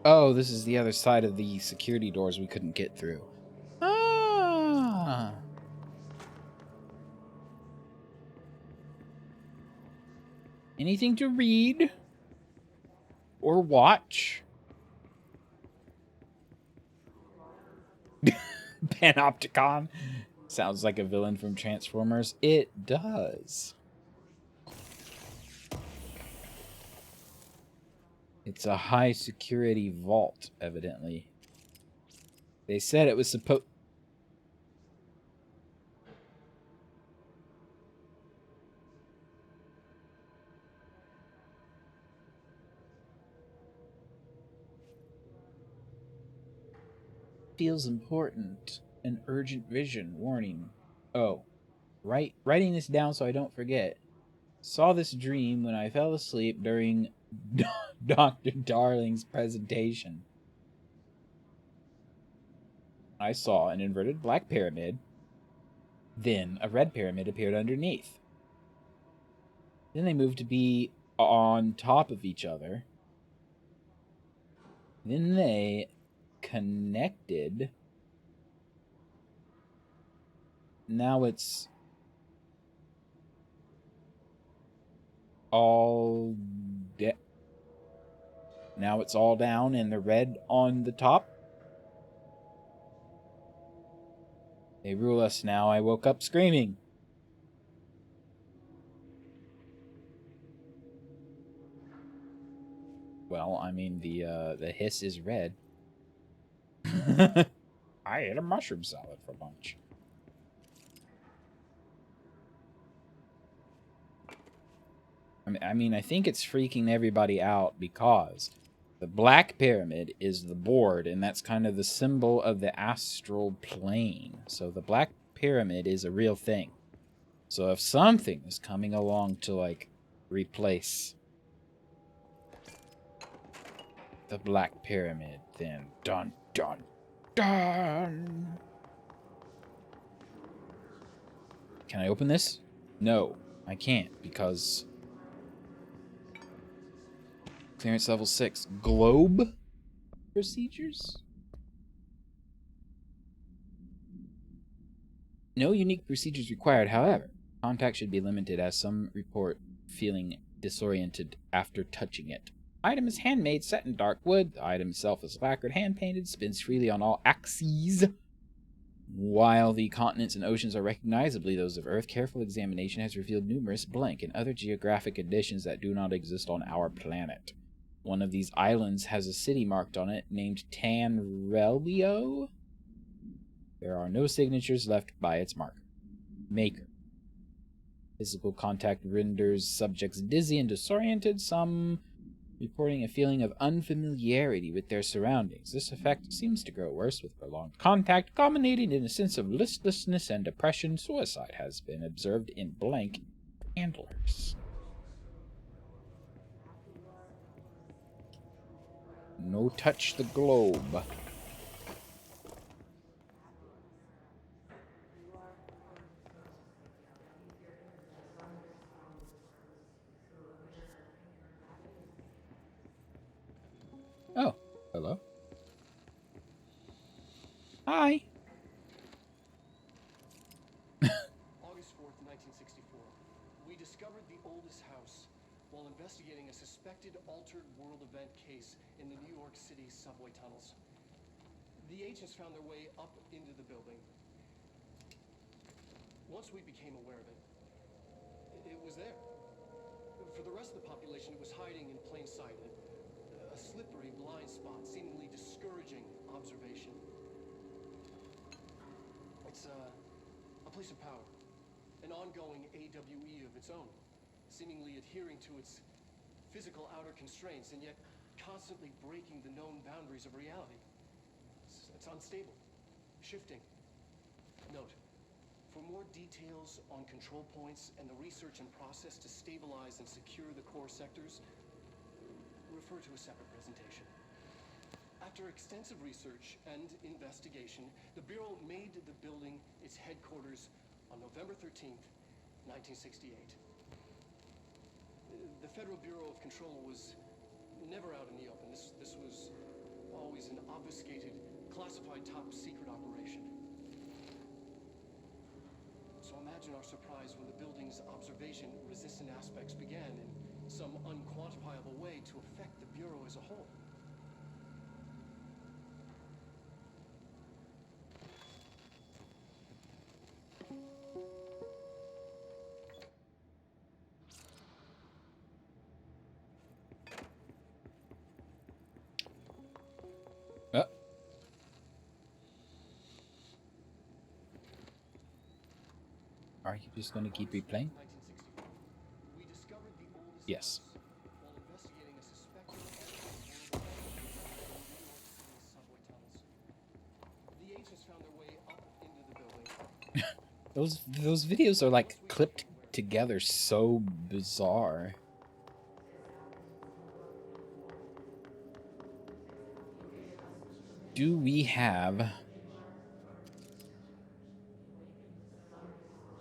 Oh, this is the other side of the security doors we couldn't get through. Ah. Anything to read? Or watch? Panopticon. Sounds like a villain from Transformers. It does. It's a high security vault, evidently. They said it was supposed... Feels important. An urgent vision. Warning. Oh. Writing this down so I don't forget. Saw this dream when I fell asleep during Dr. Darling's presentation. I saw an inverted black pyramid. Then a red pyramid appeared underneath. Then they moved to be on top of each other. Then they connected. Now it's all now it's all down and the red on the top. They rule us now. I woke up screaming. Well, I mean the hiss is red. I ate a mushroom salad for lunch. I mean, I think it's freaking everybody out because the black pyramid is the board, and that's kind of the symbol of the astral plane. So the black pyramid is a real thing. So if something is coming along to, like, replace the black pyramid, then dun dun dun. Can I open this? No, I can't because clearance level 6. Globe procedures? No unique procedures required, however. Contact should be limited as some report feeling disoriented after touching it. Item is handmade, set in dark wood. The item itself is lacquered, hand-painted, spins freely on all axes. While the continents and oceans are recognizably those of Earth, careful examination has revealed numerous blank and other geographic conditions that do not exist on our planet. One of these islands has a city marked on it named Tanrelio. There are no signatures left by its maker. Physical contact renders subjects dizzy and disoriented, some reporting a feeling of unfamiliarity with their surroundings. This effect seems to grow worse with prolonged contact, culminating in a sense of listlessness and depression. Suicide has been observed in blank handlers. No touch the globe. Oh, hello. Hi. August 4th, 1964. We discovered the oldest house while investigating a suspected altered world event case in the New York City subway tunnels. The agents found their way up into the building. Once we became aware of it, it was there. For the rest of the population, it was hiding in plain sight. A slippery blind spot, seemingly discouraging observation. It's a place of power. An ongoing AWE of its own, seemingly adhering to its physical outer constraints and yet constantly breaking the known boundaries of reality. It's unstable, shifting. Note, for more details on control points and the research and process to stabilize and secure the core sectors, refer to a separate presentation. After extensive research and investigation, the Bureau made the building its headquarters on November 13th, 1968. The Federal Bureau of Control was never out in the open. This was always an obfuscated, classified top-secret operation. So imagine our surprise when the building's observation-resistant aspects began in some unquantifiable way to affect the Bureau as a whole. Are you just going to keep replaying? We discovered the oldest Yes. while investigating a suspected in New York City subway tunnels. The agents found their way up into the building. Those videos are like clipped together so bizarre. Do we have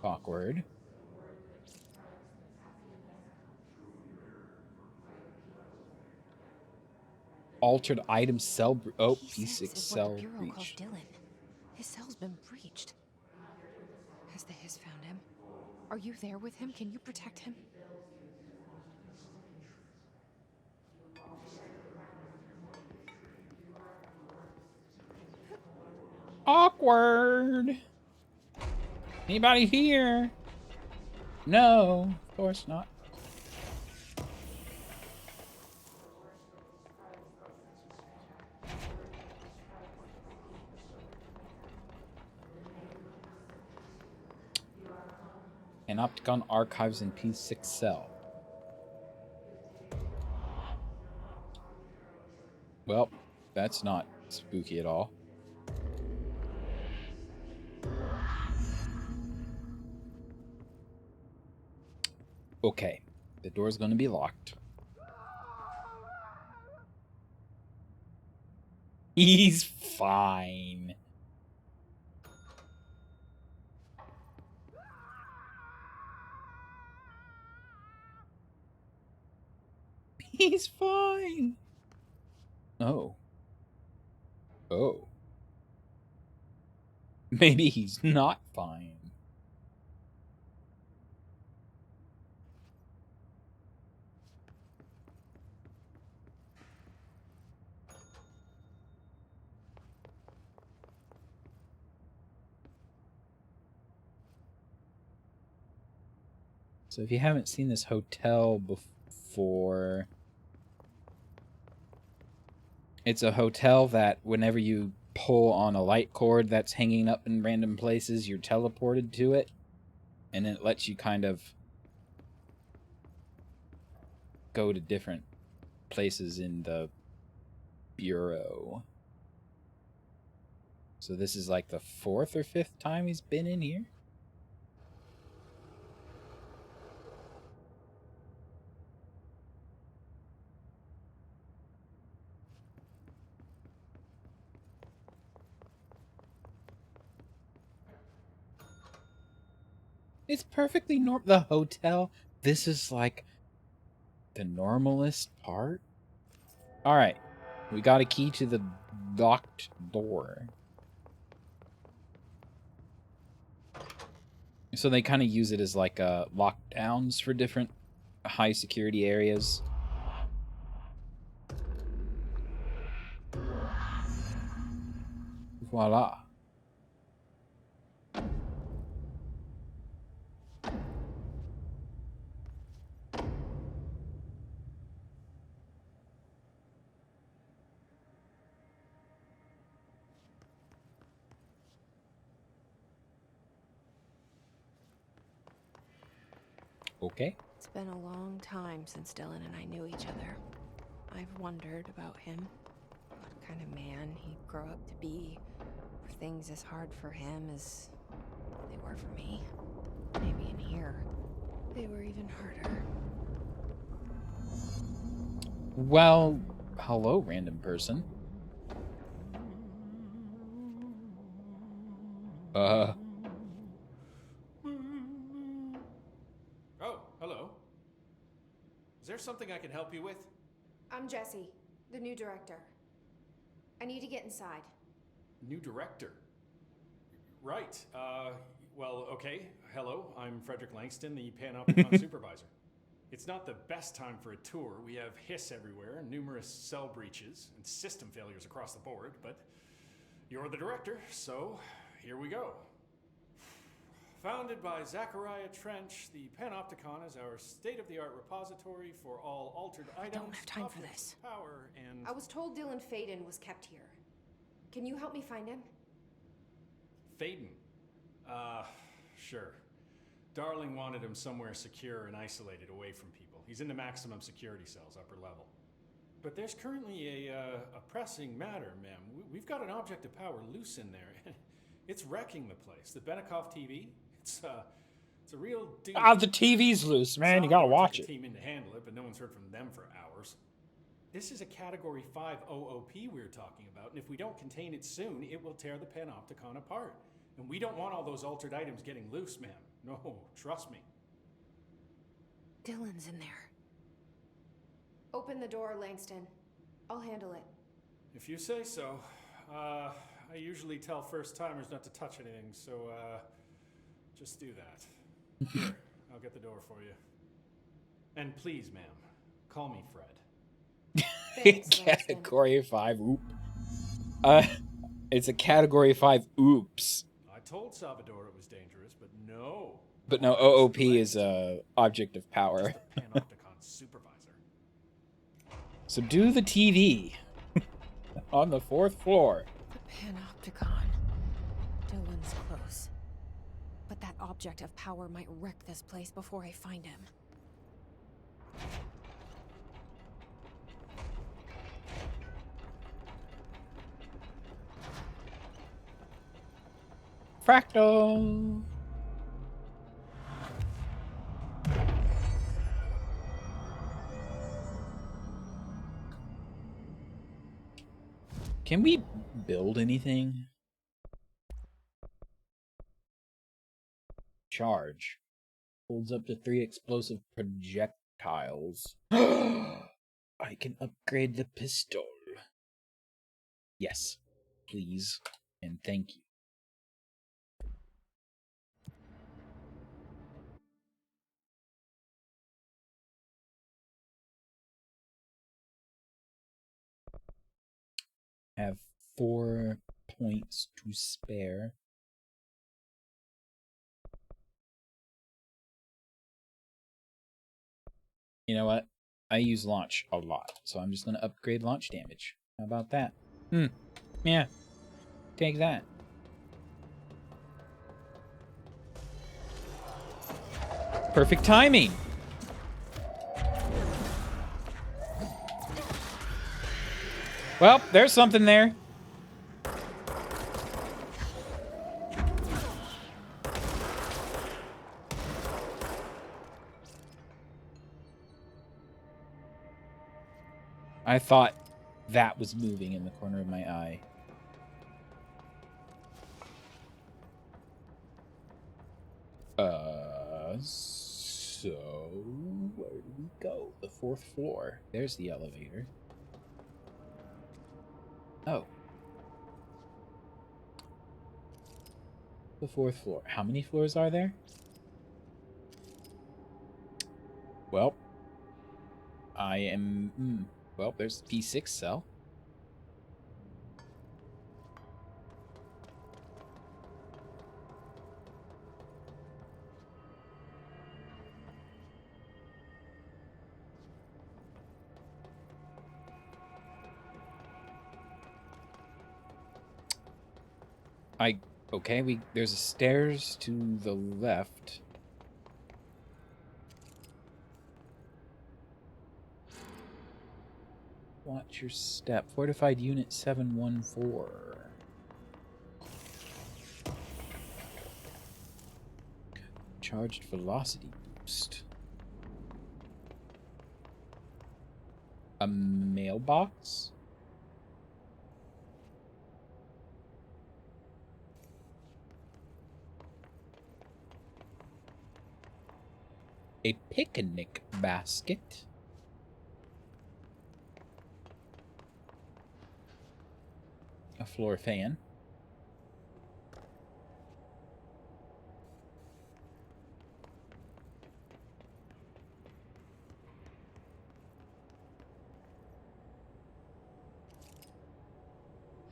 awkward? Altered item cell. Oh, P6 cell what the Bureau calls breach. Dylan. His cell's been breached. Has the Hiss found him? Are you there with him? Can you protect him? Awkward. Anybody here? No, of course not. Panopticon archives in P6 cell. Well, that's not spooky at all. Okay, the door's going to be locked. He's fine. He's fine. Oh. Oh. Maybe he's not fine. So if you haven't seen this hotel before, it's a hotel that whenever you pull on a light cord that's hanging up in random places, you're teleported to it. And it lets you kind of go to different places in the bureau. So this is like the 4th or 5th time he's been in here. It's perfectly normal. The hotel, this is like the normalest part. All right, we got a key to the locked door. So they kind of use it as like lockdowns for different high security areas. Voila. Okay. It's been a long time since Dylan and I knew each other. I've wondered about him. What kind of man he'd grow up to be. Were things as hard for him as they were for me? Maybe in here, they were even harder. Well, hello, random person. Oh, hello. Is there something I can help you with? I'm Jessie, the new director. I need to get inside. New director? Right. Well, okay. Hello, I'm Frederick Langston, the Panopticon supervisor. It's not the best time for a tour. We have hiss everywhere, numerous cell breaches, and system failures across the board, but you're the director, so here we go. Founded by Zachariah Trench, the Panopticon is our state-of-the-art repository for all altered items. I don't have time for this. Power and... I was told Dylan Faden was kept here. Can you help me find him? Faden. Sure. Darling wanted him somewhere secure and isolated away from people. He's in the maximum security cells, upper level. But there's currently a pressing matter, ma'am. We've got an object of power loose in there. It's wrecking the place. The Benikoff TV, it's a real doozy. Ah, the TV's loose, man. You gotta watch it. Team in to handle it, but no one's heard from them for hours. This is a Category 5 OOP we're talking about, and if we don't contain it soon, it will tear the Panopticon apart. And we don't want all those altered items getting loose, ma'am. No, trust me. Dylan's in there. Open the door, Langston. I'll handle it. If you say so. I usually tell first-timers not to touch anything, so, just do that. Here, I'll get the door for you. And please, ma'am, call me Fred. Thanks, Category 5 oop. It's a Category 5 oops. I told Salvador it was dangerous, but no. But no, OOP is a object of power. Just the Panopticon supervisor. So do the TV on the 4th floor. The Panopticon. Dylan's close. But that object of power might wreck this place before I find him. Fractal. Can we build anything? Charge. Holds up to 3 explosive projectiles. I can upgrade the pistol. Yes, please, and thank you. Have 4 points to spare. You know what? I use launch a lot, so I'm just going to upgrade launch damage. How about that? Yeah. Take that. Perfect timing. Well, there's something there. I thought that was moving in the corner of my eye. So where do we go? The 4th floor. There's the elevator. Oh. The 4th floor. How many floors are there? Well, I am... well, there's the P6 cell. Okay, there's a stairs to the left. Watch your step. Fortified Unit 714. Charged velocity boost. A mailbox? A picnic basket. A floor fan.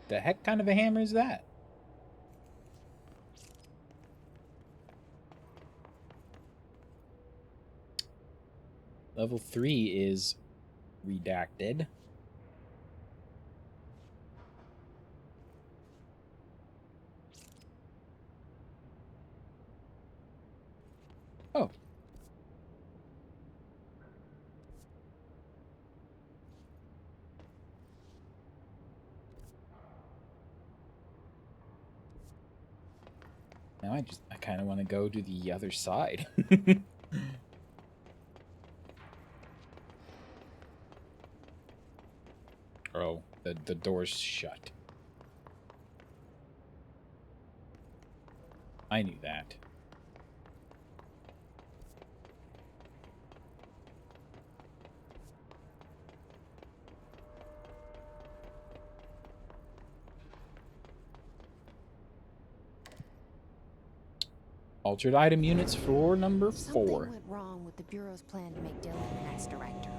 The heck kind of a hammer is that? Level 3 is redacted. Oh. Now I kind of want to go to the other side. Oh, the door's shut. I knew that. Altered item units, floor number 4. Something went wrong with the Bureau's plan to make Dylan the next director.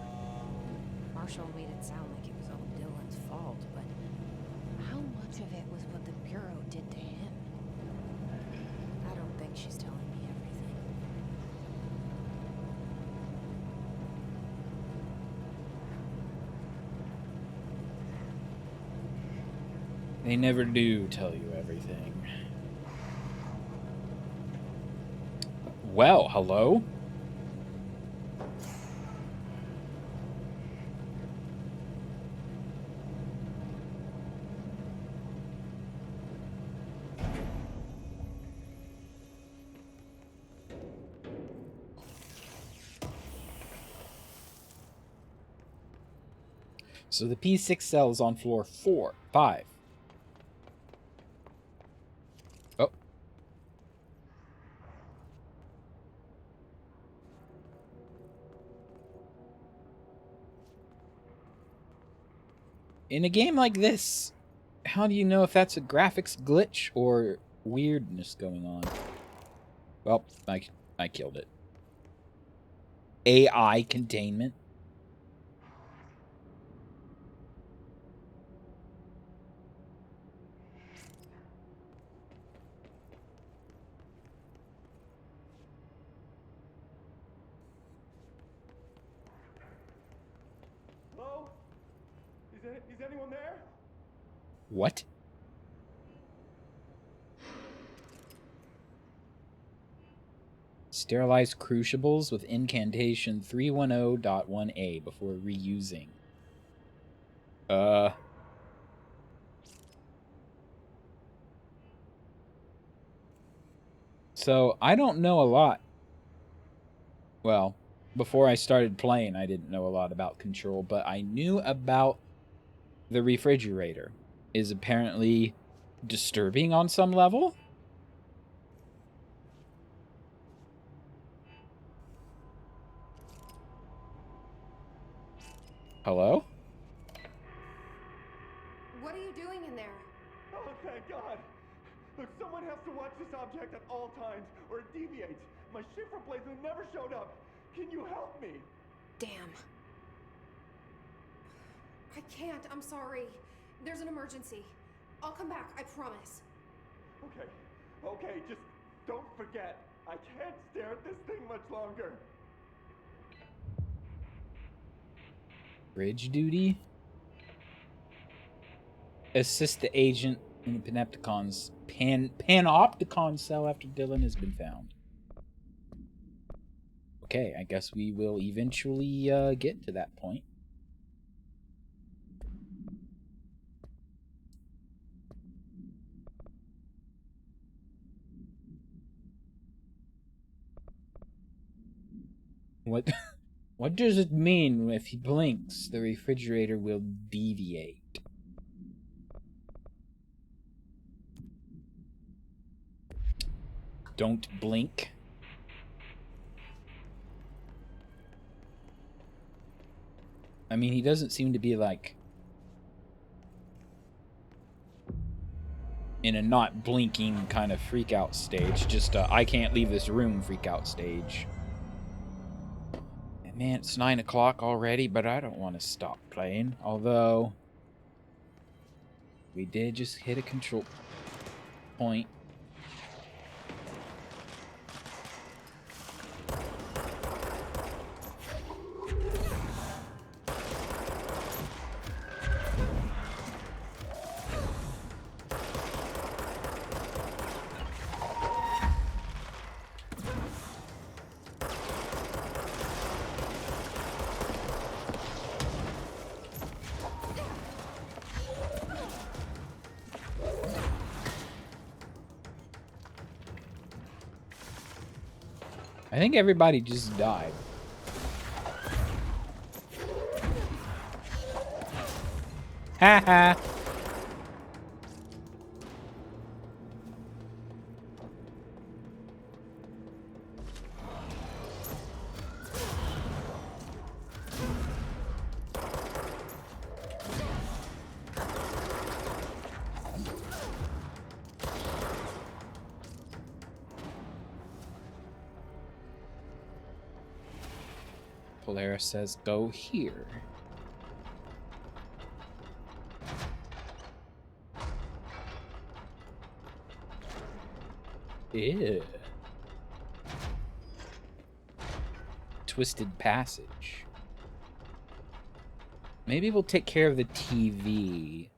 Marshall made it sound like it was all Dylan's fault, but how much of it was what the Bureau did to him? I don't think she's telling me everything. They never do tell you everything. Well, hello? So the P6 cell is on floor 5. Oh. In a game like this, how do you know if that's a graphics glitch or weirdness going on? Well, I killed it. AI containment. Hello? Is anyone there? What? Sterilize crucibles with incantation 310.1a before reusing. So, I don't know a lot. Well, before I started playing, I didn't know a lot about Control, but I knew about the refrigerator is apparently disturbing on some level. Hello? What are you doing in there? Oh, thank God. Look, someone has to watch this object at all times, or it deviates. My shift replacement never showed up. Can you help me? Damn. I can't. I'm sorry. There's an emergency. I'll come back. I promise. Okay, just don't forget. I can't stare at this thing much longer. Bridge duty? Assist the agent in the Panopticon's Panopticon cell after Dylan has been found. Okay, I guess we will eventually get to that point. What does it mean if he blinks, the refrigerator will deviate? Don't blink. I mean, he doesn't seem to be like in a not blinking kind of freak out stage, just I can't leave this room freak out stage. And man, it's 9 o'clock already, but I don't want to stop playing. Although we did just hit a control point. I think everybody just died. Haha. Polaris says go here. Ew. Twisted passage. Maybe we'll take care of the TV.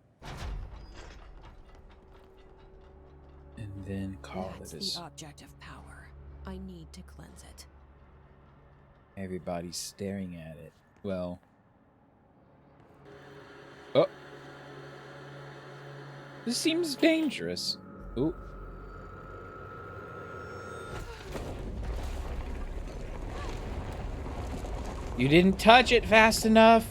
And then call it That's the object of power. I need to cleanse it. Everybody's staring at it. Well. Oh. This seems dangerous. Ooh. You didn't touch it fast enough.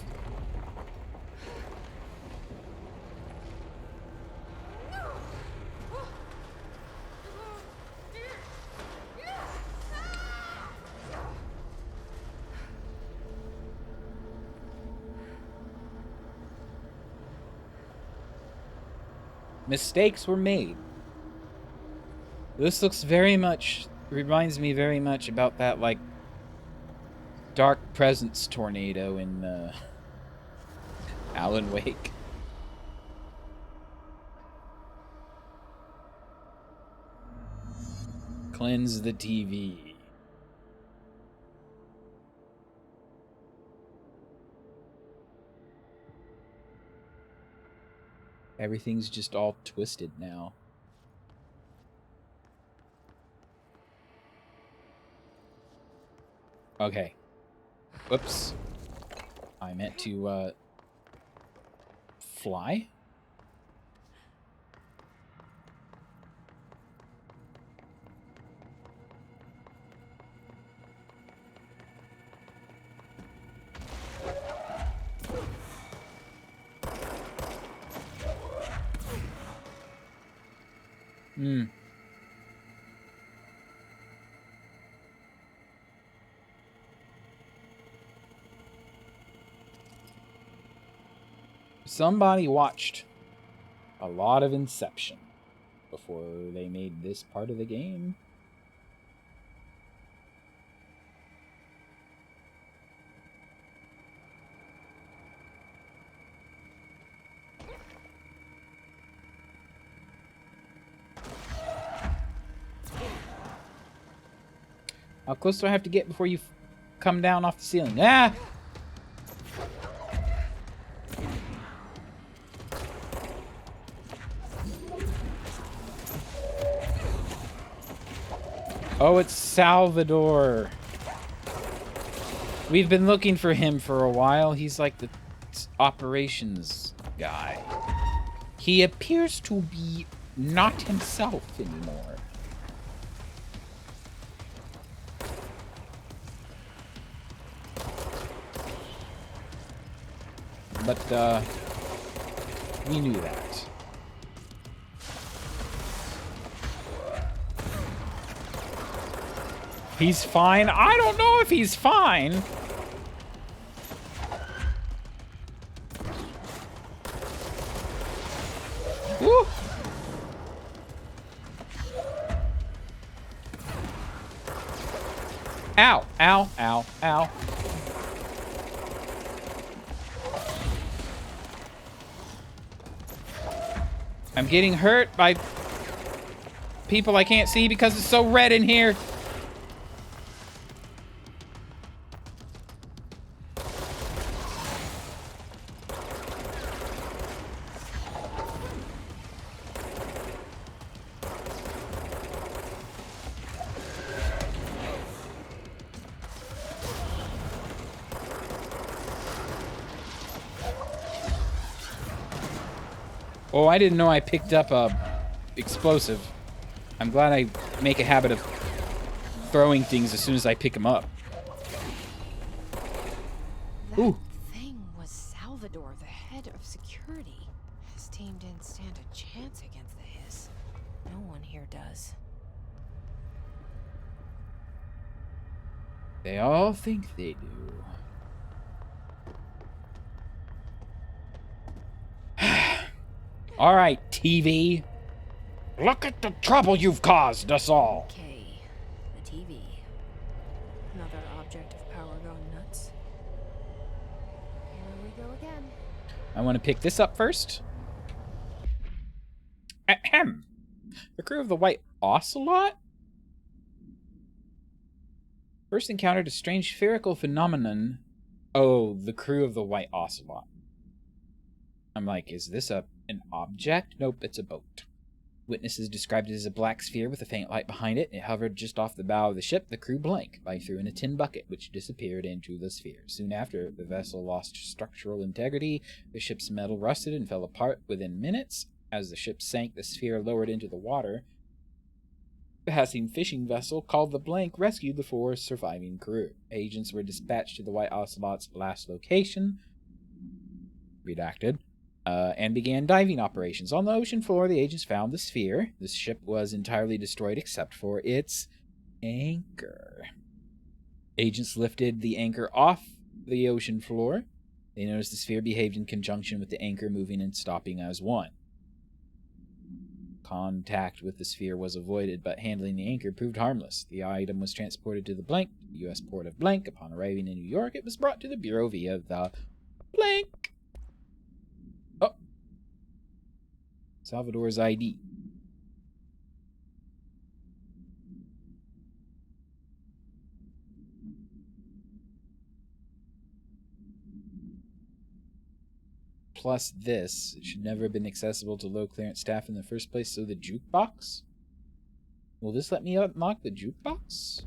Mistakes were made. This looks reminds me very much about that, like, Dark Presence tornado in Alan Wake. Cleanse the TV. Everything's just all twisted now. Okay. Whoops. I meant to, fly? Somebody watched a lot of Inception before they made this part of the game. How close do I have to get before you come down off the ceiling? Ah! Oh, it's Salvador. We've been looking for him for a while. He's like the operations guy. He appears to be not himself anymore. But, we knew that. He's fine? I don't know if he's fine. Woo! Ow, ow, ow, ow. I'm getting hurt by people I can't see because it's so red in here. Oh, I didn't know I picked up a explosive. I'm glad I make a habit of throwing things as soon as I pick them up. Ooh. Thing was Salvador, the head of security. His team didn't stand a chance against the Hiss. No one here does. They all think they do. All right, TV. Look at the trouble you've caused us all. Okay, the TV. Another object of power gone nuts. Here we go again. I want to pick this up first. Ahem. The crew of the White Ocelot first encountered a strange spherical phenomenon. Oh, the crew of the White Ocelot. I'm like, is this an object? Nope, it's a boat. Witnesses described it as a black sphere with a faint light behind it. It hovered just off the bow of the ship. The crew blank. I threw in a tin bucket, which disappeared into the sphere. Soon after, the vessel lost structural integrity. The ship's metal rusted and fell apart within minutes. As the ship sank, the sphere lowered into the water. A passing fishing vessel called the Blank rescued the 4 surviving crew. Agents were dispatched to the White Ocelot's last location, redacted, and began diving operations. On the ocean floor, the agents found the sphere. The ship was entirely destroyed except for its anchor. Agents lifted the anchor off the ocean floor. They noticed the sphere behaved in conjunction with the anchor, moving and stopping as one. Contact with the sphere was avoided, but handling the anchor proved harmless. The item was transported to the Blank, the U.S. port of Blank. Upon arriving in New York, it was brought to the Bureau via the Blank. Oh. Salvador's ID. Plus this. It should never have been accessible to low clearance staff in the first place, so the jukebox? Will this let me unlock the jukebox?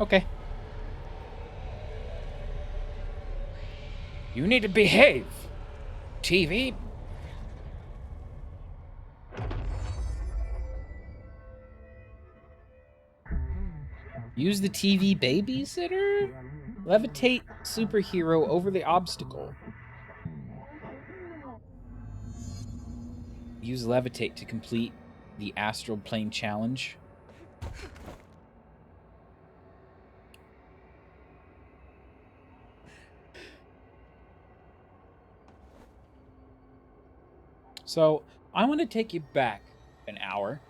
Okay. You need to behave, TV. Use the TV babysitter? Levitate superhero over the obstacle. Use levitate to complete the astral plane challenge. So, I want to take you back an hour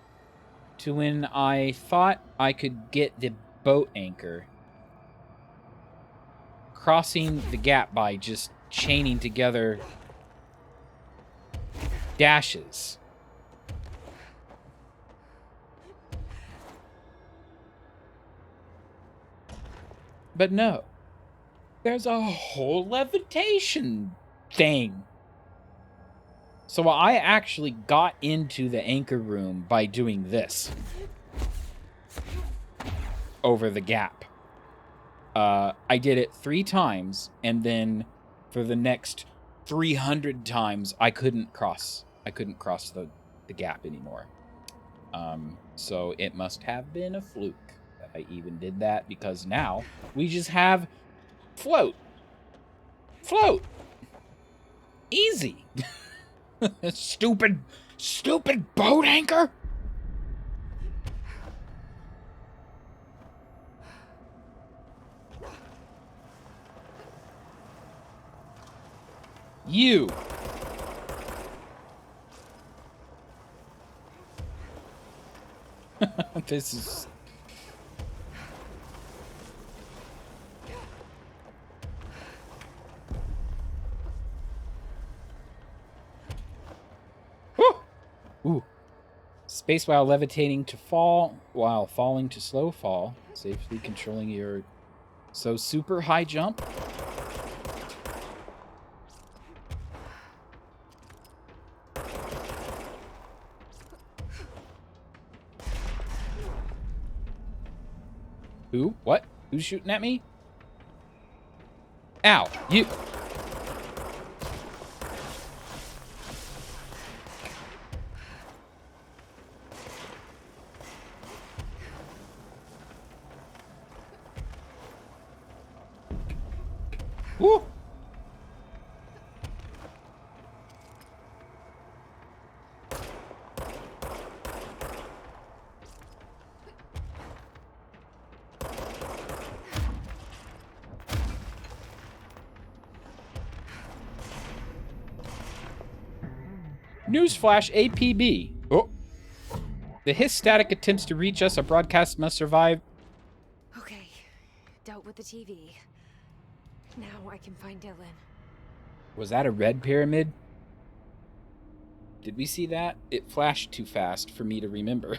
to when I thought I could get the boat anchor, crossing the gap by just chaining together dashes. But no, there's a whole levitation thing. So I actually got into the anchor room by doing this over the gap. I did it 3 times, and then for the next 300 times, I couldn't cross the gap anymore. So it must have been a fluke that I even did that, because now we just have float. Float. Easy. Stupid boat anchor. You. This is... Ooh. Space while levitating to fall, while falling to slow fall, safely controlling your super high jump. Who? What? Who's shooting at me? Ow! You! Woo! Newsflash APB. Oh. The hiss static attempts to reach us. A broadcast must survive. Okay, dealt with the TV. Now I can find Dylan. Was that a red pyramid? Did we see that? It flashed too fast for me to remember.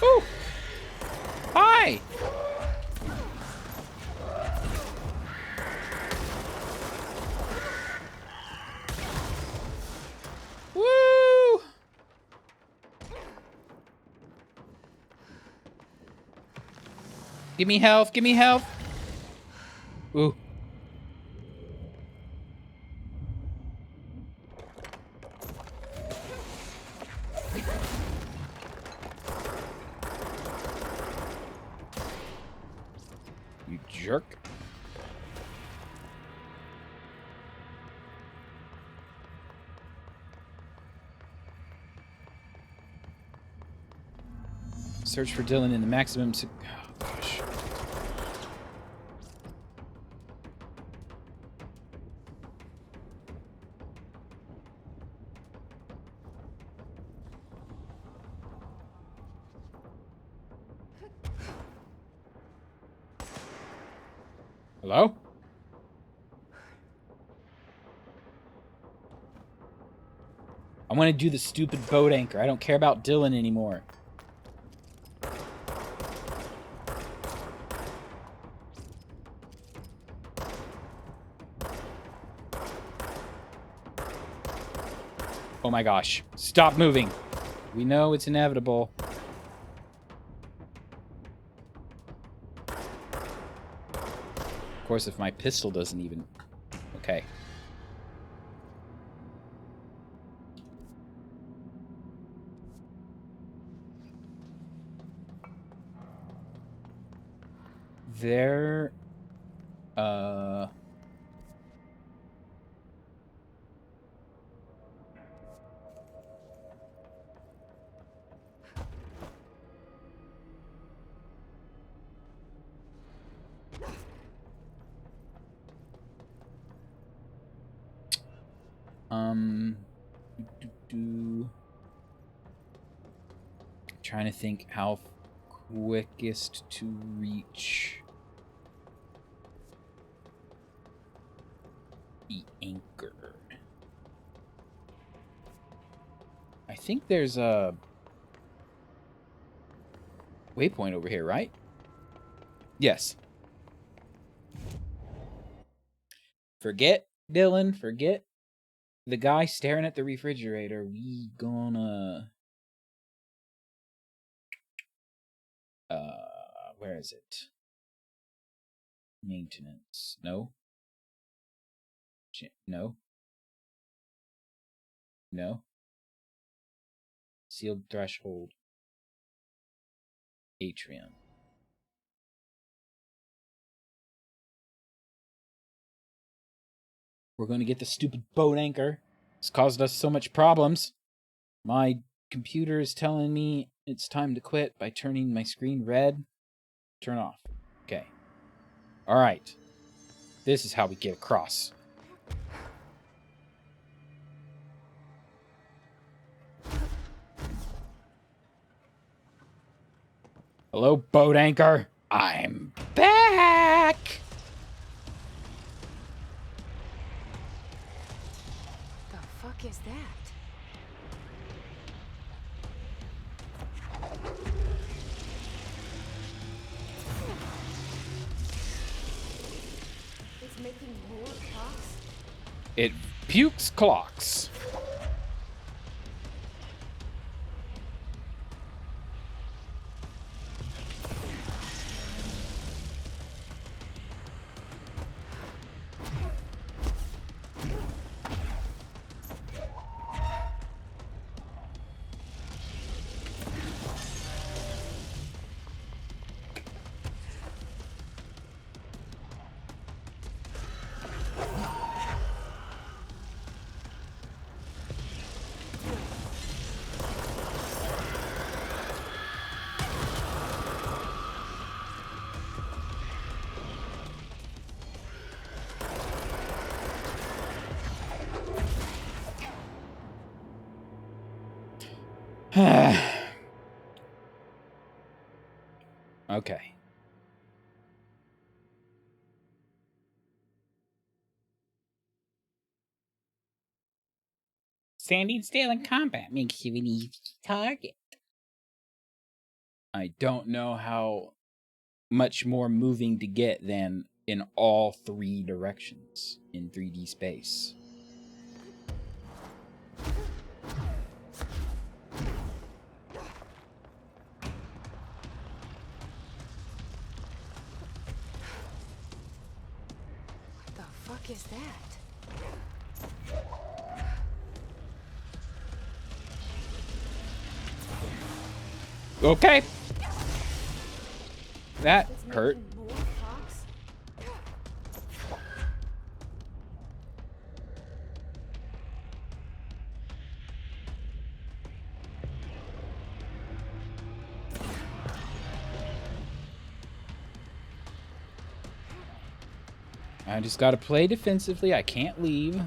Ooh. Hi! Woo! Give me health, give me health. Ooh. You jerk. Search for Dylan in the maximum. Oh, gosh. Hello? I want to do the stupid boat anchor. I don't care about Dylan anymore. Oh my gosh. Stop moving. We know it's inevitable. Of course, if my pistol doesn't even... Okay. There... Trying to think how quickest to reach the anchor. I think there's a waypoint over here, right? Yes. Forget Dylan, forget the guy staring at the refrigerator. We gonna... where is it? Maintenance. No. No. No. Sealed threshold. Atrium. We're going to get the stupid boat anchor. It's caused us so much problems. My computer is telling me it's time to quit by turning my screen red. Turn off. Okay. All right. This is how we get across. Hello, boat anchor. I'm back. The fuck is that? It pukes clocks. Okay. Standing still in combat makes you an easy target. I don't know how much more moving to get than in all 3 directions in 3D space. What the fuck is that? Okay. That hurt. More clocks? I just gotta play defensively. I can't leave.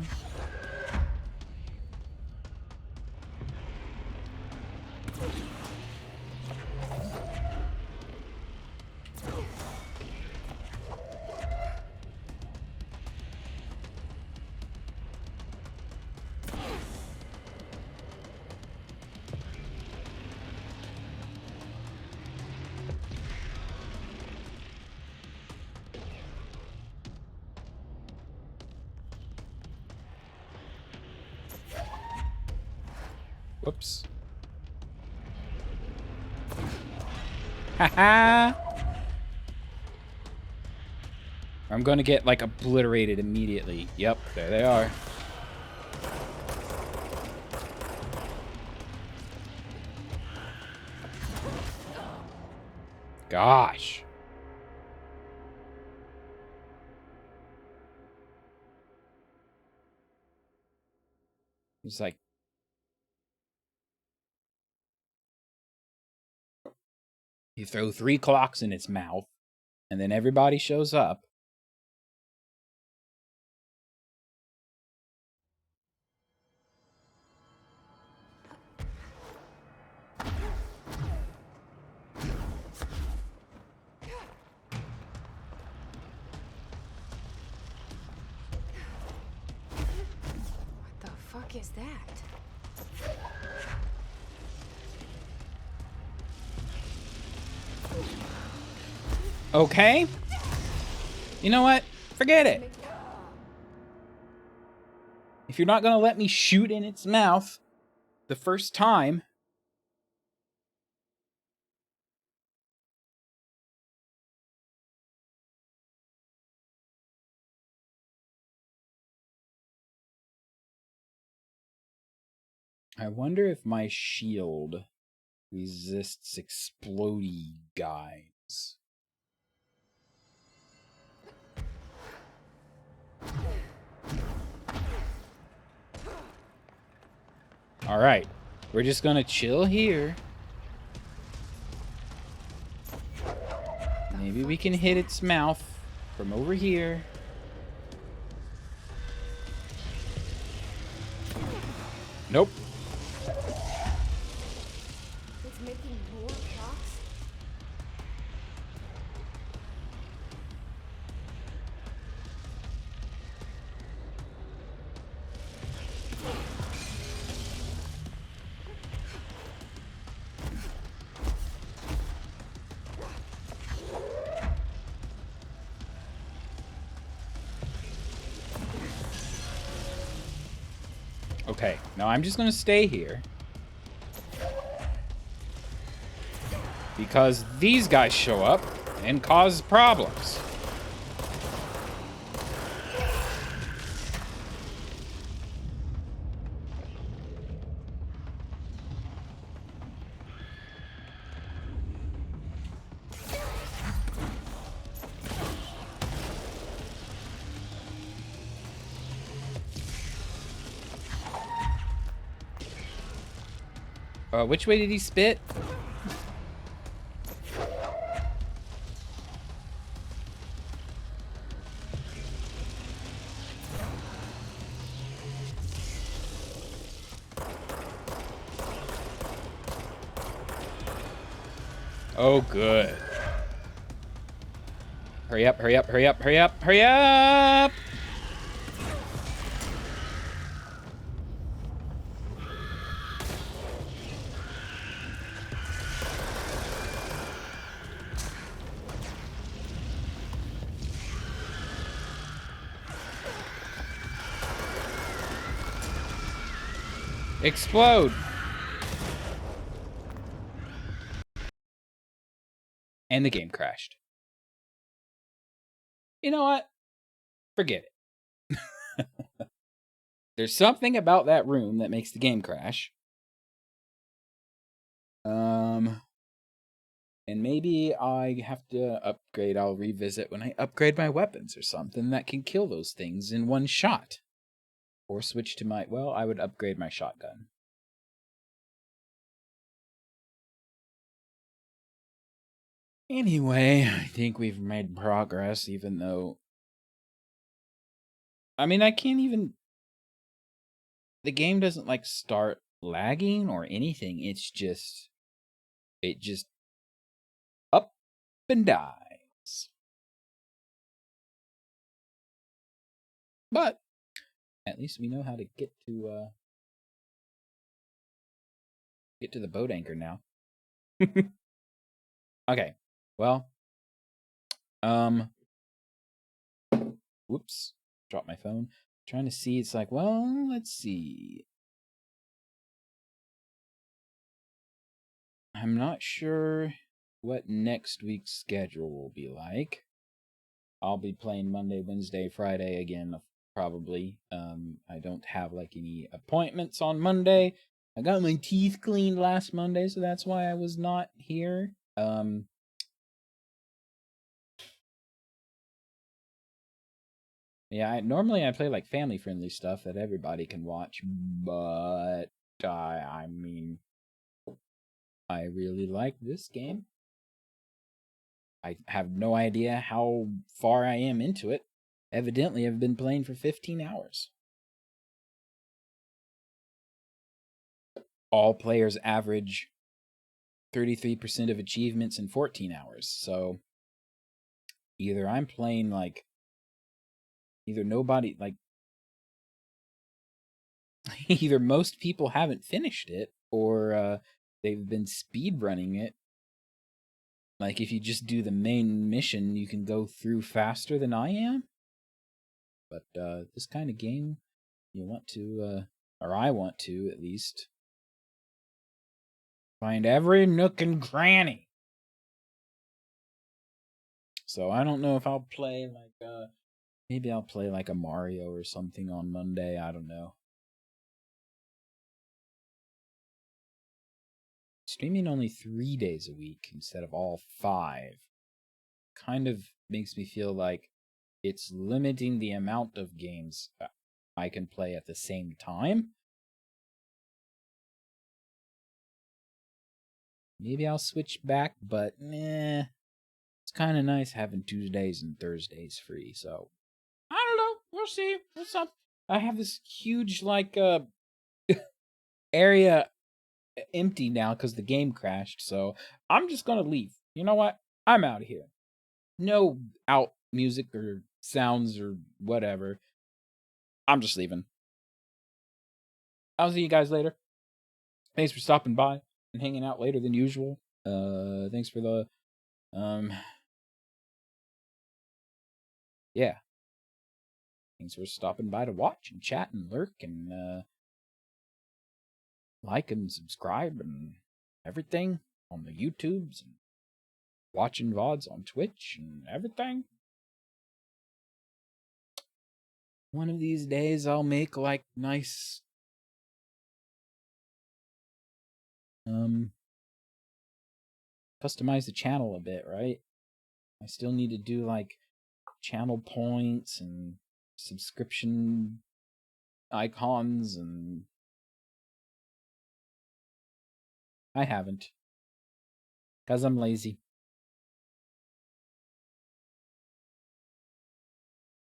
Whoops. Haha. I'm gonna get like obliterated immediately. Yep, there they are. Gosh. It's like you throw 3 clocks in its mouth, and then everybody shows up. What the fuck is that? Okay. You know what? Forget it. If you're not gonna let me shoot in its mouth the first time, I wonder if my shield resists explodey guys. Alright, we're just gonna chill here. Maybe we can hit its mouth from over here. Nope. It's making more clocks? Okay, now I'm just gonna stay here. Because these guys show up and cause problems. Which way did he spit? Oh, good. Hurry up, hurry up, hurry up, hurry up, hurry up! Explode! And the game crashed. You know what? Forget it. There's something about that room that makes the game crash. And maybe I have to upgrade. I'll revisit when I upgrade my weapons or something that can kill those things in one shot. Or switch to my... Well, I would upgrade my shotgun. Anyway, I think we've made progress, even though... I mean, I can't even... The game doesn't, like, start lagging or anything. It's just... It just... Up and dies. But, at least we know how to get to the boat anchor now. Okay, well... Whoops. Dropped my phone. Trying to see, it's like, well, let's see. I'm not sure what next week's schedule will be like. I'll be playing Monday, Wednesday, Friday again, probably. I don't have like any appointments on Monday. I got my teeth cleaned last Monday, so that's why I was not here. Yeah, normally I play like family-friendly stuff that everybody can watch, but I mean, I really like this game. I have no idea how far I am into it. Evidently, I've been playing for 15 hours. All players average 33% of achievements in 14 hours, so either I'm playing like... Either nobody, like... Either most people haven't finished it, or they've been speedrunning it. Like, if you just do the main mission, you can go through faster than I am. But this kind of game, you want to, or I want to at least, find every nook and cranny. So I don't know if I'll play like, maybe I'll play like a Mario or something on Monday. I don't know. Streaming only 3 days a week instead of all 5 kind of makes me feel like it's limiting the amount of games I can play at the same time. Maybe I'll switch back, but nah. It's kind of nice having Tuesdays and Thursdays free, so I don't know. We'll see. What's up? I have this huge, like, area empty now because the game crashed, so I'm just gonna leave. You know what? I'm out of here. No out music or sounds or whatever. I'm just leaving. I'll see you guys later. Thanks for stopping by and hanging out later than usual. Thanks for the, yeah. Thanks for stopping by to watch and chat and lurk and, like and subscribe and everything on the YouTubes and watching VODs on Twitch and everything. One of these days I'll make like nice customize the channel a bit, right? I still need to do like channel points and subscription icons, and I haven't because I'm lazy.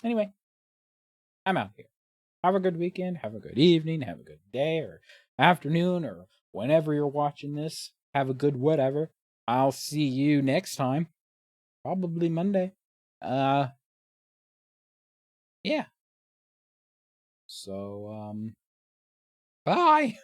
Anyway, I'm out here. Have a good weekend, have a good evening, have a good day or afternoon, or whenever you're watching this. Have a good whatever. I'll see you next time. Probably Monday. Yeah. So, bye.